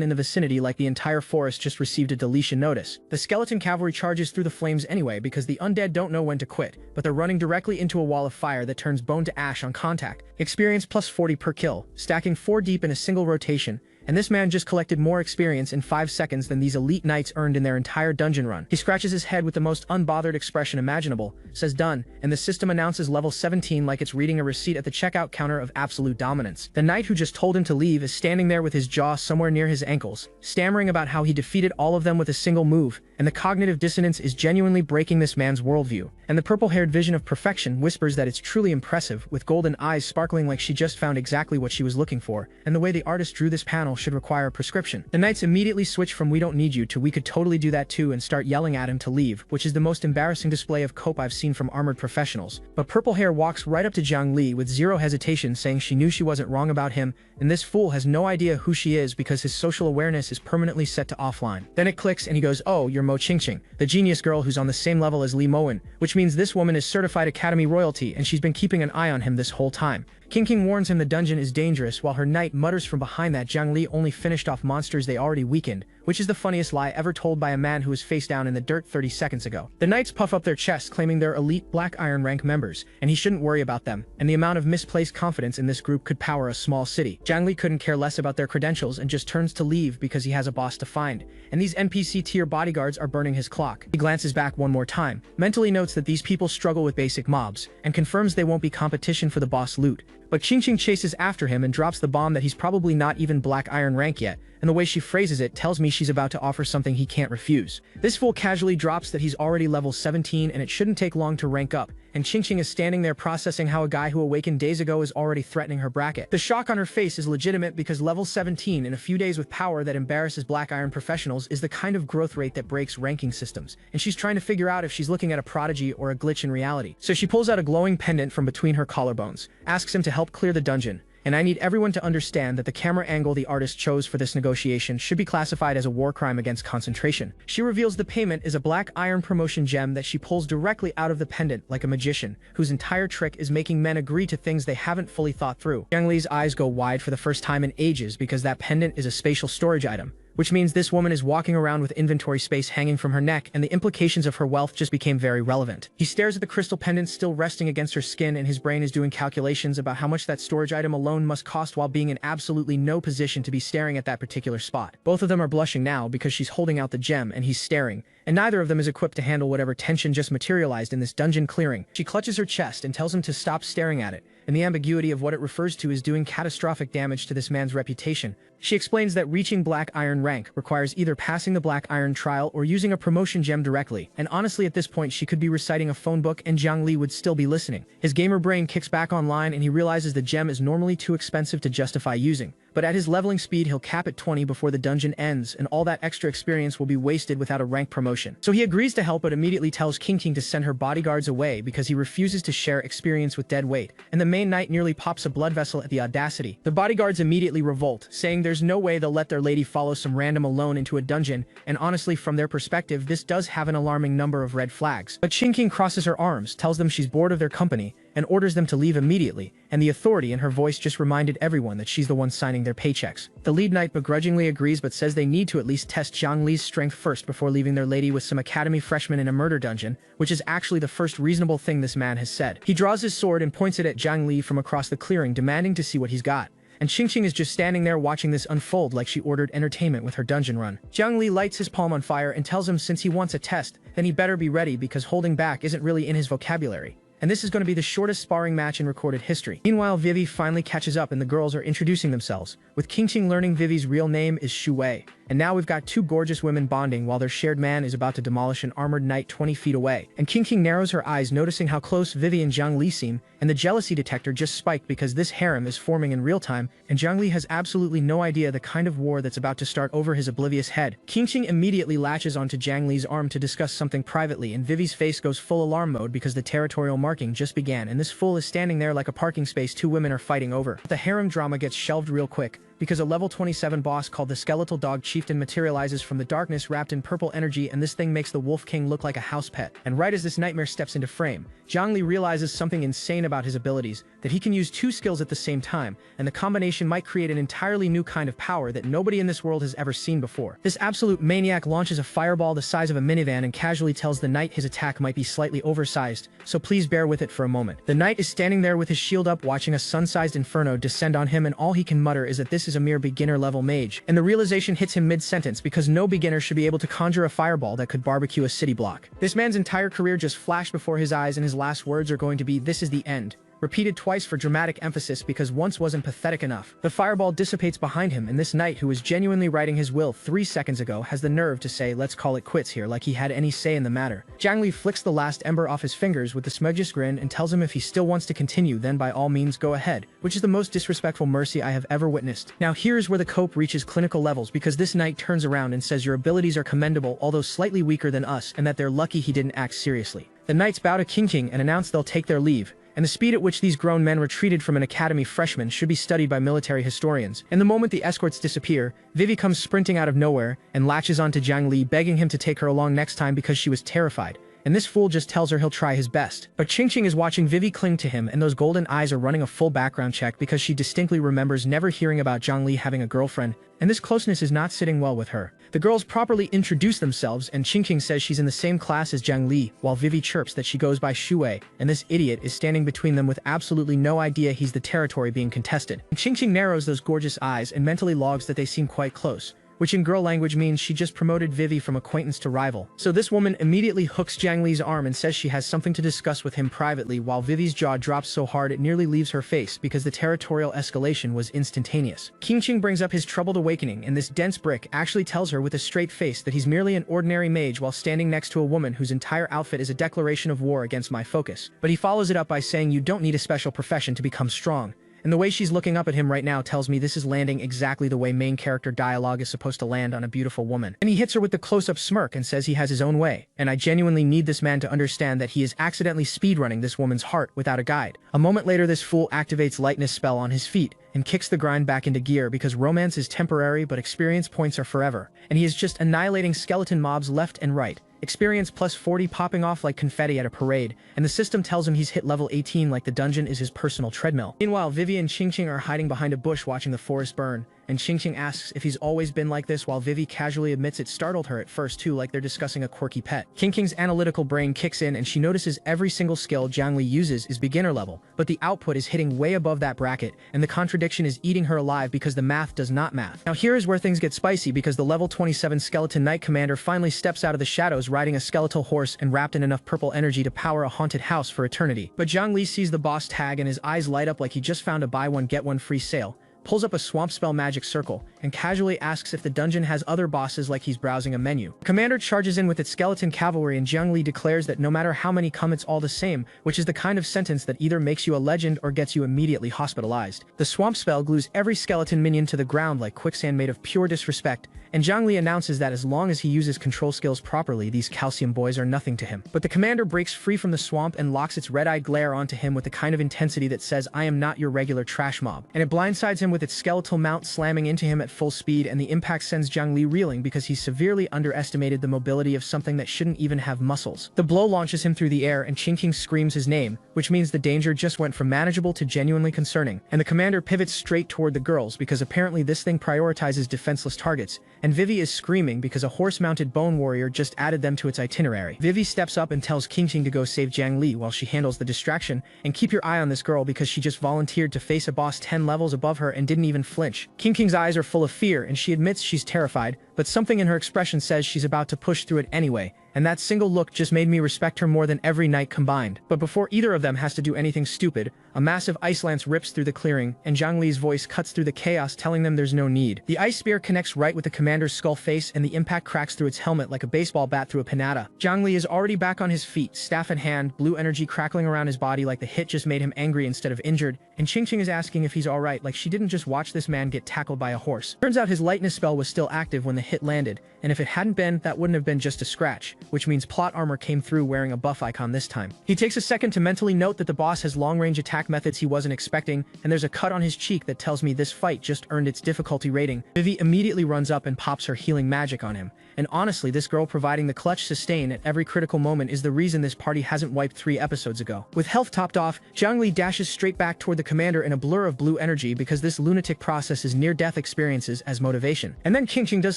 in the vicinity like the entire forest just received a deletion notice. The skeleton cavalry charges through the flames anyway because the undead don't know when to quit, but they're running directly into a wall of fire that turns bone to ash on contact. Experience plus 40 per kill, stacking 4 deep in a single rotation, and this man just collected more experience in 5 seconds than these elite knights earned in their entire dungeon run. He scratches his head with the most unbothered expression imaginable, says done, and the system announces level 17 like it's reading a receipt at the checkout counter of absolute dominance. The knight who just told him to leave is standing there with his jaw somewhere near his ankles, stammering about how he defeated all of them with a single move, and the cognitive dissonance is genuinely breaking this man's worldview. And the purple-haired vision of perfection whispers that it's truly impressive, with golden eyes sparkling like she just found exactly what she was looking for, and the way the artist drew this panel should require a prescription. The knights immediately switch from "we don't need you" to "we could totally do that too" and start yelling at him to leave, which is the most embarrassing display of cope I've seen from armored professionals. But Purple Hair walks right up to Jang Lee with zero hesitation, saying she knew she wasn't wrong about him, and this fool has no idea who she is because his social awareness is permanently set to offline. Then it clicks and he goes, "Oh, you're Mo Qingqing, the genius girl who's on the same level as Li Moen," which means this woman is certified academy royalty and she's been keeping an eye on him this whole time. King warns him the dungeon is dangerous, while her knight mutters from behind that Jang Lee only finished off monsters they already weakened, which is the funniest lie ever told by a man who was face down in the dirt 30 seconds ago. The knights puff up their chests claiming they're elite Black Iron rank members, and he shouldn't worry about them, and the amount of misplaced confidence in this group could power a small city. Jang Lee couldn't care less about their credentials and just turns to leave because he has a boss to find, and these NPC tier bodyguards are burning his clock. He glances back one more time, mentally notes that these people struggle with basic mobs, and confirms they won't be competition for the boss loot. But Qingqing chases after him and drops the bomb that he's probably not even Black Iron rank yet, and the way she phrases it tells me she's about to offer something he can't refuse. This fool casually drops that he's already level 17 and it shouldn't take long to rank up, and Qingqing is standing there processing how a guy who awakened days ago is already threatening her bracket. The shock on her face is legitimate because level 17 in a few days with power that embarrasses Black Iron professionals is the kind of growth rate that breaks ranking systems, and she's trying to figure out if she's looking at a prodigy or a glitch in reality. So she pulls out a glowing pendant from between her collarbones, asks him to help clear the dungeon, and I need everyone to understand that the camera angle the artist chose for this negotiation should be classified as a war crime against concentration. She reveals the payment is a Black Iron promotion gem that she pulls directly out of the pendant like a magician, whose entire trick is making men agree to things they haven't fully thought through. Jang Lee's eyes go wide for the first time in ages because that pendant is a spatial storage item, which means this woman is walking around with inventory space hanging from her neck, and the implications of her wealth just became very relevant. He stares at the crystal pendant still resting against her skin, and his brain is doing calculations about how much that storage item alone must cost while being in absolutely no position to be staring at that particular spot. Both of them are blushing now because she's holding out the gem and he's staring, and neither of them is equipped to handle whatever tension just materialized in this dungeon clearing. She clutches her chest and tells him to stop staring at it, and the ambiguity of what it refers to is doing catastrophic damage to this man's reputation. She explains that reaching Black Iron rank requires either passing the Black Iron trial or using a promotion gem directly, and honestly at this point she could be reciting a phone book and Jang Lee would still be listening. His gamer brain kicks back online and he realizes the gem is normally too expensive to justify using, but at his leveling speed he'll cap at 20 before the dungeon ends, and all that extra experience will be wasted without a rank promotion. So he agrees to help but immediately tells King to send her bodyguards away because he refuses to share experience with Deadweight, and the main knight nearly pops a blood vessel at the audacity. The bodyguards immediately revolt, saying there's no way they'll let their lady follow some random alone into a dungeon, and honestly from their perspective this does have an alarming number of red flags. But King crosses her arms, tells them she's bored of their company, and orders them to leave immediately, and the authority in her voice just reminded everyone that she's the one signing their paychecks. The lead knight begrudgingly agrees but says they need to at least test Jang Lee's strength first before leaving their lady with some academy freshmen in a murder dungeon, which is actually the first reasonable thing this man has said. He draws his sword and points it at Jang Lee from across the clearing, demanding to see what he's got. And Qing is just standing there watching this unfold like she ordered entertainment with her dungeon run. Jang Lee lights his palm on fire and tells him since he wants a test, then he better be ready because holding back isn't really in his vocabulary. And this is going to be the shortest sparring match in recorded history. Meanwhile, Vivy finally catches up and the girls are introducing themselves, with Qing learning Vivy's real name is Shu Wei. And now we've got two gorgeous women bonding while their shared man is about to demolish an armored knight 20 feet away. And Qing narrows her eyes noticing how close Vivy and Jang Lee seem, and the jealousy detector just spiked because this harem is forming in real time, and Jang Lee has absolutely no idea the kind of war that's about to start over his oblivious head. Qing immediately latches onto Jang Lee's arm to discuss something privately, and Vivy's face goes full alarm mode because the territorial marking just began, and this fool is standing there like a parking space two women are fighting over. The harem drama gets shelved real quick, because a level 27 boss called the Skeletal Dog Chieftain materializes from the darkness wrapped in purple energy, and this thing makes the Wolf King look like a house pet. And right as this nightmare steps into frame, Jang Lee realizes something insane about his abilities, that he can use two skills at the same time, and the combination might create an entirely new kind of power that nobody in this world has ever seen before. This absolute maniac launches a fireball the size of a minivan and casually tells the knight his attack might be slightly oversized, so please bear with it for a moment. The knight is standing there with his shield up watching a sun-sized inferno descend on him, and all he can mutter is that this is a mere beginner-level mage, and the realization hits him mid-sentence because no beginner should be able to conjure a fireball that could barbecue a city block. This man's entire career just flashed before his eyes, and his last words are going to be, "This is the end," repeated twice for dramatic emphasis because once wasn't pathetic enough. The fireball dissipates behind him, and this knight who was genuinely writing his will 3 seconds ago has the nerve to say, "Let's call it quits here," like he had any say in the matter. Jang Lee flicks the last ember off his fingers with the smuggiest grin and tells him if he still wants to continue then by all means go ahead, which is the most disrespectful mercy I have ever witnessed. Now here's where the cope reaches clinical levels because this knight turns around and says your abilities are commendable although slightly weaker than us, and that they're lucky he didn't act seriously. The knights bow to King and announce they'll take their leave, and the speed at which these grown men retreated from an academy freshman should be studied by military historians. And the moment the escorts disappear, Vivy comes sprinting out of nowhere and latches onto Jang Lee, begging him to take her along next time because she was terrified. And this fool just tells her he'll try his best. But Qing is watching Vivy cling to him, and those golden eyes are running a full background check because she distinctly remembers never hearing about Jang Lee having a girlfriend, and this closeness is not sitting well with her. The girls properly introduce themselves, and Qing says she's in the same class as Jang Lee, while Vivy chirps that she goes by Shu Wei, and this idiot is standing between them with absolutely no idea he's the territory being contested. And Qing narrows those gorgeous eyes and mentally logs that they seem quite close, which in girl language means she just promoted Vivy from acquaintance to rival. So this woman immediately hooks Jang Lee's arm and says she has something to discuss with him privately, while Vivy's jaw drops so hard it nearly leaves her face because the territorial escalation was instantaneous. Qing brings up his troubled awakening, and this dense brick actually tells her with a straight face that he's merely an ordinary mage while standing next to a woman whose entire outfit is a declaration of war against my focus. But he follows it up by saying you don't need a special profession to become strong. And the way she's looking up at him right now tells me this is landing exactly the way main character dialogue is supposed to land on a beautiful woman. And he hits her with the close-up smirk and says he has his own way, and I genuinely need this man to understand that he is accidentally speedrunning this woman's heart without a guide. A moment later this fool activates lightness spell on his feet, and kicks the grind back into gear because romance is temporary but experience points are forever, and he is just annihilating skeleton mobs left and right. Experience plus 40 popping off like confetti at a parade, and the system tells him he's hit level 18 like the dungeon is his personal treadmill. Meanwhile, Vivy and Qing are hiding behind a bush watching the forest burn, and and Qingqing asks if he's always been like this, while Vivy casually admits it startled her at first too, like they're discussing a quirky pet. Qingqing's analytical brain kicks in and she notices every single skill Jang Lee uses is beginner level, but the output is hitting way above that bracket, and the contradiction is eating her alive because the math does not math. Now here is where things get spicy, because the level 27 Skeleton Knight Commander finally steps out of the shadows riding a skeletal horse and wrapped in enough purple energy to power a haunted house for eternity. But Jang Lee sees the boss tag and his eyes light up like he just found a buy one get one free sale, pulls up a swamp spell magic circle, and casually asks if the dungeon has other bosses like he's browsing a menu. Commander charges in with its skeleton cavalry and Jang Lee declares that no matter how many come it's all the same, which is the kind of sentence that either makes you a legend or gets you immediately hospitalized. The swamp spell glues every skeleton minion to the ground like quicksand made of pure disrespect, and Jang Lee announces that as long as he uses control skills properly, these calcium boys are nothing to him. But the commander breaks free from the swamp and locks its red-eyed glare onto him with the kind of intensity that says, "I am not your regular trash mob." And it blindsides him with its skeletal mount slamming into him at full speed, and the impact sends Jang Lee reeling because he severely underestimated the mobility of something that shouldn't even have muscles. The blow launches him through the air and Qingqing screams his name, which means the danger just went from manageable to genuinely concerning, and the commander pivots straight toward the girls because apparently this thing prioritizes defenseless targets, and Vivy is screaming because a horse-mounted bone warrior just added them to its itinerary. Vivy steps up and tells Qingqing to go save Jang Lee while she handles the distraction, and keep your eye on this girl because she just volunteered to face a boss 10 levels above her and didn't even flinch. Qingqing's eyes are full of fear and she admits she's terrified, but something in her expression says she's about to push through it anyway, and that single look just made me respect her more than every knight combined. But before either of them has to do anything stupid, a massive ice lance rips through the clearing, and Jang Lee's voice cuts through the chaos telling them there's no need. The ice spear connects right with the commander's skull face, and the impact cracks through its helmet like a baseball bat through a pinata. Jang Lee is already back on his feet, staff in hand, blue energy crackling around his body like the hit just made him angry instead of injured, and Qingqing is asking if he's alright like she didn't just watch this man get tackled by a horse. Turns out his lightness spell was still active when the hit landed, and if it hadn't been, that wouldn't have been just a scratch, which means plot armor came through wearing a buff icon this time. He takes a second to mentally note that the boss has long-range attack methods he wasn't expecting, and there's a cut on his cheek that tells me this fight just earned its difficulty rating. Vivy immediately runs up and pops her healing magic on him, and honestly, this girl providing the clutch sustain at every critical moment is the reason this party hasn't wiped 3 episodes ago. With health topped off, Jang Lee dashes straight back toward the commander in a blur of blue energy because this lunatic processes near-death experiences as motivation. And then Qingqing does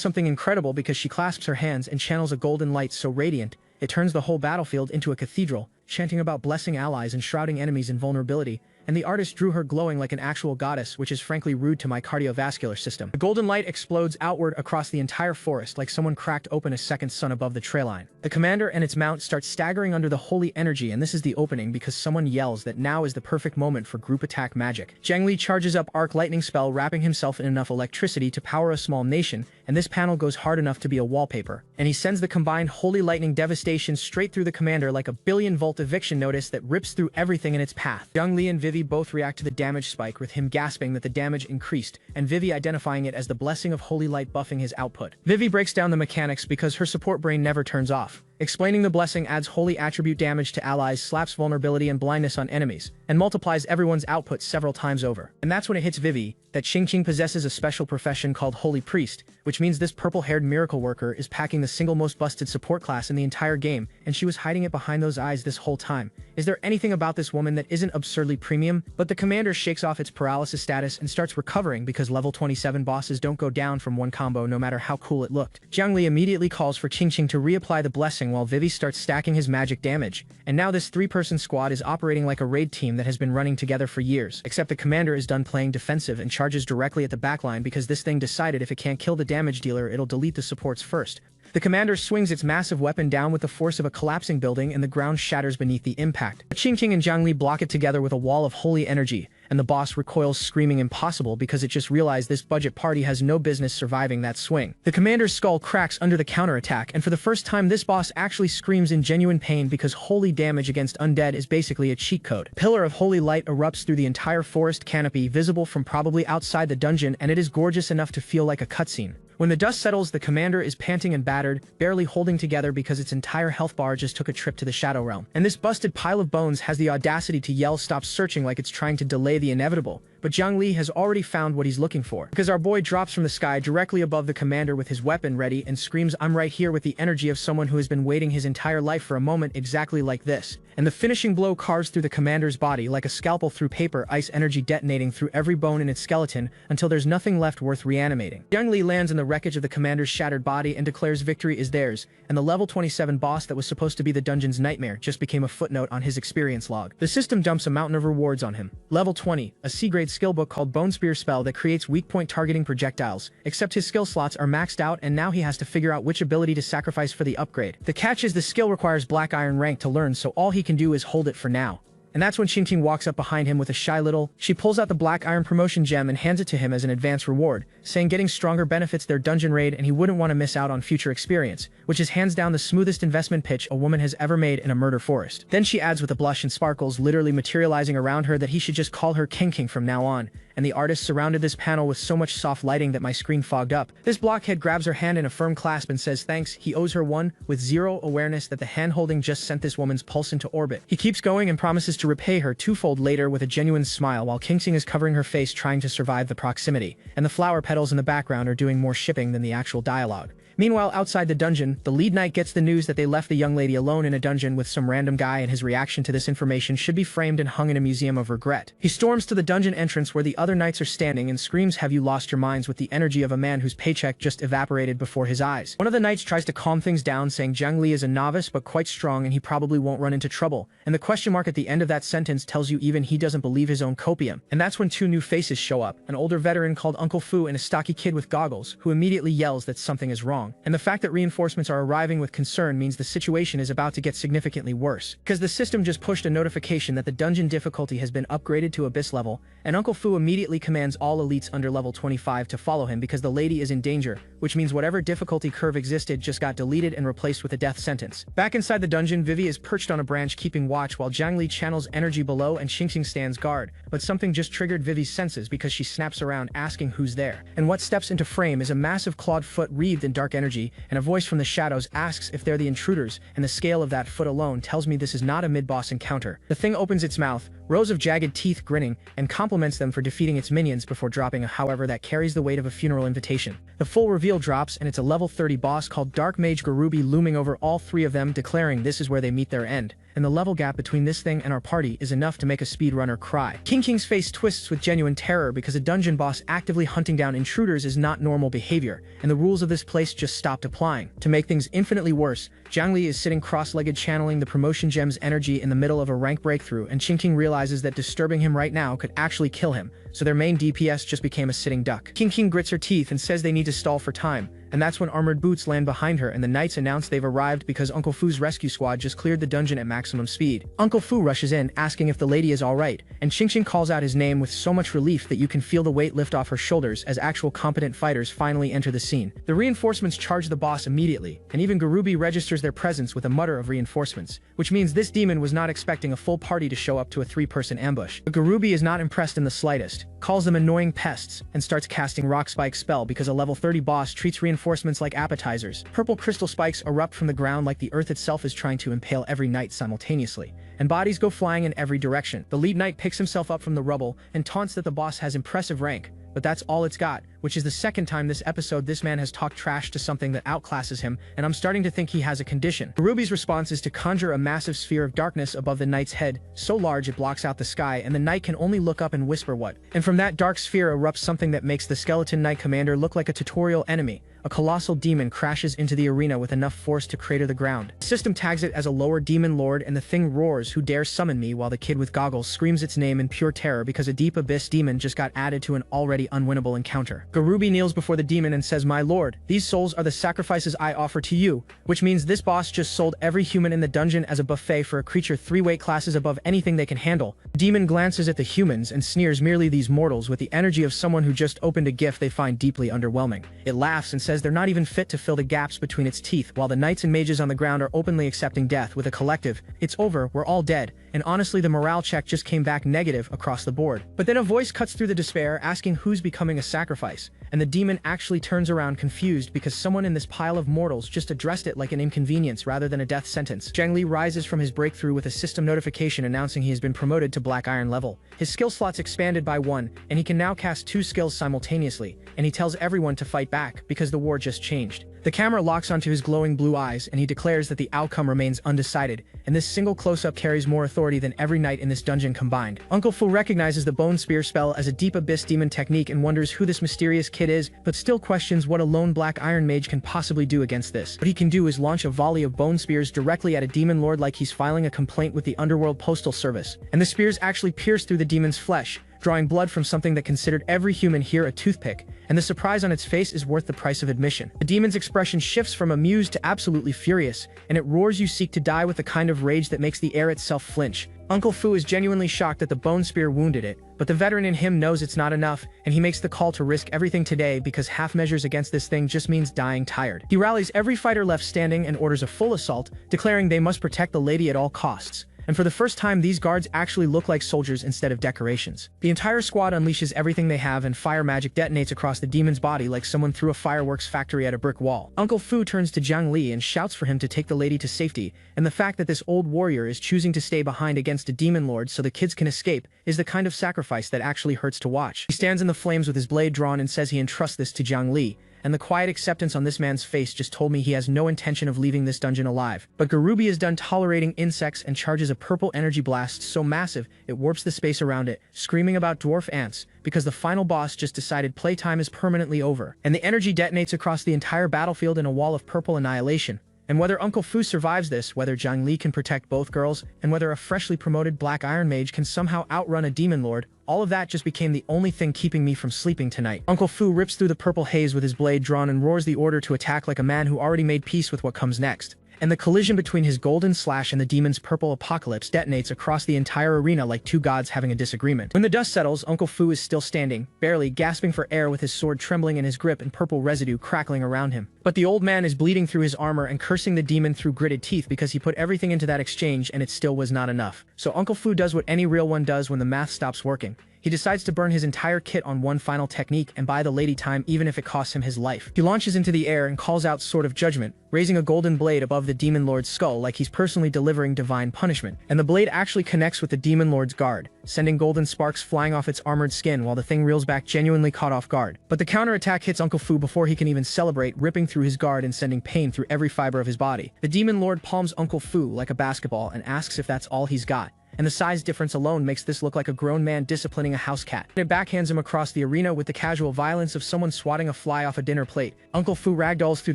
something incredible because she clasps her hands and channels a golden light so radiant, it turns the whole battlefield into a cathedral, chanting about blessing allies and shrouding enemies in vulnerability, and the artist drew her glowing like an actual goddess, which is frankly rude to my cardiovascular system. The golden light explodes outward across the entire forest like someone cracked open a second sun above the tree line. The commander and its mount start staggering under the holy energy, and this is the opening because someone yells that now is the perfect moment for group attack magic. Jang Lee charges up arc lightning spell, wrapping himself in enough electricity to power a small nation, and this panel goes hard enough to be a wallpaper. And he sends the combined holy lightning devastation straight through the commander like a billion-volt eviction notice that rips through everything in its path. Jang Lee and Vivy both react to the damage spike, with him gasping that the damage increased, and Vivy identifying it as the blessing of holy light buffing his output. Vivy breaks down the mechanics because her support brain never turns off. Explaining the blessing adds holy attribute damage to allies, slaps vulnerability and blindness on enemies, and multiplies everyone's output several times over. And that's when it hits Vivy that Qingqing possesses a special profession called Holy Priest, which means this purple-haired miracle worker is packing the single most busted support class in the entire game, and she was hiding it behind those eyes this whole time. Is there anything about this woman that isn't absurdly premium? But the commander shakes off its paralysis status and starts recovering because level 27 bosses don't go down from one combo no matter how cool it looked. Jang Lee immediately calls for Qingqing to reapply the blessing while Vivy starts stacking his magic damage, and now this 3-person squad is operating like a raid team that has been running together for years, except the commander is done playing defensive and charges directly at the backline because this thing decided if it can't kill the damage dealer, it'll delete the supports first. The commander swings its massive weapon down with the force of a collapsing building, and the ground shatters beneath the impact. Qingqing and Jang Lee block it together with a wall of holy energy, and the boss recoils screaming impossible because it just realized this budget party has no business surviving that swing. The commander's skull cracks under the counterattack, and for the first time this boss actually screams in genuine pain because holy damage against undead is basically a cheat code. A pillar of holy light erupts through the entire forest canopy, visible from probably outside the dungeon, and it is gorgeous enough to feel like a cutscene. When the dust settles, the commander is panting and battered, barely holding together because its entire health bar just took a trip to the Shadow Realm. And this busted pile of bones has the audacity to yell, "Stop searching," like it's trying to delay the inevitable. But but Jang Lee has already found what he's looking for. Because our boy drops from the sky directly above the commander with his weapon ready and screams, "I'm right here," with the energy of someone who has been waiting his entire life for a moment exactly like this. And the finishing blow carves through the commander's body like a scalpel through paper, ice energy detonating through every bone in its skeleton until there's nothing left worth reanimating. Jang Lee lands in the wreckage of the commander's shattered body and declares victory is theirs, and the level 27 boss that was supposed to be the dungeon's nightmare just became a footnote on his experience log. The system dumps a mountain of rewards on him. Level 20, a C-grade skill book called Bone Spear spell that creates weak point targeting projectiles, except his skill slots are maxed out and now he has to figure out which ability to sacrifice for the upgrade. The catch is the skill requires Black Iron rank to learn, so all he can do is hold it for now. And that's when Qingqing walks up behind him with a shy little. She pulls out the Black Iron promotion gem and hands it to him as an advance reward, saying getting stronger benefits their dungeon raid and he wouldn't want to miss out on future experience, which is hands down the smoothest investment pitch a woman has ever made in a murder forest. Then she adds with a blush and sparkles literally materializing around her that he should just call her Qingqing from now on, and the artist surrounded this panel with so much soft lighting that my screen fogged up. This blockhead grabs her hand in a firm clasp and says thanks. He owes her one, with zero awareness that the hand-holding just sent this woman's pulse into orbit. He keeps going and promises to repay her twofold later with a genuine smile while Qingqing is covering her face trying to survive the proximity, and the flower petals in the background are doing more shipping than the actual dialogue. Meanwhile, outside the dungeon, the lead knight gets the news that they left the young lady alone in a dungeon with some random guy, and his reaction to this information should be framed and hung in a museum of regret. He storms to the dungeon entrance where the other knights are standing and screams, "Have you lost your minds?" with the energy of a man whose paycheck just evaporated before his eyes. One of the knights tries to calm things down, saying Jang Lee is a novice but quite strong and he probably won't run into trouble, and the question mark at the end of that sentence tells you even he doesn't believe his own copium. And that's when two new faces show up, an older veteran called Uncle Fu and a stocky kid with goggles, who immediately yells that something is wrong. And the fact that reinforcements are arriving with concern means the situation is about to get significantly worse, because the system just pushed a notification that the dungeon difficulty has been upgraded to abyss level, and Uncle Fu immediately commands all elites under level 25 to follow him because the lady is in danger, which means whatever difficulty curve existed just got deleted and replaced with a death sentence. Back inside the dungeon, Vivy is perched on a branch keeping watch while Jang Lee channels energy below and Qingqing stands guard, but something just triggered Vivy's senses because she snaps around asking who's there. And what steps into frame is a massive clawed foot wreathed in dark energy, and a voice from the shadows asks if they're the intruders, and the scale of that foot alone tells me this is not a mid-boss encounter. The thing opens its mouth, rows of jagged teeth grinning, and compliments them for defeating its minions before dropping a however that carries the weight of a funeral invitation. The full reveal drops, and it's a level 30 boss called Dark Mage Gurubi looming over all three of them, declaring this is where they meet their end. And the level gap between this thing and our party is enough to make a speedrunner cry. Qingqing's face twists with genuine terror because a dungeon boss actively hunting down intruders is not normal behavior, and the rules of this place just stopped applying. To make things infinitely worse, Jang Lee is sitting cross-legged channeling the promotion gem's energy in the middle of a rank breakthrough, and Qingqing realizes that disturbing him right now could actually kill him, so their main DPS just became a sitting duck. Qingqing grits her teeth and says they need to stall for time, and that's when armored boots land behind her and the knights announce they've arrived because Uncle Fu's rescue squad just cleared the dungeon at maximum speed. Uncle Fu rushes in, asking if the lady is alright, and Qingqing calls out his name with so much relief that you can feel the weight lift off her shoulders as actual competent fighters finally enter the scene. The reinforcements charge the boss immediately, and even Gurubi registers their presence with a mutter of reinforcements, which means this demon was not expecting a full party to show up to a 3-person ambush. But Gurubi is not impressed in the slightest, calls them annoying pests, and starts casting Rock Spike spell because a level 30 boss treats reinforcements like appetizers. Purple crystal spikes erupt from the ground like the earth itself is trying to impale every knight simultaneously, and bodies go flying in every direction. The lead knight picks himself up from the rubble and taunts that the boss has impressive rank, but that's all it's got, which is the second time this episode this man has talked trash to something that outclasses him, and I'm starting to think he has a condition. Ruby's response is to conjure a massive sphere of darkness above the knight's head, so large it blocks out the sky, and the knight can only look up and whisper what. And from that dark sphere erupts something that makes the skeleton knight commander look like a tutorial enemy. A colossal demon crashes into the arena with enough force to crater the ground. The system tags it as a lower demon lord, and the thing roars, "Who dares summon me?" while the kid with goggles screams its name in pure terror because a deep abyss demon just got added to an already unwinnable encounter. Gurubi kneels before the demon and says, "My lord, these souls are the sacrifices I offer to you," which means this boss just sold every human in the dungeon as a buffet for a creature 3 weight classes above anything they can handle. The demon glances at the humans and sneers merely these mortals with the energy of someone who just opened a gift they find deeply underwhelming. It laughs and says they're not even fit to fill the gaps between its teeth, while the knights and mages on the ground are openly accepting death with a collective, "It's over, we're all dead," and honestly the morale check just came back negative across the board. But then a voice cuts through the despair asking who's becoming a sacrifice, face, and the demon actually turns around confused because someone in this pile of mortals just addressed it like an inconvenience rather than a death sentence. Jang Lee rises from his breakthrough with a system notification announcing he has been promoted to Black Iron level. His skill slots expanded by 1, and he can now cast 2 skills simultaneously, and he tells everyone to fight back because the war just changed. The camera locks onto his glowing blue eyes, and he declares that the outcome remains undecided, and this single close-up carries more authority than every knight in this dungeon combined. Uncle Fu recognizes the Bone Spear spell as a deep abyss demon technique and wonders who this mysterious kid is, but still questions what a lone Black Iron Mage can possibly do against this. What he can do is launch a volley of bone spears directly at a demon lord like he's filing a complaint with the Underworld Postal Service, and the spears actually pierce through the demon's flesh, drawing blood from something that considered every human here a toothpick, and the surprise on its face is worth the price of admission. The demon's expression shifts from amused to absolutely furious, and it roars you seek to die with the kind of rage that makes the air itself flinch. Uncle Fu is genuinely shocked that the bone spear wounded it, but the veteran in him knows it's not enough, and he makes the call to risk everything today because half measures against this thing just means dying tired. He rallies every fighter left standing and orders a full assault, declaring they must protect the lady at all costs. And for the first time, these guards actually look like soldiers instead of decorations. The entire squad unleashes everything they have, and fire magic detonates across the demon's body like someone threw a fireworks factory at a brick wall. Uncle Fu turns to Jang Lee and shouts for him to take the lady to safety, and the fact that this old warrior is choosing to stay behind against a demon lord so the kids can escape is the kind of sacrifice that actually hurts to watch. He stands in the flames with his blade drawn and says he entrusts this to Jang Lee, and the quiet acceptance on this man's face just told me he has no intention of leaving this dungeon alive. But Gurubi is done tolerating insects and charges a purple energy blast so massive it warps the space around it, screaming about dwarf ants, because the final boss just decided playtime is permanently over, and the energy detonates across the entire battlefield in a wall of purple annihilation. And whether Uncle Fu survives this, whether Jang Lee can protect both girls, and whether a freshly promoted Black Iron Mage can somehow outrun a demon lord, all of that just became the only thing keeping me from sleeping tonight. Uncle Fu rips through the purple haze with his blade drawn and roars the order to attack like a man who already made peace with what comes next. And the collision between his golden slash and the demon's purple apocalypse detonates across the entire arena like two gods having a disagreement. When the dust settles, Uncle Fu is still standing, barely gasping for air with his sword trembling in his grip and purple residue crackling around him. But the old man is bleeding through his armor and cursing the demon through gritted teeth because he put everything into that exchange and it still was not enough. So Uncle Fu does what any real one does when the math stops working. He decides to burn his entire kit on one final technique and buy the lady time even if it costs him his life. He launches into the air and calls out Sword of Judgment, raising a golden blade above the demon lord's skull like he's personally delivering divine punishment. And the blade actually connects with the demon lord's guard, sending golden sparks flying off its armored skin while the thing reels back genuinely caught off guard. But the counterattack hits Uncle Fu before he can even celebrate, ripping through his guard and sending pain through every fiber of his body. The demon lord palms Uncle Fu like a basketball and asks if that's all he's got. And the size difference alone makes this look like a grown man disciplining a house cat. It backhands him across the arena with the casual violence of someone swatting a fly off a dinner plate. Uncle Fu ragdolls through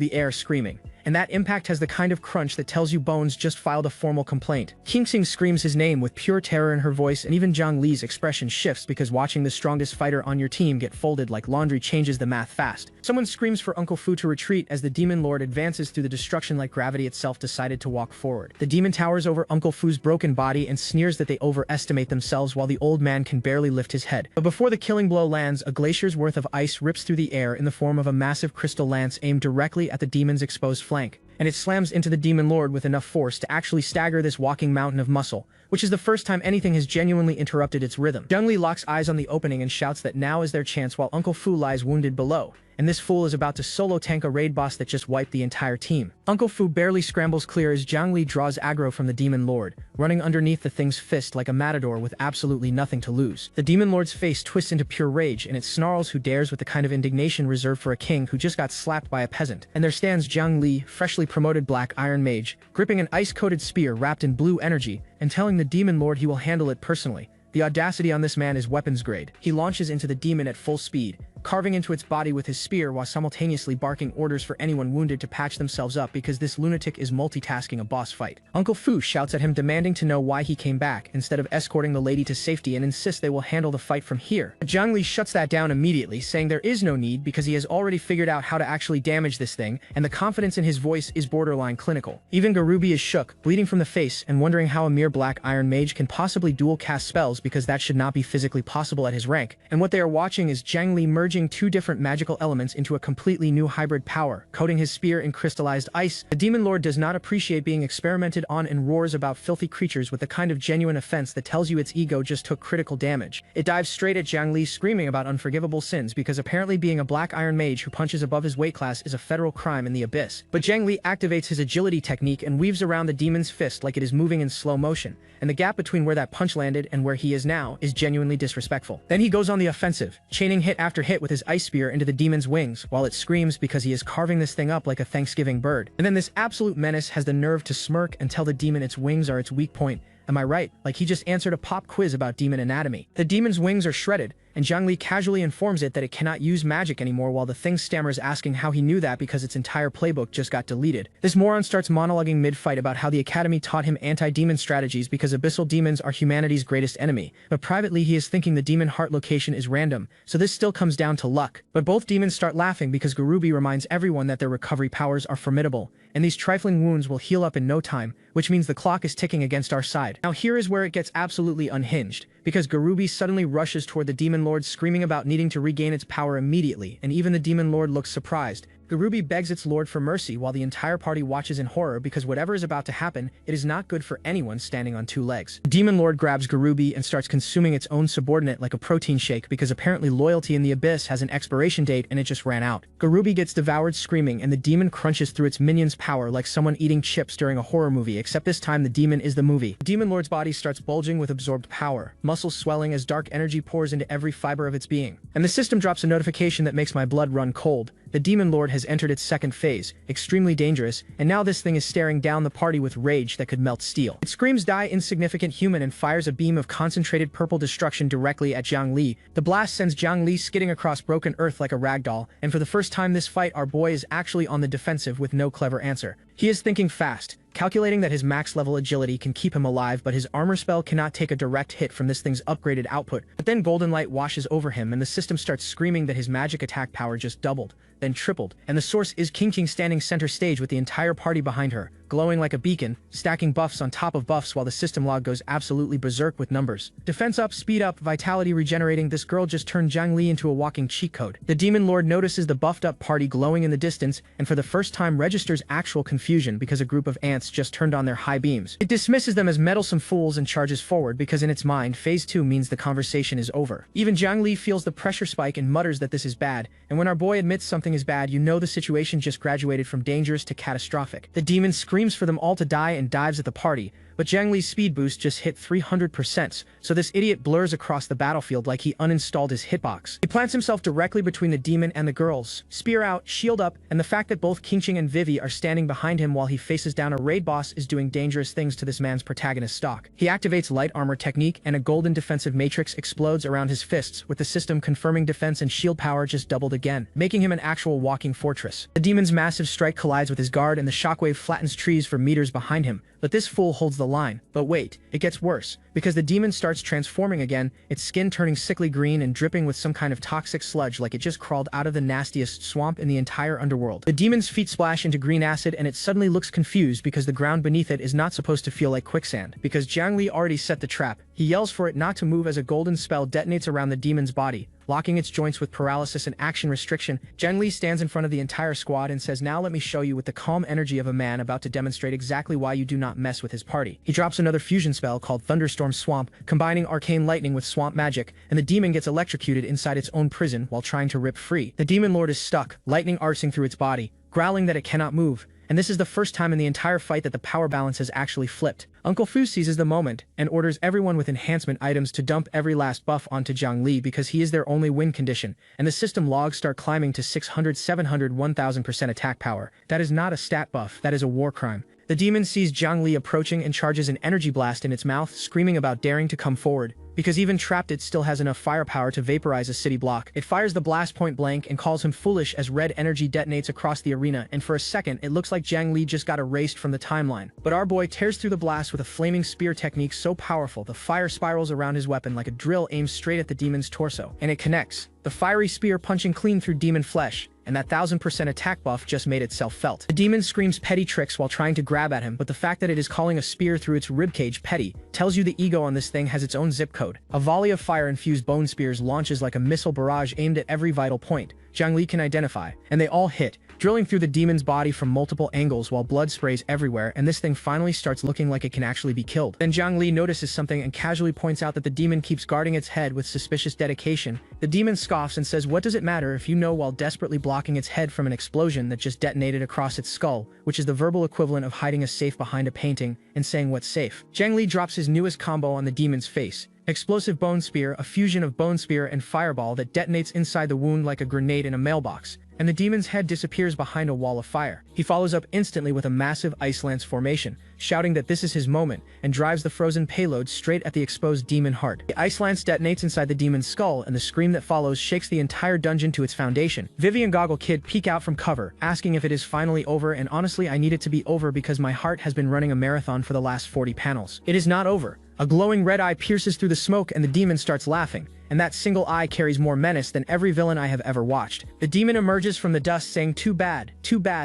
the air screaming, and that impact has the kind of crunch that tells you Bones just filed a formal complaint. Qingsing screams his name with pure terror in her voice, and even Jang Lee's expression shifts because watching the strongest fighter on your team get folded like laundry changes the math fast. Someone screams for Uncle Fu to retreat as the demon lord advances through the destruction like gravity itself decided to walk forward. The demon towers over Uncle Fu's broken body and sneers that they overestimate themselves while the old man can barely lift his head. But before the killing blow lands, a glacier's worth of ice rips through the air in the form of a massive crystal lance aimed directly at the demon's exposed flank, and it slams into the demon lord with enough force to actually stagger this walking mountain of muscle, which is the first time anything has genuinely interrupted its rhythm. Jang Lee locks eyes on the opening and shouts that now is their chance while Uncle Fu lies wounded below, and this fool is about to solo tank a raid boss that just wiped the entire team. Uncle Fu barely scrambles clear as Jang Lee draws aggro from the demon lord, running underneath the thing's fist like a matador with absolutely nothing to lose. The demon lord's face twists into pure rage and it snarls who dares with the kind of indignation reserved for a king who just got slapped by a peasant. And there stands Jang Lee, freshly promoted Black Iron Mage, gripping an ice-coated spear wrapped in blue energy and telling the demon lord he will handle it personally. The audacity on this man is weapons grade. He launches into the demon at full speed, carving into its body with his spear while simultaneously barking orders for anyone wounded to patch themselves up because this lunatic is multitasking a boss fight. Uncle Fu shouts at him demanding to know why he came back instead of escorting the lady to safety and insists they will handle the fight from here. But Jang Lee shuts that down immediately, saying there is no need because he has already figured out how to actually damage this thing, and the confidence in his voice is borderline clinical. Even Gurubi is shook, bleeding from the face and wondering how a mere Black Iron Mage can possibly dual cast spells because that should not be physically possible at his rank. And what they are watching is Jang Lee merge merging two different magical elements into a completely new hybrid power, coating his spear in crystallized ice. The demon lord does not appreciate being experimented on and roars about filthy creatures with the kind of genuine offense that tells you its ego just took critical damage. It dives straight at Jang Lee, screaming about unforgivable sins because apparently being a black iron mage who punches above his weight class is a federal crime in the abyss. But Jang Lee activates his agility technique and weaves around the demon's fist like it is moving in slow motion, and the gap between where that punch landed and where he is now is genuinely disrespectful. Then he goes on the offensive, chaining hit after hit with his ice spear into the demon's wings while it screams because he is carving this thing up like a Thanksgiving bird. And then this absolute menace has the nerve to smirk and tell the demon its wings are its weak point. Am I right? Like he just answered a pop quiz about demon anatomy. The demon's wings are shredded, and Jang Lee casually informs it that it cannot use magic anymore while the thing stammers, asking how he knew that because its entire playbook just got deleted. This moron starts monologuing mid-fight about how the academy taught him anti-demon strategies because abyssal demons are humanity's greatest enemy, but privately he is thinking the demon heart location is random, so this still comes down to luck. But both demons start laughing because Gurubi reminds everyone that their recovery powers are formidable, and these trifling wounds will heal up in no time, which means the clock is ticking against our side. Now here is where it gets absolutely unhinged, because Gurubi suddenly rushes toward the demon lord, screaming about needing to regain its power immediately, and even the demon lord looks surprised. Gurubi begs its lord for mercy while the entire party watches in horror because whatever is about to happen, it is not good for anyone standing on two legs. The demon lord grabs Gurubi and starts consuming its own subordinate like a protein shake because apparently loyalty in the abyss has an expiration date and it just ran out. Gurubi gets devoured screaming and the demon crunches through its minion's power like someone eating chips during a horror movie, except this time the demon is the movie. The demon lord's body starts bulging with absorbed power, muscles swelling as dark energy pours into every fiber of its being. And the system drops a notification that makes my blood run cold. The demon lord has entered its second phase, extremely dangerous, and now this thing is staring down the party with rage that could melt steel. It screams "Die, insignificant human," and fires a beam of concentrated purple destruction directly at Jang Lee. The blast sends Jang Lee skidding across broken earth like a ragdoll, and for the first time this fight our boy is actually on the defensive with no clever answer. He is thinking fast, calculating that his max level agility can keep him alive, but his armor spell cannot take a direct hit from this thing's upgraded output. But then golden light washes over him and the system starts screaming that his magic attack power just doubled, then tripled, and the source is King standing center stage with the entire party behind her, glowing like a beacon, stacking buffs on top of buffs while the system log goes absolutely berserk with numbers. Defense up, speed up, vitality regenerating. This girl just turned Jang Lee into a walking cheat code. The demon lord notices the buffed up party glowing in the distance and for the first time registers actual confusion because a group of ants just turned on their high beams. It dismisses them as meddlesome fools and charges forward because in its mind phase 2 means the conversation is over. Even Jang Lee feels the pressure spike and mutters that this is bad, and when our boy admits something is bad, you know the situation just graduated from dangerous to catastrophic. The demon screams for them all to die and dives at the party, but Jang Lee's speed boost just hit 300%, so this idiot blurs across the battlefield like he uninstalled his hitbox. He plants himself directly between the demon and the girls, spear out, shield up, and the fact that both Qingqing and Vivy are standing behind him while he faces down a raid boss is doing dangerous things to this man's protagonist stock. He activates light armor technique and a golden defensive matrix explodes around his fists, with the system confirming defense and shield power just doubled again, making him an actual walking fortress. The demon's massive strike collides with his guard and the shockwave flattens trees for meters behind him, but this fool holds the line. But wait, it gets worse, because the demon starts transforming again, its skin turning sickly green and dripping with some kind of toxic sludge like it just crawled out of the nastiest swamp in the entire underworld. The demon's feet splash into green acid and it suddenly looks confused because the ground beneath it is not supposed to feel like quicksand. Because Jang Lee already set the trap, he yells for it not to move as a golden spell detonates around the demon's body, locking its joints with paralysis and action restriction. Jang Lee stands in front of the entire squad and says, "Now let me show you," with the calm energy of a man about to demonstrate exactly why you do not mess with his party. He drops another fusion spell called Thunderstorm Swamp, combining arcane lightning with swamp magic, and the demon gets electrocuted inside its own prison while trying to rip free. The demon lord is stuck, lightning arcing through its body, growling that it cannot move. And this is the first time in the entire fight that the power balance has actually flipped. Uncle Fu seizes the moment and orders everyone with enhancement items to dump every last buff onto Jang Lee because he is their only win condition, and the system logs start climbing to 600, 700, 1000% attack power. That is not a stat buff, that is a war crime. The demon sees Jang Lee approaching and charges an energy blast in its mouth, screaming about daring to come forward. Because even trapped it still has enough firepower to vaporize a city block. It fires the blast point blank and calls him foolish as red energy detonates across the arena, and for a second it looks like Jang Lee just got erased from the timeline. But our boy tears through the blast with a flaming spear technique so powerful the fire spirals around his weapon like a drill aimed straight at the demon's torso. And it connects, the fiery spear punching clean through demon flesh, and that 1000% attack buff just made itself felt. The demon screams petty tricks while trying to grab at him, but the fact that it is calling a spear through its ribcage petty tells you the ego on this thing has its own zip code. A volley of fire-infused bone spears launches like a missile barrage aimed at every vital point Jang Lee can identify, and they all hit, drilling through the demon's body from multiple angles while blood sprays everywhere, and this thing finally starts looking like it can actually be killed. Then Jang Lee notices something and casually points out that the demon keeps guarding its head with suspicious dedication. The demon scoffs and says, "What does it matter if you know," while desperately blocking its head from an explosion that just detonated across its skull, which is the verbal equivalent of hiding a safe behind a painting and saying what's safe. Jang Lee drops his newest combo on the demon's face. Explosive Bone Spear, a fusion of Bone Spear and Fireball that detonates inside the wound like a grenade in a mailbox, and the demon's head disappears behind a wall of fire. He follows up instantly with a massive Ice Lance formation, shouting that this is his moment, and drives the frozen payload straight at the exposed demon heart. The Ice Lance detonates inside the demon's skull, and the scream that follows shakes the entire dungeon to its foundation. Vivy and Goggle Kid peek out from cover, asking if it is finally over, and honestly I need it to be over because my heart has been running a marathon for the last 40 panels. It is not over. A glowing red eye pierces through the smoke and the demon starts laughing, and that single eye carries more menace than every villain I have ever watched. The demon emerges from the dust saying too bad,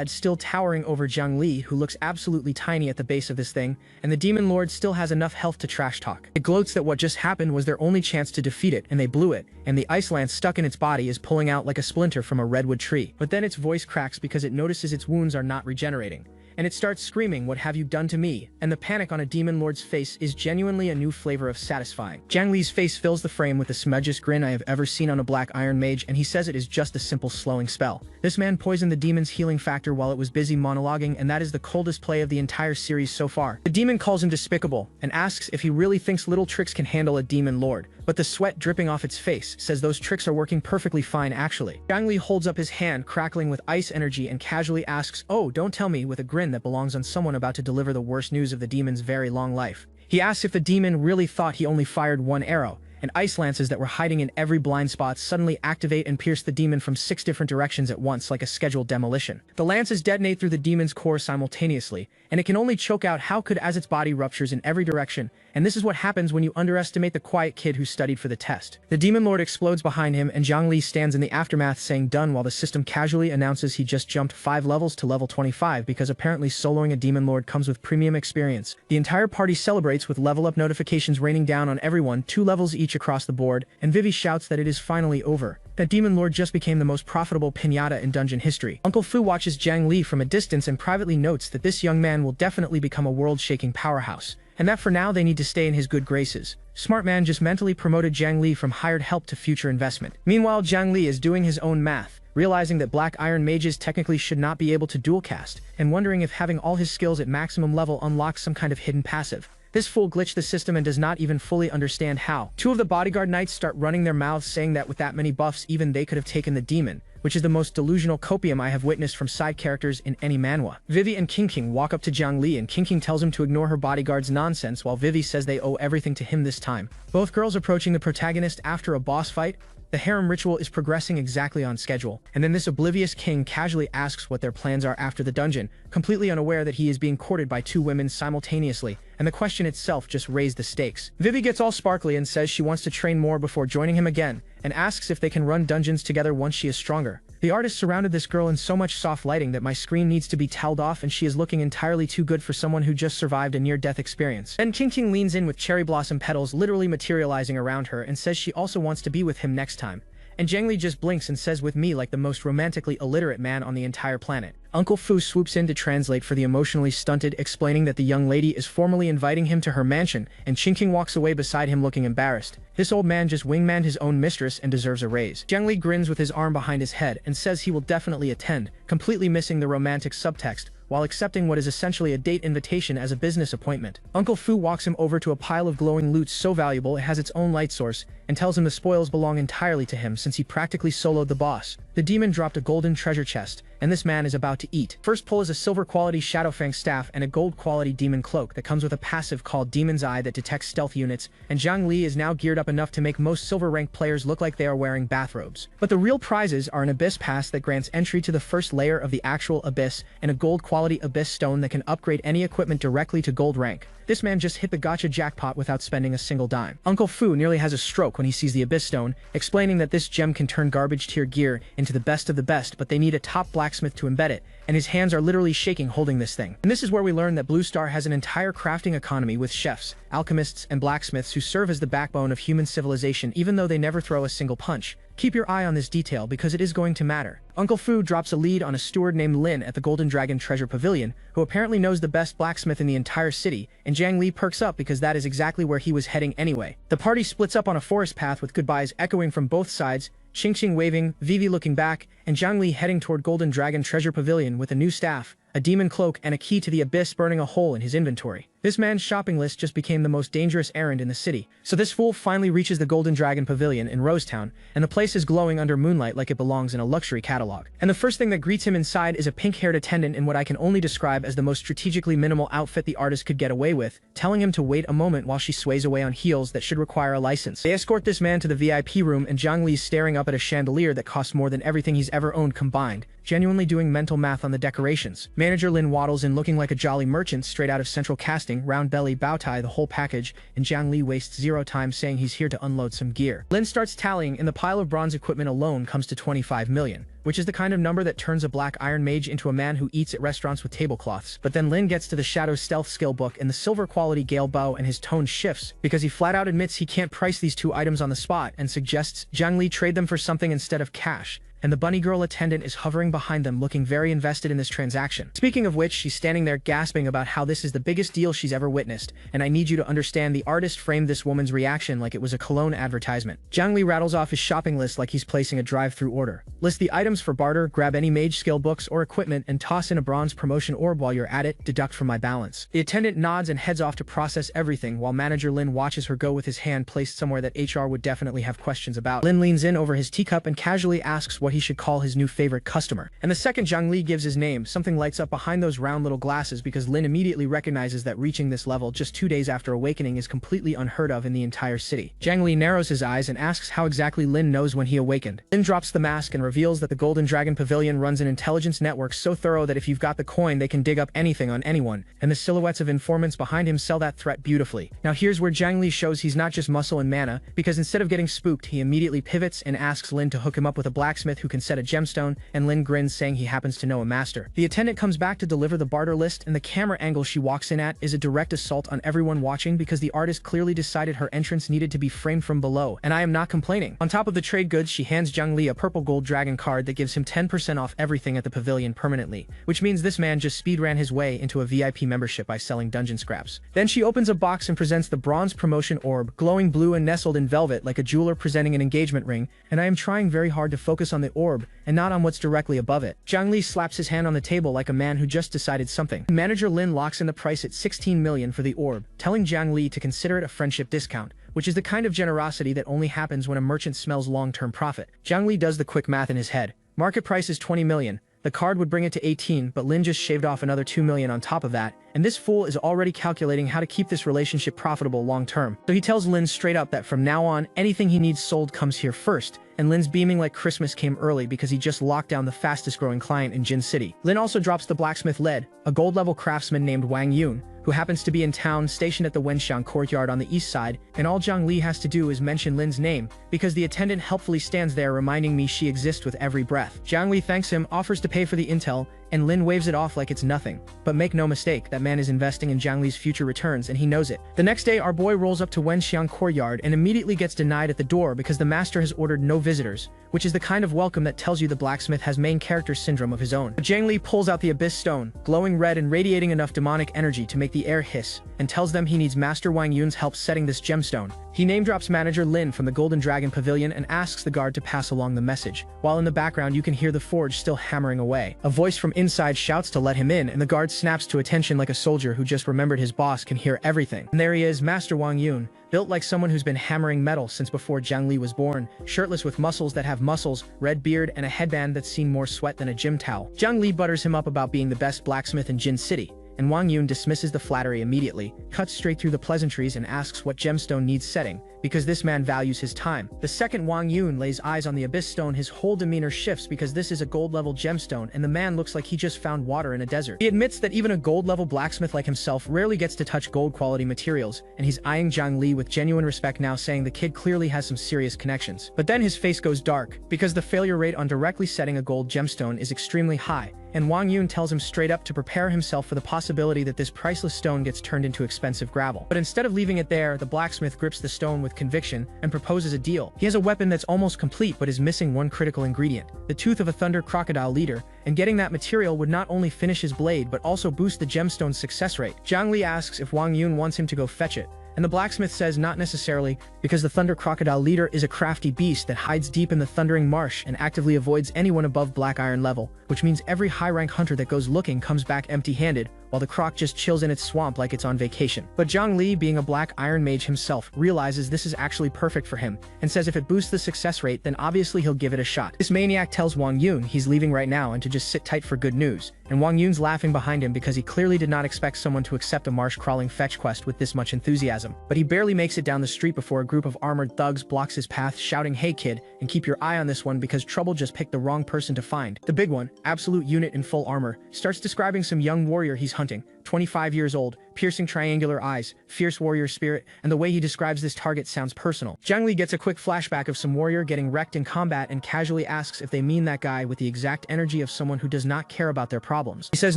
still towering over Jang Lee, who looks absolutely tiny at the base of this thing, and the demon lord still has enough health to trash talk. It gloats that what just happened was their only chance to defeat it, and they blew it, and the ice lance stuck in its body is pulling out like a splinter from a redwood tree. But then its voice cracks because it notices its wounds are not regenerating, and it starts screaming, "What have you done to me?" And the panic on a demon lord's face is genuinely a new flavor of satisfying. Jang Lee's face fills the frame with the smudgiest grin I have ever seen on a black iron mage, and he says it is just a simple slowing spell. This man poisoned the demon's healing factor while it was busy monologuing, and that is the coldest play of the entire series so far. The demon calls him despicable, and asks if he really thinks little tricks can handle a demon lord, but the sweat dripping off its face says those tricks are working perfectly fine actually. Jang Lee holds up his hand, crackling with ice energy, and casually asks, "Oh, don't tell me," with a grin that belongs on someone about to deliver the worst news of the demon's very long life. He asks if the demon really thought he only fired one arrow, and ice lances that were hiding in every blind spot suddenly activate and pierce the demon from 6 different directions at once like a scheduled demolition. The lances detonate through the demon's core simultaneously, and it can only choke out how could as its body ruptures in every direction, and this is what happens when you underestimate the quiet kid who studied for the test. The demon lord explodes behind him, and Jang Lee stands in the aftermath saying done, while the system casually announces he just jumped 5 levels to level 25 because apparently soloing a demon lord comes with premium experience. The entire party celebrates with level up notifications raining down on everyone, 2 levels each across the board, and Vivy shouts that it is finally over. That demon lord just became the most profitable piñata in dungeon history. Uncle Fu watches Jang Lee from a distance and privately notes that this young man will definitely become a world-shaking powerhouse, and that for now they need to stay in his good graces. Smart man just mentally promoted Jang Lee from hired help to future investment. Meanwhile, Jang Lee is doing his own math, realizing that black iron mages technically should not be able to dual cast, and wondering if having all his skills at maximum level unlocks some kind of hidden passive. This fool glitched the system and does not even fully understand how. 2 of the bodyguard knights start running their mouths saying that with that many buffs even they could have taken the demon, which is the most delusional copium I have witnessed from side characters in any manhwa. Vivy and King walk up to Jang Lee, and King tells him to ignore her bodyguard's nonsense while Vivy says they owe everything to him this time. Both girls approaching the protagonist after a boss fight. The harem ritual is progressing exactly on schedule, and then this oblivious king casually asks what their plans are after the dungeon, completely unaware that he is being courted by 2 women simultaneously, and the question itself just raised the stakes. Vivy gets all sparkly and says she wants to train more before joining him again, and asks if they can run dungeons together once she is stronger. The artist surrounded this girl in so much soft lighting that my screen needs to be toweled off, and she is looking entirely too good for someone who just survived a near-death experience. Then King leans in with cherry blossom petals literally materializing around her and says she also wants to be with him next time. And Jang Lee just blinks and says with me like the most romantically illiterate man on the entire planet. Uncle Fu swoops in to translate for the emotionally stunted, explaining that the young lady is formally inviting him to her mansion, and King walks away beside him looking embarrassed. This old man just wingmanned his own mistress and deserves a raise. Jang Lee grins with his arm behind his head and says he will definitely attend, completely missing the romantic subtext, while accepting what is essentially a date invitation as a business appointment. Uncle Fu walks him over to a pile of glowing loot so valuable it has its own light source, and tells him the spoils belong entirely to him since he practically soloed the boss. The demon dropped a golden treasure chest, and this man is about to eat. First pull is a silver quality Shadowfang staff and a gold quality demon cloak that comes with a passive called Demon's Eye that detects stealth units, and Jang Lee is now geared up enough to make most silver ranked players look like they are wearing bathrobes. But the real prizes are an Abyss Pass that grants entry to the first layer of the actual Abyss, and a gold quality Abyss Stone that can upgrade any equipment directly to gold rank. This man just hit the gacha jackpot without spending a single dime. Uncle Fu nearly has a stroke shock when he sees the Abyss Stone, explaining that this gem can turn garbage-tier gear into the best of the best, but they need a top blacksmith to embed it, and his hands are literally shaking holding this thing. And this is where we learn that Blue Star has an entire crafting economy with chefs, alchemists, and blacksmiths who serve as the backbone of human civilization even though they never throw a single punch. Keep your eye on this detail because it is going to matter. Uncle Fu drops a lead on a steward named Lin at the Golden Dragon Treasure Pavilion, who apparently knows the best blacksmith in the entire city, and Jang Lee perks up because that is exactly where he was heading anyway. The party splits up on a forest path with goodbyes echoing from both sides, Xing waving, Vivy looking back, and Jang Lee heading toward Golden Dragon Treasure Pavilion with a new staff, a demon cloak, and a key to the abyss burning a hole in his inventory. This man's shopping list just became the most dangerous errand in the city. So this fool finally reaches the Golden Dragon Pavilion in Rosetown, and the place is glowing under moonlight like it belongs in a luxury catalog. And the first thing that greets him inside is a pink-haired attendant in what I can only describe as the most strategically minimal outfit the artist could get away with, telling him to wait a moment while she sways away on heels that should require a license. They escort this man to the VIP room, and Jang Lee's staring up at a chandelier that costs more than everything he's ever owned combined, genuinely doing mental math on the decorations. Manager Lin waddles in looking like a jolly merchant straight out of Central Casting, round belly, bow tie, the whole package, and Jang Lee wastes zero time saying he's here to unload some gear. Lin starts tallying, and the pile of bronze equipment alone comes to 25 million, which is the kind of number that turns a black iron mage into a man who eats at restaurants with tablecloths. But then Lin gets to the Shadow Stealth skill book and the silver quality Gale bow, and his tone shifts because he flat out admits he can't price these two items on the spot and suggests Jang Lee trade them for something instead of cash. And the bunny girl attendant is hovering behind them looking very invested in this transaction. Speaking of which, she's standing there gasping about how this is the biggest deal she's ever witnessed, and I need you to understand the artist framed this woman's reaction like it was a cologne advertisement. Jang Lee rattles off his shopping list like he's placing a drive-through order. List the items for barter, grab any mage skill books or equipment, and toss in a bronze promotion orb while you're at it, deduct from my balance. The attendant nods and heads off to process everything while manager Lin watches her go with his hand placed somewhere that HR would definitely have questions about. Lin leans in over his teacup and casually asks what he should call his new favorite customer. And the second Jang Lee gives his name, something lights up behind those round little glasses because Lin immediately recognizes that reaching this level just 2 days after awakening is completely unheard of in the entire city. Jang Lee narrows his eyes and asks how exactly Lin knows when he awakened. Lin drops the mask and reveals that the Golden Dragon Pavilion runs an intelligence network so thorough that if you've got the coin they can dig up anything on anyone, and the silhouettes of informants behind him sell that threat beautifully. Now here's where Jang Lee shows he's not just muscle and mana, because instead of getting spooked he immediately pivots and asks Lin to hook him up with a blacksmith who can set a gemstone, and Lin grins saying he happens to know a master. The attendant comes back to deliver the barter list, and the camera angle she walks in at is a direct assault on everyone watching because the artist clearly decided her entrance needed to be framed from below, and I am not complaining. On top of the trade goods, she hands Jang Lee a purple gold dragon card that gives him 10% off everything at the pavilion permanently, which means this man just speedran his way into a VIP membership by selling dungeon scraps. Then she opens a box and presents the bronze promotion orb, glowing blue and nestled in velvet like a jeweler presenting an engagement ring, and I am trying very hard to focus on the orb and not on what's directly above it. Jang Lee slaps his hand on the table like a man who just decided something. Manager Lin locks in the price at 16 million for the orb, telling Jang Lee to consider it a friendship discount, which is the kind of generosity that only happens when a merchant smells long-term profit. Jang Lee does the quick math in his head. Market price is 20 million. The card would bring it to 18, but Lin just shaved off another 2 million on top of that, and this fool is already calculating how to keep this relationship profitable long-term. So he tells Lin straight up that from now on, anything he needs sold comes here first, and Lin's beaming like Christmas came early because he just locked down the fastest growing client in Jin City. Lin also drops the blacksmith lead, a gold-level craftsman named Wang Yun, who happens to be in town stationed at the Wenxiang courtyard on the east side, and all Jang Lee has to do is mention Lin's name, because the attendant helpfully stands there reminding me she exists with every breath. Jang Lee thanks him, offers to pay for the intel, and Lin waves it off like it's nothing. But make no mistake, that man is investing in Jang Lee's future returns, and he knows it. The next day, our boy rolls up to Wenxiang courtyard and immediately gets denied at the door because the master has ordered no visitors, which is the kind of welcome that tells you the blacksmith has main character syndrome of his own. But Jang Lee pulls out the Abyss Stone, glowing red and radiating enough demonic energy to make the air hiss, and tells them he needs Master Wang Yun's help setting this gemstone. He name-drops manager Lin from the Golden Dragon Pavilion and asks the guard to pass along the message, while in the background you can hear the forge still hammering away. A voice from inside shouts to let him in, and the guard snaps to attention like a soldier who just remembered his boss can hear everything. And there he is, Master Wang Yun, built like someone who's been hammering metal since before Jang Lee was born, shirtless with muscles that have muscles, red beard, and a headband that's seen more sweat than a gym towel. Jang Lee butters him up about being the best blacksmith in Jin City, and Wang Yun dismisses the flattery immediately, cuts straight through the pleasantries and asks what gemstone needs setting, because this man values his time. The second Wang Yun lays eyes on the Abyss Stone, his whole demeanor shifts because this is a gold-level gemstone and the man looks like he just found water in a desert. He admits that even a gold-level blacksmith like himself rarely gets to touch gold-quality materials, and he's eyeing Jang Lee with genuine respect now, saying the kid clearly has some serious connections. But then his face goes dark, because the failure rate on directly setting a gold gemstone is extremely high, and Wang Yun tells him straight up to prepare himself for the possibility that this priceless stone gets turned into expensive gravel. But instead of leaving it there, the blacksmith grips the stone with conviction and proposes a deal. He has a weapon that's almost complete but is missing one critical ingredient, the tooth of a thunder crocodile leader, and getting that material would not only finish his blade but also boost the gemstone's success rate. Jang Lee asks if Wang Yun wants him to go fetch it, and the blacksmith says not necessarily, because the Thunder Crocodile leader is a crafty beast that hides deep in the Thundering Marsh and actively avoids anyone above Black Iron level, which means every high-rank hunter that goes looking comes back empty-handed, while the croc just chills in its swamp like it's on vacation. But Jang Lee, being a Black Iron mage himself, realizes this is actually perfect for him, and says if it boosts the success rate then obviously he'll give it a shot. This maniac tells Wang Yun he's leaving right now and to just sit tight for good news, and Wang Yun's laughing behind him because he clearly did not expect someone to accept a marsh-crawling fetch quest with this much enthusiasm. But he barely makes it down the street before a group of armored thugs blocks his path, shouting, "Hey kid, and keep your eye on this one because trouble just picked the wrong person to find." The big one, absolute unit in full armor, starts describing some young warrior he's hunting, 25 years old, piercing triangular eyes, fierce warrior spirit, and the way he describes this target sounds personal. Jang Lee gets a quick flashback of some warrior getting wrecked in combat and casually asks if they mean that guy with the exact energy of someone who does not care about their problems. He says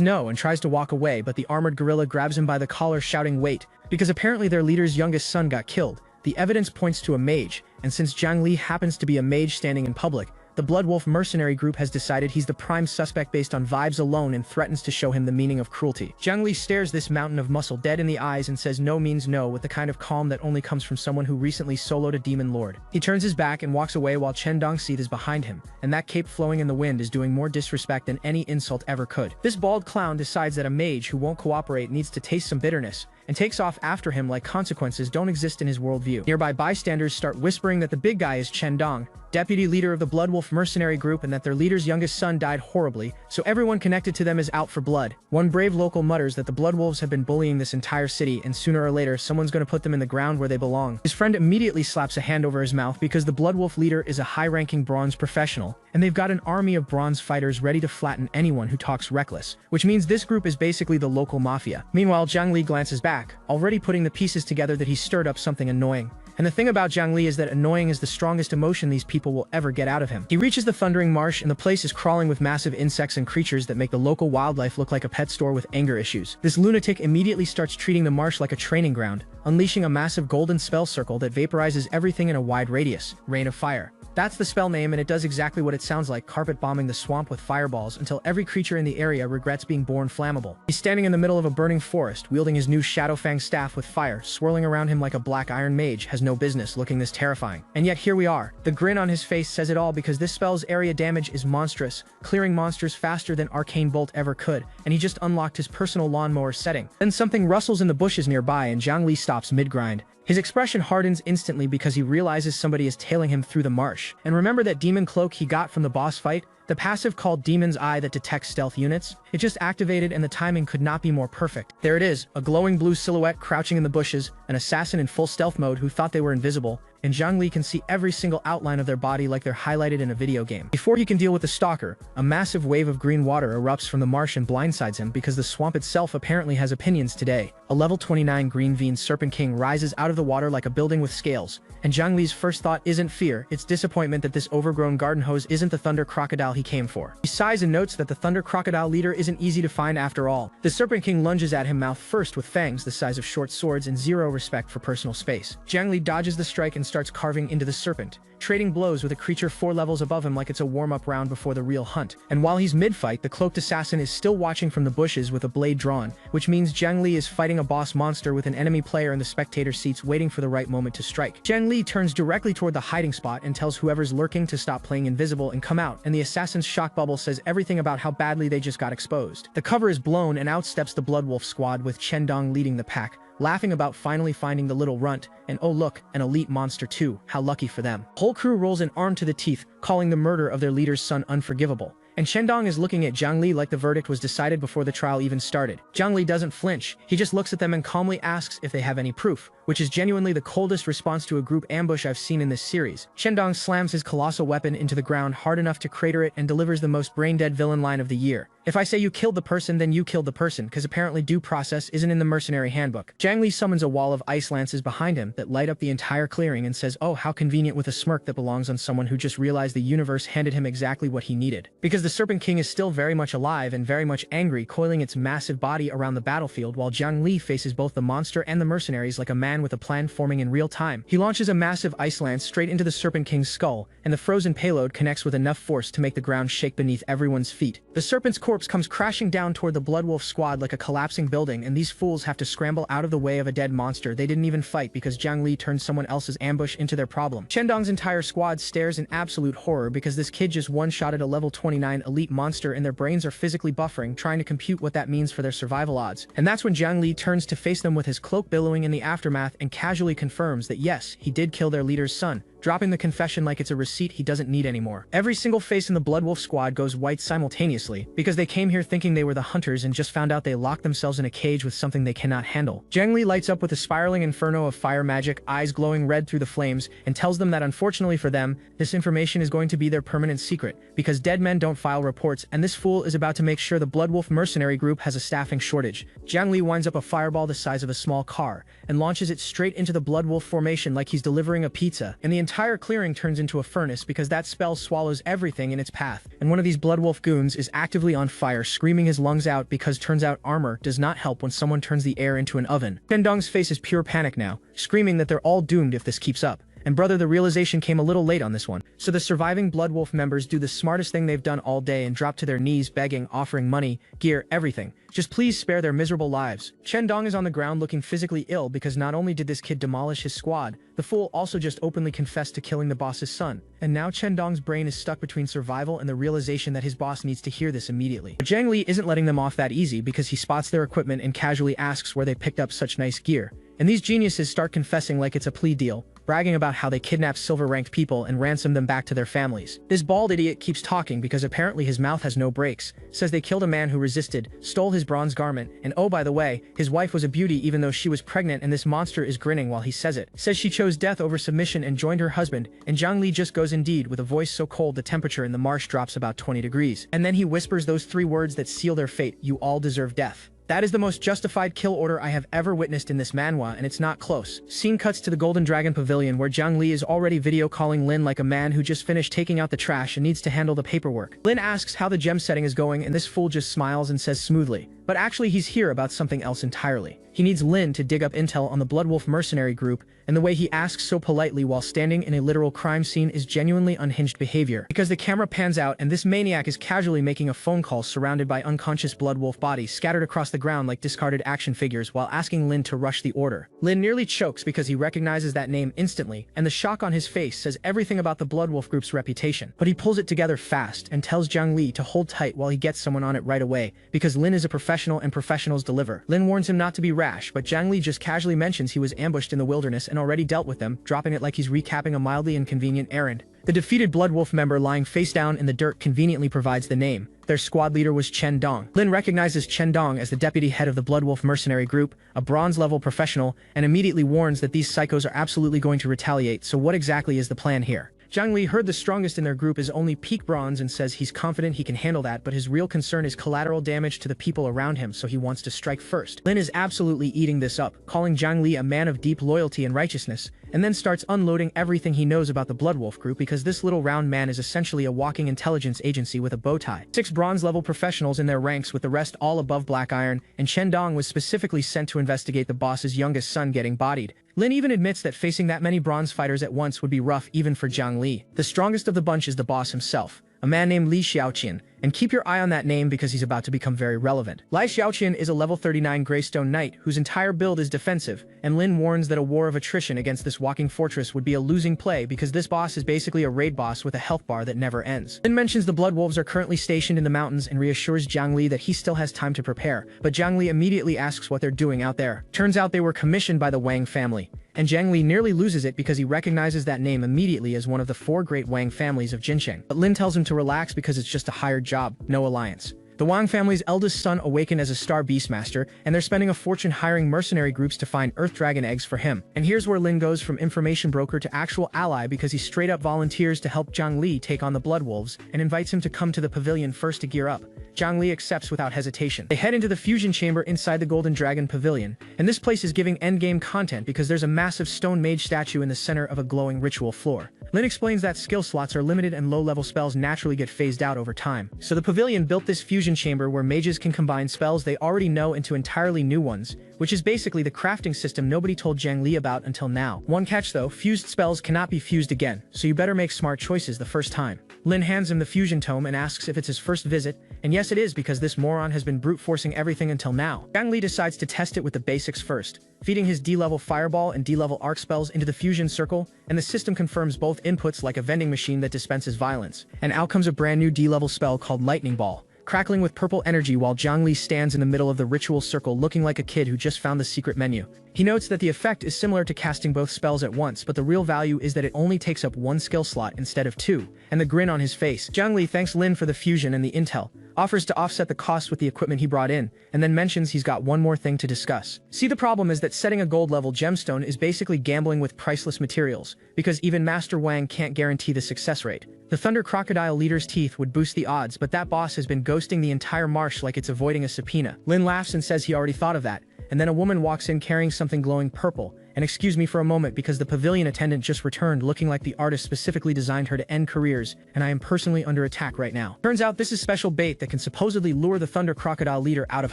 no and tries to walk away, but the armored gorilla grabs him by the collar, shouting wait, because apparently their leader's youngest son got killed. The evidence points to a mage, and since Jang Lee happens to be a mage standing in public, the Bloodwolf mercenary group has decided he's the prime suspect based on vibes alone and threatens to show him the meaning of cruelty. Jang Lee stares this mountain of muscle dead in the eyes and says no means no with the kind of calm that only comes from someone who recently soloed a demon lord. He turns his back and walks away while Chen Dongseed is behind him, and that cape flowing in the wind is doing more disrespect than any insult ever could. This bald clown decides that a mage who won't cooperate needs to taste some bitterness, and takes off after him like consequences don't exist in his worldview. Nearby bystanders start whispering that the big guy is Chen Dong, deputy leader of the Bloodwolf mercenary group, and that their leader's youngest son died horribly, so everyone connected to them is out for blood. One brave local mutters that the Bloodwolves have been bullying this entire city, and sooner or later someone's gonna put them in the ground where they belong. His friend immediately slaps a hand over his mouth because the Bloodwolf leader is a high-ranking bronze professional, and they've got an army of bronze fighters ready to flatten anyone who talks reckless, which means this group is basically the local mafia. Meanwhile, Jang Lee glances back, already putting the pieces together that he stirred up something annoying. And the thing about Jang Lee is that annoying is the strongest emotion these people will ever get out of him. He reaches the Thundering Marsh and the place is crawling with massive insects and creatures that make the local wildlife look like a pet store with anger issues. This lunatic immediately starts treating the marsh like a training ground, unleashing a massive golden spell circle that vaporizes everything in a wide radius. Rain of Fire. That's the spell name, and it does exactly what it sounds like, carpet bombing the swamp with fireballs until every creature in the area regrets being born flammable. He's standing in the middle of a burning forest, wielding his new Shadowfang staff with fire swirling around him like a Black Iron mage has no business looking this terrifying. And yet here we are. The grin on his face says it all because this spell's area damage is monstrous, clearing monsters faster than Arcane Bolt ever could, and he just unlocked his personal lawnmower setting. Then something rustles in the bushes nearby and Jang Lee stops mid-grind. His expression hardens instantly because he realizes somebody is tailing him through the marsh. And remember that demon cloak he got from the boss fight? The passive called Demon's Eye that detects stealth units? It just activated and the timing could not be more perfect. There it is, a glowing blue silhouette crouching in the bushes, an assassin in full stealth mode who thought they were invisible, and Jang Lee can see every single outline of their body like they're highlighted in a video game. Before he can deal with the stalker, a massive wave of green water erupts from the marsh and blindsides him because the swamp itself apparently has opinions today. A level 29 green Veen Serpent King rises out of the water like a building with scales, and Jang Lee's first thought isn't fear, it's disappointment that this overgrown garden hose isn't the Thunder Crocodile he came for. He sighs and notes that the Thunder Crocodile leader isn't easy to find after all. The Serpent King lunges at him mouth first with fangs the size of short swords and zero respect for personal space. Jang Lee dodges the strike and starts carving into the serpent, trading blows with a creature 4 levels above him like it's a warm-up round before the real hunt. And while he's mid-fight, the cloaked assassin is still watching from the bushes with a blade drawn, which means Jang Lee is fighting a boss monster with an enemy player in the spectator seats waiting for the right moment to strike. Jang Lee turns directly toward the hiding spot and tells whoever's lurking to stop playing invisible and come out, and the assassin's shock bubble says everything about how badly they just got exposed. The cover is blown and out steps the Bloodwolf squad with Chen Dong leading the pack, laughing about finally finding the little runt, and oh look, an elite monster too, how lucky for them. Whole crew rolls in armed to the teeth, calling the murder of their leader's son unforgivable, And Chendong is looking at Jang Lee like the verdict was decided before the trial even started. Jang Lee doesn't flinch, he just looks at them and calmly asks if they have any proof, which is genuinely the coldest response to a group ambush I've seen in this series. Chendong slams his colossal weapon into the ground hard enough to crater it and delivers the most brain-dead villain line of the year. If I say you killed the person, then you killed the person, because apparently due process isn't in the mercenary handbook. Jang Lee summons a wall of ice lances behind him that light up the entire clearing and says, "Oh, how convenient," with a smirk that belongs on someone who just realized the universe handed him exactly what he needed. Because the Serpent King is still very much alive and very much angry, coiling its massive body around the battlefield while Jang Lee faces both the monster and the mercenaries like a man with a plan forming in real time. He launches a massive ice lance straight into the Serpent King's skull, and the frozen payload connects with enough force to make the ground shake beneath everyone's feet. The serpent's corpse comes crashing down toward the Bloodwolf squad like a collapsing building, and these fools have to scramble out of the way of a dead monster they didn't even fight because Jang Lee turned someone else's ambush into their problem. Chendong's entire squad stares in absolute horror because this kid just one-shotted a level 29 elite monster and their brains are physically buffering, trying to compute what that means for their survival odds. And that's when Jang Lee turns to face them with his cloak billowing in the aftermath and casually confirms that yes, he did kill their leader's son, dropping the confession like it's a receipt he doesn't need anymore. Every single face in the Bloodwolf squad goes white simultaneously, because they came here thinking they were the hunters and just found out they locked themselves in a cage with something they cannot handle. Jang Lee lights up with a spiraling inferno of fire magic, eyes glowing red through the flames, and tells them that unfortunately for them, this information is going to be their permanent secret, because dead men don't file reports, and this fool is about to make sure the Bloodwolf mercenary group has a staffing shortage. Jang Lee winds up a fireball the size of a small car, and launches it straight into the Bloodwolf formation like he's delivering a pizza, and the entire clearing turns into a furnace because that spell swallows everything in its path. And one of these Bloodwolf goons is actively on fire, screaming his lungs out because turns out armor does not help when someone turns the air into an oven. Chendong's face is pure panic now, screaming that they're all doomed if this keeps up. And brother, the realization came a little late on this one. So the surviving Bloodwolf members do the smartest thing they've done all day and drop to their knees begging, offering money, gear, everything. Just please spare their miserable lives. Chendong is on the ground looking physically ill because not only did this kid demolish his squad, the fool also just openly confessed to killing the boss's son. And now Chendong's brain is stuck between survival and the realization that his boss needs to hear this immediately. But Jang Lee isn't letting them off that easy because he spots their equipment and casually asks where they picked up such nice gear. And these geniuses start confessing like it's a plea deal, bragging about how they kidnapped silver-ranked people and ransomed them back to their families. This bald idiot keeps talking because apparently his mouth has no brakes, says they killed a man who resisted, stole his bronze garment, and oh by the way, his wife was a beauty even though she was pregnant, and this monster is grinning while he says it. Says she chose death over submission and joined her husband, and Jang Lee just goes indeed with a voice so cold the temperature in the marsh drops about 20 degrees. And then he whispers those 3 words that seal their fate: "You all deserve death." That is the most justified kill order I have ever witnessed in this manhwa, and it's not close. Scene cuts to the Golden Dragon Pavilion where Jang Lee is already video calling Lin like a man who just finished taking out the trash and needs to handle the paperwork. Lin asks how the gem setting is going, and this fool just smiles and says smoothly. But actually he's here about something else entirely. He needs Lin to dig up intel on the Bloodwolf mercenary group, and the way he asks so politely while standing in a literal crime scene is genuinely unhinged behavior. Because the camera pans out and this maniac is casually making a phone call surrounded by unconscious Bloodwolf bodies scattered across the ground like discarded action figures while asking Lin to rush the order. Lin nearly chokes because he recognizes that name instantly, and the shock on his face says everything about the Bloodwolf group's reputation. But he pulls it together fast and tells Jang Lee to hold tight while he gets someone on it right away, because Lin is a professional and professionals deliver. Lin warns him not to be rash, but Jang Lee just casually mentions he was ambushed in the wilderness and already dealt with them, dropping it like he's recapping a mildly inconvenient errand. The defeated Bloodwolf member lying face down in the dirt conveniently provides the name. Their squad leader was Chendong. Lin recognizes Chendong as the deputy head of the Bloodwolf mercenary group, a bronze-level professional, and immediately warns that these psychos are absolutely going to retaliate, so what exactly is the plan here? Jang Lee heard the strongest in their group is only peak bronze and says he's confident he can handle that, but his real concern is collateral damage to the people around him, so he wants to strike first. Lin is absolutely eating this up, calling Jang Lee a man of deep loyalty and righteousness, and then starts unloading everything he knows about the Bloodwolf group because this little round man is essentially a walking intelligence agency with a bow tie. 6 bronze-level professionals in their ranks with the rest all above Black Iron, and Chendong was specifically sent to investigate the boss's youngest son getting bodied. Lin even admits that facing that many bronze fighters at once would be rough even for Jang Lee. The strongest of the bunch is the boss himself, a man named Li Xiaosin, and keep your eye on that name because he's about to become very relevant. Li Xiaosin is a level 39 Greystone Knight whose entire build is defensive, and Lin warns that a war of attrition against this walking fortress would be a losing play because this boss is basically a raid boss with a health bar that never ends. Lin mentions the Bloodwolves are currently stationed in the mountains and reassures Jang Lee that he still has time to prepare, but Jang Lee immediately asks what they're doing out there. Turns out they were commissioned by the Wang family, and Jang Lee nearly loses it because he recognizes that name immediately as one of the 4 great Wang families of Jincheng. But Lin tells him to relax because it's just a hired job, no alliance. The Wang family's eldest son awakened as a star beastmaster, and they're spending a fortune hiring mercenary groups to find Earth Dragon eggs for him. And here's where Lin goes from information broker to actual ally because he straight up volunteers to help Jang Lee take on the Bloodwolves and invites him to come to the pavilion first to gear up. Jang Lee accepts without hesitation. They head into the fusion chamber inside the Golden Dragon Pavilion, and this place is giving endgame content because there's a massive stone mage statue in the center of a glowing ritual floor. Lin explains that skill slots are limited and low-level spells naturally get phased out over time. So the pavilion built this fusion chamber where mages can combine spells they already know into entirely new ones, which is basically the crafting system nobody told Jang Lee about until now. One catch though, fused spells cannot be fused again, so you better make smart choices the first time. Lin hands him the fusion tome and asks if it's his first visit, and yes it is because this moron has been brute forcing everything until now. Jang Lee decides to test it with the basics first, feeding his D-level fireball and D-level arc spells into the fusion circle, and the system confirms both inputs like a vending machine that dispenses violence. And out comes a brand new D-level spell called Lightning Ball, crackling with purple energy while Jang Lee stands in the middle of the ritual circle looking like a kid who just found the secret menu. He notes that the effect is similar to casting both spells at once, but the real value is that it only takes up 1 skill slot instead of 2, and the grin on his face. Jang Lee thanks Lin for the fusion and the intel, offers to offset the cost with the equipment he brought in, and then mentions he's got one more thing to discuss. See, the problem is that setting a gold-level gemstone is basically gambling with priceless materials, because even Master Wang can't guarantee the success rate. The Thunder Crocodile leader's teeth would boost the odds, but that boss has been ghosting the entire marsh like it's avoiding a subpoena. Lin laughs and says he already thought of that, and then a woman walks in carrying something glowing purple, and excuse me for a moment because the pavilion attendant just returned looking like the artist specifically designed her to end careers, and I am personally under attack right now. Turns out this is special bait that can supposedly lure the Thunder Crocodile leader out of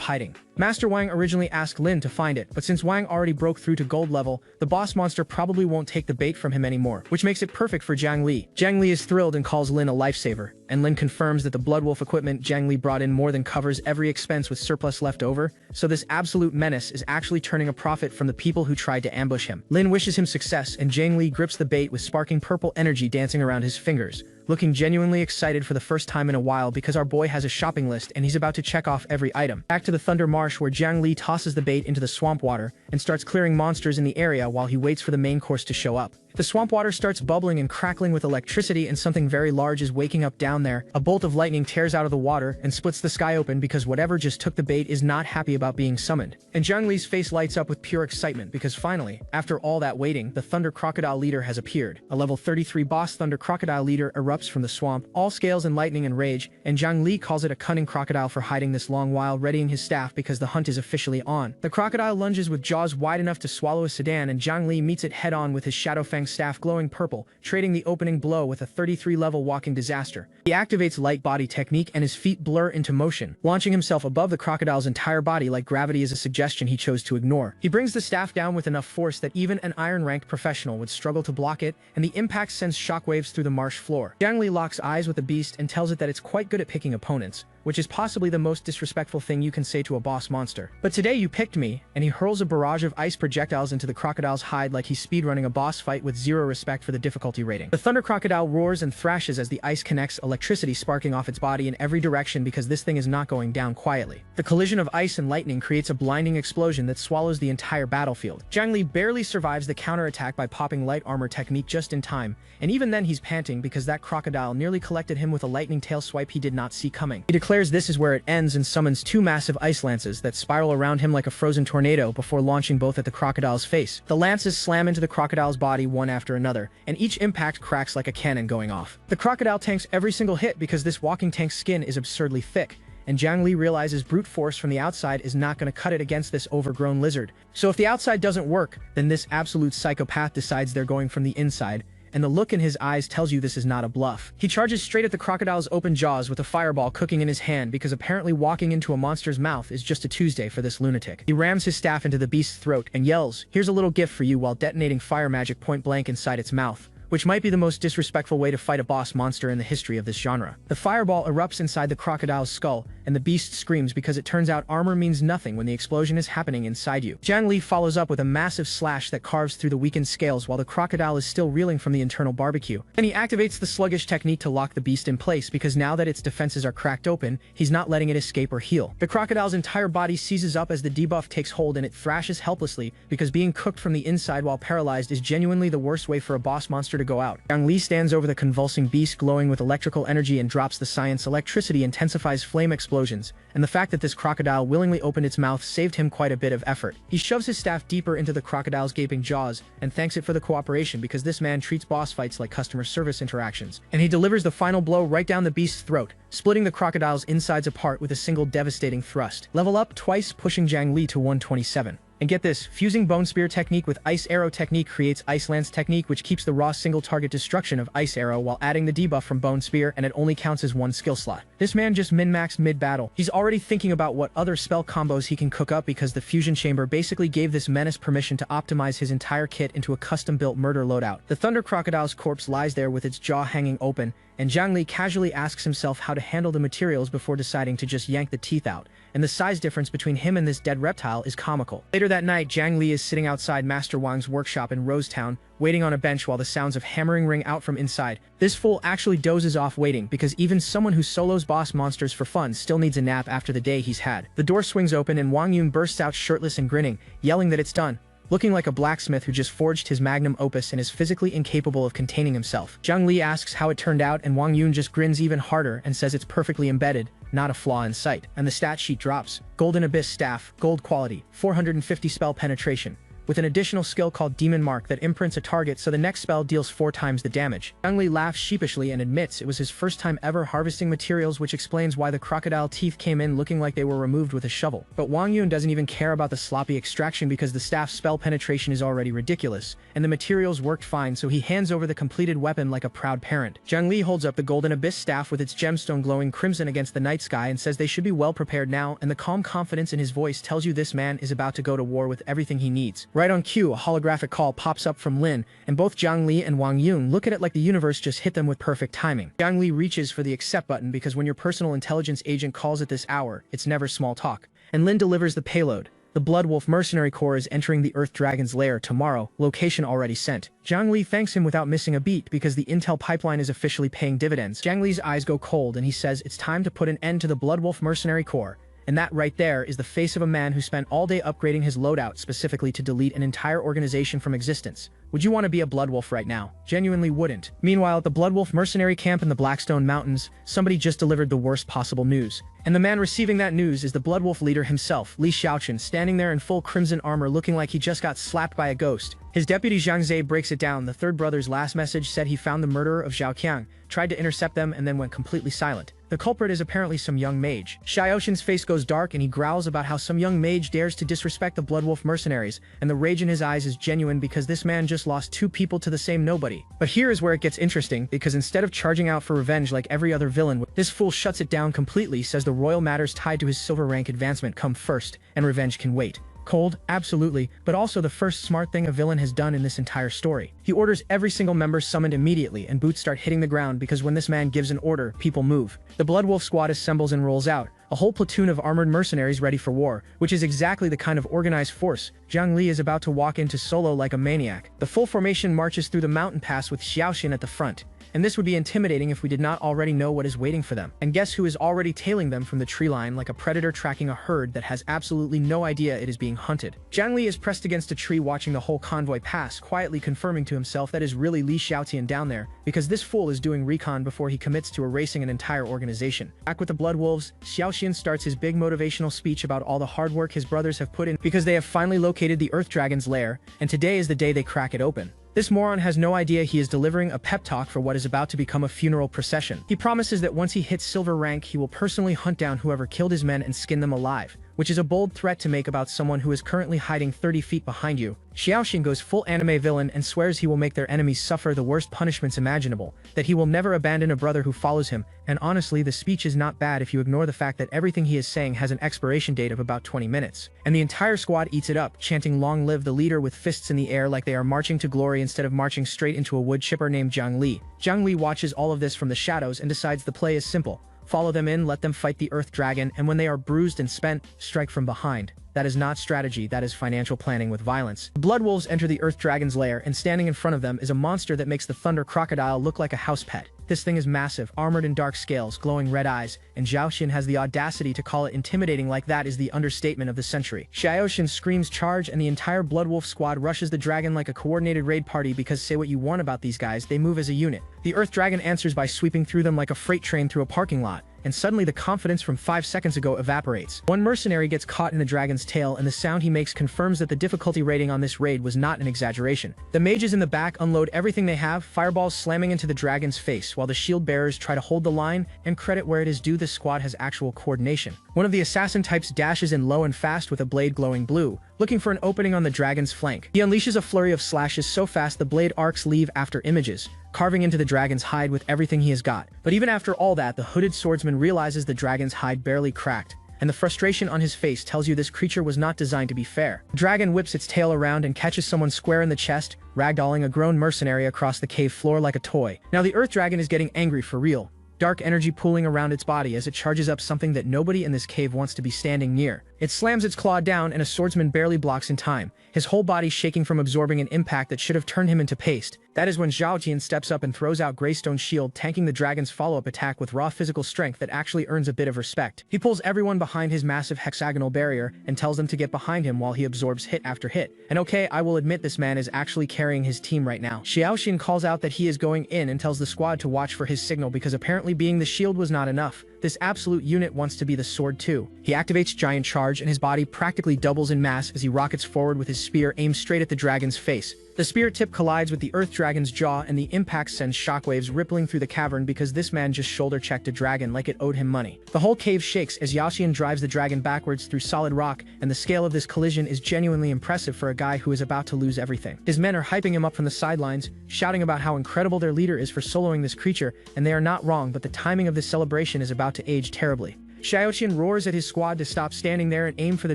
hiding. Master Wang originally asked Lin to find it, but since Wang already broke through to gold level, the boss monster probably won't take the bait from him anymore, which makes it perfect for Jang Lee. Jang Lee is thrilled and calls Lin a lifesaver, and Lin confirms that the Bloodwolf equipment Jang Lee brought in more than covers every expense with surplus left over, so this absolute menace is actually turning a profit from the people who tried to ambush him. Lin wishes him success, and Jang Lee grips the bait with sparking purple energy dancing around his fingers, looking genuinely excited for the first time in a while because our boy has a shopping list and he's about to check off every item. Back to the Thunder Marsh where Jang Lee tosses the bait into the swamp water and starts clearing monsters in the area while he waits for the main course to show up. The swamp water starts bubbling and crackling with electricity and something very large is waking up down there. A bolt of lightning tears out of the water and splits the sky open because whatever just took the bait is not happy about being summoned. And Jang Lee's face lights up with pure excitement because finally, after all that waiting, the Thunder Crocodile leader has appeared. A level 33 boss Thunder Crocodile leader erupts from the swamp, all scales and lightning and rage, and Jang Lee calls it a cunning crocodile for hiding this long while readying his staff because the hunt is officially on. The crocodile lunges with jaws wide enough to swallow a sedan and Jang Lee meets it head-on with his Shadowfang staff glowing purple, trading the opening blow with a 33-level walking disaster. He activates light body technique and his feet blur into motion, launching himself above the crocodile's entire body like gravity is a suggestion he chose to ignore. He brings the staff down with enough force that even an iron-ranked professional would struggle to block it, and the impact sends shockwaves through the marsh floor. Jang Lee locks eyes with the beast and tells it that it's quite good at picking opponents, which is possibly the most disrespectful thing you can say to a boss monster. But today you picked me, and he hurls a barrage of ice projectiles into the crocodile's hide like he's speedrunning a boss fight with zero respect for the difficulty rating. The Thunder Crocodile roars and thrashes as the ice connects, electricity sparking off its body in every direction because this thing is not going down quietly. The collision of ice and lightning creates a blinding explosion that swallows the entire battlefield. Jang Lee barely survives the counterattack by popping light armor technique just in time, and even then he's panting because that crocodile nearly collected him with a lightning tail swipe he did not see coming. He declares this is where it ends and summons 2 massive ice lances that spiral around him like a frozen tornado before launching both at the crocodile's face. The lances slam into the crocodile's body one after another, and each impact cracks like a cannon going off. The crocodile tanks every single hit because this walking tank's skin is absurdly thick, and Jang Lee realizes brute force from the outside is not going to cut it against this overgrown lizard. So if the outside doesn't work, then this absolute psychopath decides they're going from the inside, and the look in his eyes tells you this is not a bluff. He charges straight at the crocodile's open jaws with a fireball cooking in his hand because apparently walking into a monster's mouth is just a Tuesday for this lunatic. He rams his staff into the beast's throat and yells, "Here's a little gift for you," while detonating fire magic point blank inside its mouth, which might be the most disrespectful way to fight a boss monster in the history of this genre. The fireball erupts inside the crocodile's skull, and the beast screams because it turns out armor means nothing when the explosion is happening inside you. Jang Lee follows up with a massive slash that carves through the weakened scales while the crocodile is still reeling from the internal barbecue. Then he activates the sluggish technique to lock the beast in place because now that its defenses are cracked open, he's not letting it escape or heal. The crocodile's entire body seizes up as the debuff takes hold and it thrashes helplessly because being cooked from the inside while paralyzed is genuinely the worst way for a boss monster to go out. Jang Lee stands over the convulsing beast glowing with electrical energy and drops the science. Electricity intensifies flame explosions, and the fact that this crocodile willingly opened its mouth saved him quite a bit of effort. He shoves his staff deeper into the crocodile's gaping jaws and thanks it for the cooperation because this man treats boss fights like customer service interactions. And he delivers the final blow right down the beast's throat, splitting the crocodile's insides apart with a single devastating thrust. Level up twice, pushing Jang Lee to 127. And get this, fusing Bone Spear technique with Ice Arrow technique creates Ice Lance technique, which keeps the raw single target destruction of Ice Arrow while adding the debuff from Bone Spear, and it only counts as one skill slot. This man just min-maxed mid-battle. He's already thinking about what other spell combos he can cook up because the fusion chamber basically gave this menace permission to optimize his entire kit into a custom-built murder loadout. The Thunder Crocodile's corpse lies there with its jaw hanging open, and Jang Lee casually asks himself how to handle the materials before deciding to just yank the teeth out, and the size difference between him and this dead reptile is comical. Later that night, Jang Lee is sitting outside Master Wang's workshop in Rosetown, waiting on a bench while the sounds of hammering ring out from inside. This fool actually dozes off waiting because even someone who solos boss monsters for fun still needs a nap after the day he's had. The door swings open and Wang Yun bursts out shirtless and grinning, yelling that it's done. Looking like a blacksmith who just forged his magnum opus and is physically incapable of containing himself. Jang Lee asks how it turned out and Wang Yun just grins even harder and says it's perfectly embedded, not a flaw in sight. And the stat sheet drops. Golden Abyss Staff, Gold Quality, 450 spell penetration, with an additional skill called Demon Mark that imprints a target so the next spell deals 4 times the damage. Jang Lee laughs sheepishly and admits it was his first time ever harvesting materials, which explains why the crocodile teeth came in looking like they were removed with a shovel. But Wang Yun doesn't even care about the sloppy extraction because the staff's spell penetration is already ridiculous, and the materials worked fine, so he hands over the completed weapon like a proud parent. Jang Lee holds up the Golden Abyss Staff with its gemstone glowing crimson against the night sky and says they should be well prepared now, and the calm confidence in his voice tells you this man is about to go to war with everything he needs. Right on cue, a holographic call pops up from Lin, and both Jang Lee and Wang Yun look at it like the universe just hit them with perfect timing. Jang Lee reaches for the accept button because when your personal intelligence agent calls at this hour, it's never small talk. And Lin delivers the payload. The Bloodwolf mercenary corps is entering the Earth Dragon's lair tomorrow, location already sent. Jang Lee thanks him without missing a beat because the intel pipeline is officially paying dividends. Jang Lee's eyes go cold and he says it's time to put an end to the Bloodwolf mercenary corps. And that right there is the face of a man who spent all day upgrading his loadout specifically to delete an entire organization from existence. Would you want to be a Bloodwolf right now? Genuinely wouldn't. Meanwhile, at the Bloodwolf mercenary camp in the Blackstone Mountains, somebody just delivered the worst possible news. And the man receiving that news is the Bloodwolf leader himself, Li Xiaosin, standing there in full crimson armor looking like he just got slapped by a ghost. His deputy Zhang Zhe breaks it down. The third brother's last message said he found the murderer of Zhao Qiang, tried to intercept them, and then went completely silent. The culprit is apparently some young mage. Xiaosin's face goes dark and he growls about how some young mage dares to disrespect the Bloodwolf mercenaries, and the rage in his eyes is genuine because this man just lost 2 people to the same nobody. But here is where it gets interesting, because instead of charging out for revenge like every other villain, this fool shuts it down completely, says the royal matters tied to his silver rank advancement come first, and revenge can wait. Cold, absolutely, but also the first smart thing a villain has done in this entire story. He orders every single member summoned immediately, and boots start hitting the ground because when this man gives an order, people move. The Bloodwolf squad assembles and rolls out, a whole platoon of armored mercenaries ready for war, which is exactly the kind of organized force Jang Lee is about to walk into solo like a maniac. The full formation marches through the mountain pass with Xiaosin at the front. And this would be intimidating if we did not already know what is waiting for them. And guess who is already tailing them from the tree line like a predator tracking a herd that has absolutely no idea it is being hunted. Jang Lee is pressed against a tree watching the whole convoy pass, quietly confirming to himself that is really Li Xiaotian down there, because this fool is doing recon before he commits to erasing an entire organization. Back with the Bloodwolves, Xiaosin starts his big motivational speech about all the hard work his brothers have put in because they have finally located the Earth Dragon's lair, and today is the day they crack it open. This moron has no idea he is delivering a pep talk for what is about to become a funeral procession. He promises that once he hits silver rank, he will personally hunt down whoever killed his men and skin them alive, which is a bold threat to make about someone who is currently hiding 30 feet behind you. Xiaosin goes full anime villain and swears he will make their enemies suffer the worst punishments imaginable, that he will never abandon a brother who follows him, and honestly the speech is not bad if you ignore the fact that everything he is saying has an expiration date of about 20 minutes. And the entire squad eats it up, chanting "Long live the leader" with fists in the air like they are marching to glory instead of marching straight into a wood chipper named Jang Lee. Jang Lee watches all of this from the shadows and decides the play is simple. Follow them in, let them fight the Earth Dragon, and when they are bruised and spent, strike from behind. That is not strategy, that is financial planning with violence. The Bloodwolves enter the Earth Dragon's lair, and standing in front of them is a monster that makes the Thunder Crocodile look like a house pet. This thing is massive, armored in dark scales, glowing red eyes, and Xiaosin has the audacity to call it intimidating like that is the understatement of the century. Xiaosin screams charge, and the entire Bloodwolf squad rushes the dragon like a coordinated raid party because say what you want about these guys, they move as a unit. The Earth Dragon answers by sweeping through them like a freight train through a parking lot, and suddenly the confidence from 5 seconds ago evaporates. One mercenary gets caught in the dragon's tail, and the sound he makes confirms that the difficulty rating on this raid was not an exaggeration. The mages in the back unload everything they have, fireballs slamming into the dragon's face, while the shield bearers try to hold the line, and credit where it is due, this squad has actual coordination. One of the assassin types dashes in low and fast with a blade glowing blue, looking for an opening on the dragon's flank. He unleashes a flurry of slashes so fast the blade arcs leave after images, carving into the dragon's hide with everything he has got. But even after all that, the hooded swordsman realizes the dragon's hide barely cracked, and the frustration on his face tells you this creature was not designed to be fair. The dragon whips its tail around and catches someone square in the chest, ragdolling a grown mercenary across the cave floor like a toy. Now the Earth Dragon is getting angry for real, dark energy pooling around its body as it charges up something that nobody in this cave wants to be standing near. It slams its claw down, and a swordsman barely blocks in time, his whole body shaking from absorbing an impact that should have turned him into paste. That is when Xiaosin steps up and throws out Greystone's shield, tanking the dragon's follow-up attack with raw physical strength that actually earns a bit of respect. He pulls everyone behind his massive hexagonal barrier and tells them to get behind him while he absorbs hit after hit. And okay, I will admit this man is actually carrying his team right now. Xiaosin calls out that he is going in and tells the squad to watch for his signal because apparently being the shield was not enough. This absolute unit wants to be the sword too. He activates Giant Charge, and his body practically doubles in mass as he rockets forward with his spear aimed straight at the dragon's face. The spear tip collides with the Earth Dragon's jaw, and the impact sends shockwaves rippling through the cavern because this man just shoulder-checked a dragon like it owed him money. The whole cave shakes as Xiaosin drives the dragon backwards through solid rock, and the scale of this collision is genuinely impressive for a guy who is about to lose everything. His men are hyping him up from the sidelines, shouting about how incredible their leader is for soloing this creature, and they are not wrong, but the timing of this celebration is about to age terribly. Xiaosin roars at his squad to stop standing there and aim for the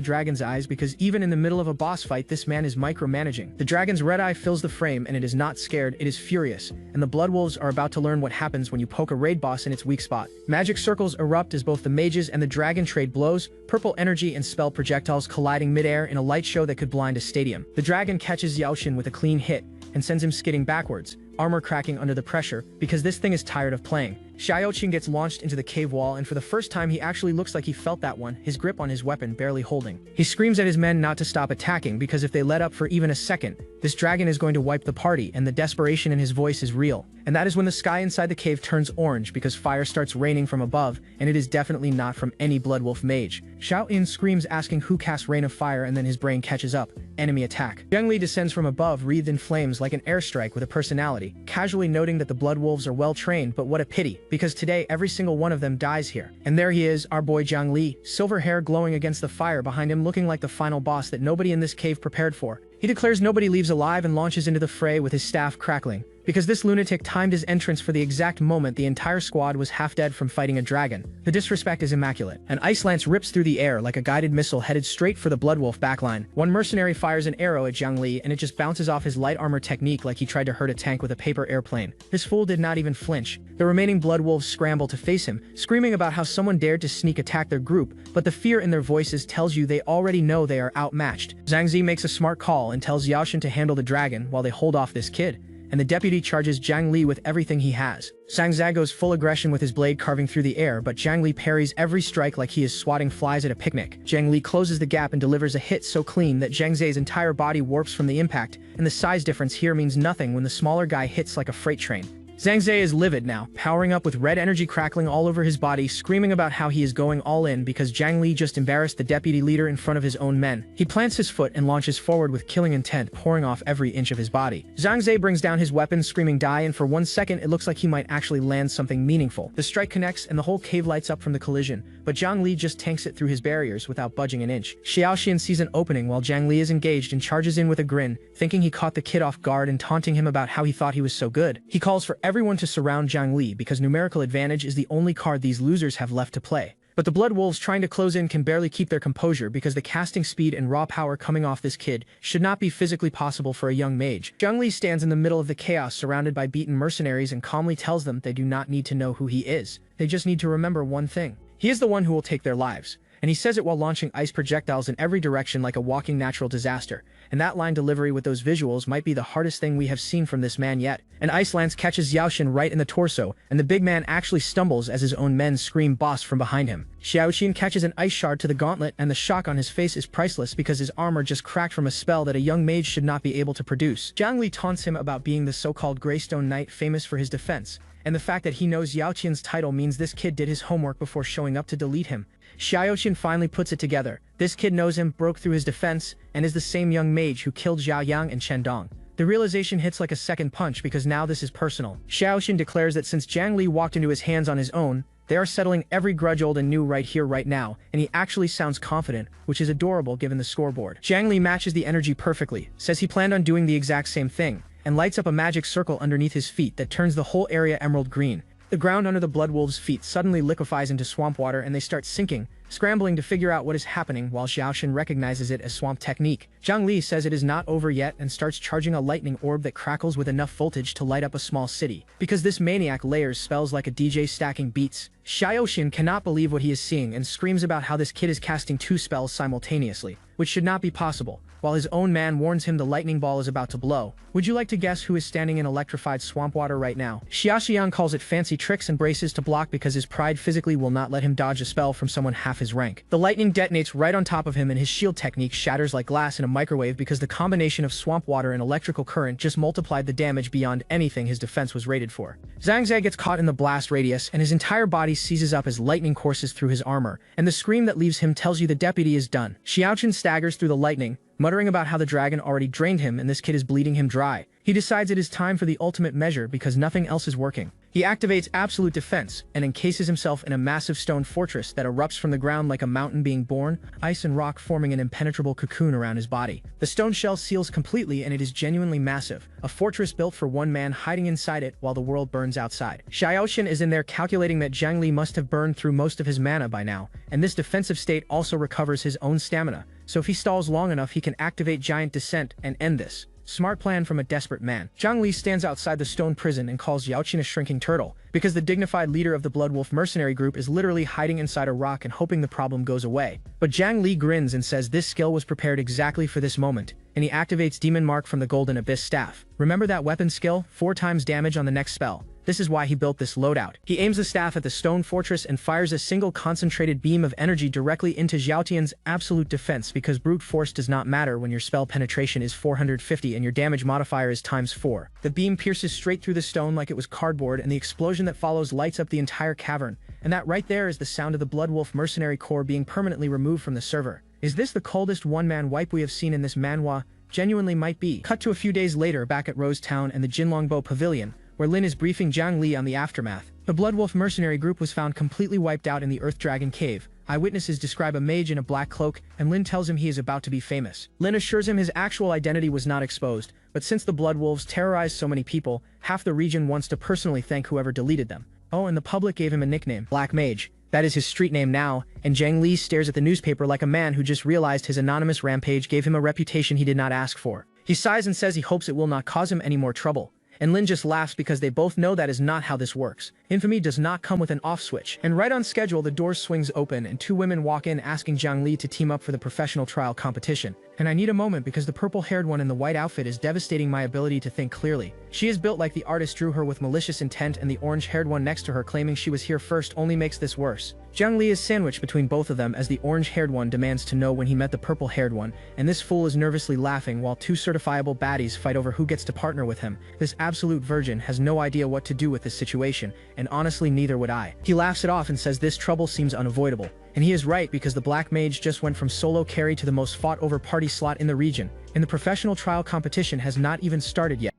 dragon's eyes because even in the middle of a boss fight, this man is micromanaging. The dragon's red eye fills the frame, and it is not scared, it is furious, and the Bloodwolves are about to learn what happens when you poke a raid boss in its weak spot. Magic circles erupt as both the mages and the dragon trade blows, purple energy and spell projectiles colliding midair in a light show that could blind a stadium. The dragon catches Xiaosin with a clean hit and sends him skidding backwards, armor cracking under the pressure, because this thing is tired of playing. Xiaosin gets launched into the cave wall, and for the first time he actually looks like he felt that one, his grip on his weapon barely holding. He screams at his men not to stop attacking because if they let up for even a second, this dragon is going to wipe the party, and the desperation in his voice is real. And that is when the sky inside the cave turns orange because fire starts raining from above, and it is definitely not from any Bloodwolf mage. Xiaosin screams asking who cast Rain of Fire, and then his brain catches up. Enemy attack. Jang Lee descends from above, wreathed in flames like an airstrike with a personality, casually noting that the Bloodwolves are well trained, but what a pity, because today every single one of them dies here. And there he is, our boy Jang Lee, silver hair glowing against the fire behind him, looking like the final boss that nobody in this cave prepared for. He declares nobody leaves alive and launches into the fray with his staff crackling. Because this lunatic timed his entrance for the exact moment the entire squad was half dead from fighting a dragon. The disrespect is immaculate. An ice lance rips through the air like a guided missile headed straight for the Bloodwolf backline. One mercenary fires an arrow at Jang Lee, and it just bounces off his light armor technique like he tried to hurt a tank with a paper airplane. This fool did not even flinch. The remaining Bloodwolves scramble to face him, screaming about how someone dared to sneak attack their group, but the fear in their voices tells you they already know they are outmatched. Zhang Zi makes a smart call and tells Xiaosin to handle the dragon while they hold off this kid, and the deputy charges Jang Lee with everything he has. Zhang Zi goes full aggression with his blade carving through the air, but Jang Lee parries every strike like he is swatting flies at a picnic. Jang Lee closes the gap and delivers a hit so clean that Zhang Zi's entire body warps from the impact, and the size difference here means nothing when the smaller guy hits like a freight train. Zhang Zhe is livid now, powering up with red energy crackling all over his body, screaming about how he is going all in because Jang Lee just embarrassed the deputy leader in front of his own men. He plants his foot and launches forward with killing intent pouring off every inch of his body. Zhang Zhe brings down his weapon, screaming die, and for 1 second it looks like he might actually land something meaningful. The strike connects and the whole cave lights up from the collision, but Jang Lee just tanks it through his barriers without budging an inch. Xiaosin sees an opening while Jang Lee is engaged and charges in with a grin, thinking he caught the kid off guard and taunting him about how he thought he was so good. He calls for everyone to surround Jang Lee because numerical advantage is the only card these losers have left to play. But the Bloodwolves trying to close in can barely keep their composure because the casting speed and raw power coming off this kid should not be physically possible for a young mage. Jang Lee stands in the middle of the chaos surrounded by beaten mercenaries and calmly tells them they do not need to know who he is. They just need to remember one thing. He is the one who will take their lives. And he says it while launching ice projectiles in every direction like a walking natural disaster. And that line delivery with those visuals might be the hardest thing we have seen from this man yet. An ice lance catches Xiaosin right in the torso, and the big man actually stumbles as his own men scream boss from behind him. Xiaosin catches an ice shard to the gauntlet, and the shock on his face is priceless because his armor just cracked from a spell that a young mage should not be able to produce. Jang Lee taunts him about being the so-called Greystone Knight famous for his defense, and the fact that he knows Yao Qian's title means this kid did his homework before showing up to delete him. Xiaosin finally puts it together. This kid knows him, broke through his defense, and is the same young mage who killed Zhao Yang and Chen Dong. The realization hits like a second punch because now this is personal. Xiaosin declares that since Jang Lee walked into his hands on his own, they are settling every grudge old and new right here right now, and he actually sounds confident, which is adorable given the scoreboard. Jang Lee matches the energy perfectly, says he planned on doing the exact same thing, and lights up a magic circle underneath his feet that turns the whole area emerald green. The ground under the Bloodwolves' feet suddenly liquefies into swamp water and they start sinking, scrambling to figure out what is happening while Xiaosin recognizes it as swamp technique. Jang Lee says it is not over yet and starts charging a lightning orb that crackles with enough voltage to light up a small city. Because this maniac layers spells like a DJ stacking beats, Xiaosin cannot believe what he is seeing and screams about how this kid is casting 2 spells simultaneously, which should not be possible, while his own man warns him the lightning ball is about to blow. Would you like to guess who is standing in electrified swamp water right now? Xiaoxian calls it fancy tricks and braces to block because his pride physically will not let him dodge a spell from someone half his rank. The lightning detonates right on top of him and his shield technique shatters like glass in a microwave because the combination of swamp water and electrical current just multiplied the damage beyond anything his defense was rated for. Zhang Zhe gets caught in the blast radius and his entire body seizes up as lightning courses through his armor, and the scream that leaves him tells you the deputy is done. Xiaoqian staggers through the lightning, muttering about how the dragon already drained him and this kid is bleeding him dry. He decides it is time for the ultimate measure because nothing else is working. He activates absolute defense and encases himself in a massive stone fortress that erupts from the ground like a mountain being born, ice and rock forming an impenetrable cocoon around his body. The stone shell seals completely and it is genuinely massive, a fortress built for one man hiding inside it while the world burns outside. Xiaosin is in there calculating that Jang Lee must have burned through most of his mana by now, and this defensive state also recovers his own stamina, so if he stalls long enough he can activate Giant Descent and end this. Smart plan from a desperate man. Jang Lee stands outside the stone prison and calls Xiaoqian a shrinking turtle, because the dignified leader of the Bloodwolf mercenary group is literally hiding inside a rock and hoping the problem goes away. But Jang Lee grins and says this skill was prepared exactly for this moment, and he activates Demon Mark from the Golden Abyss staff. Remember that weapon skill? 4 times damage on the next spell. This is why he built this loadout. He aims the staff at the stone fortress and fires a single concentrated beam of energy directly into Xiaotian's absolute defense because brute force does not matter when your spell penetration is 450 and your damage modifier is ×4. The beam pierces straight through the stone like it was cardboard, and the explosion that follows lights up the entire cavern. And that right there is the sound of the Bloodwolf mercenary corps being permanently removed from the server. Is this the coldest one-man wipe we have seen in this manhwa? Genuinely might be. Cut to a few days later back at Rose Town and the Jinlongbo Pavilion, where Lin is briefing Jang Lee on the aftermath. The Bloodwolf mercenary group was found completely wiped out in the Earth Dragon Cave. Eyewitnesses describe a mage in a black cloak, and Lin tells him he is about to be famous. Lin assures him his actual identity was not exposed, but since the Bloodwolves terrorized so many people, half the region wants to personally thank whoever deleted them. Oh, and the public gave him a nickname, Black Mage. That is his street name now, and Jang Lee stares at the newspaper like a man who just realized his anonymous rampage gave him a reputation he did not ask for. He sighs and says he hopes it will not cause him any more trouble. And Lin just laughs because they both know that is not how this works. Infamy does not come with an off switch. And right on schedule, the door swings open and 2 women walk in asking Jang Lee to team up for the professional trial competition. And I need a moment because the purple-haired one in the white outfit is devastating my ability to think clearly. She is built like the artist drew her with malicious intent, and the orange-haired one next to her claiming she was here first only makes this worse. Jang Lee is sandwiched between both of them as the orange-haired one demands to know when he met the purple-haired one, and this fool is nervously laughing while two certifiable baddies fight over who gets to partner with him. This absolute virgin has no idea what to do with this situation, and honestly neither would I. He laughs it off and says this trouble seems unavoidable. And he is right because the Black Mage just went from solo carry to the most fought over party slot in the region, and the professional trial competition has not even started yet.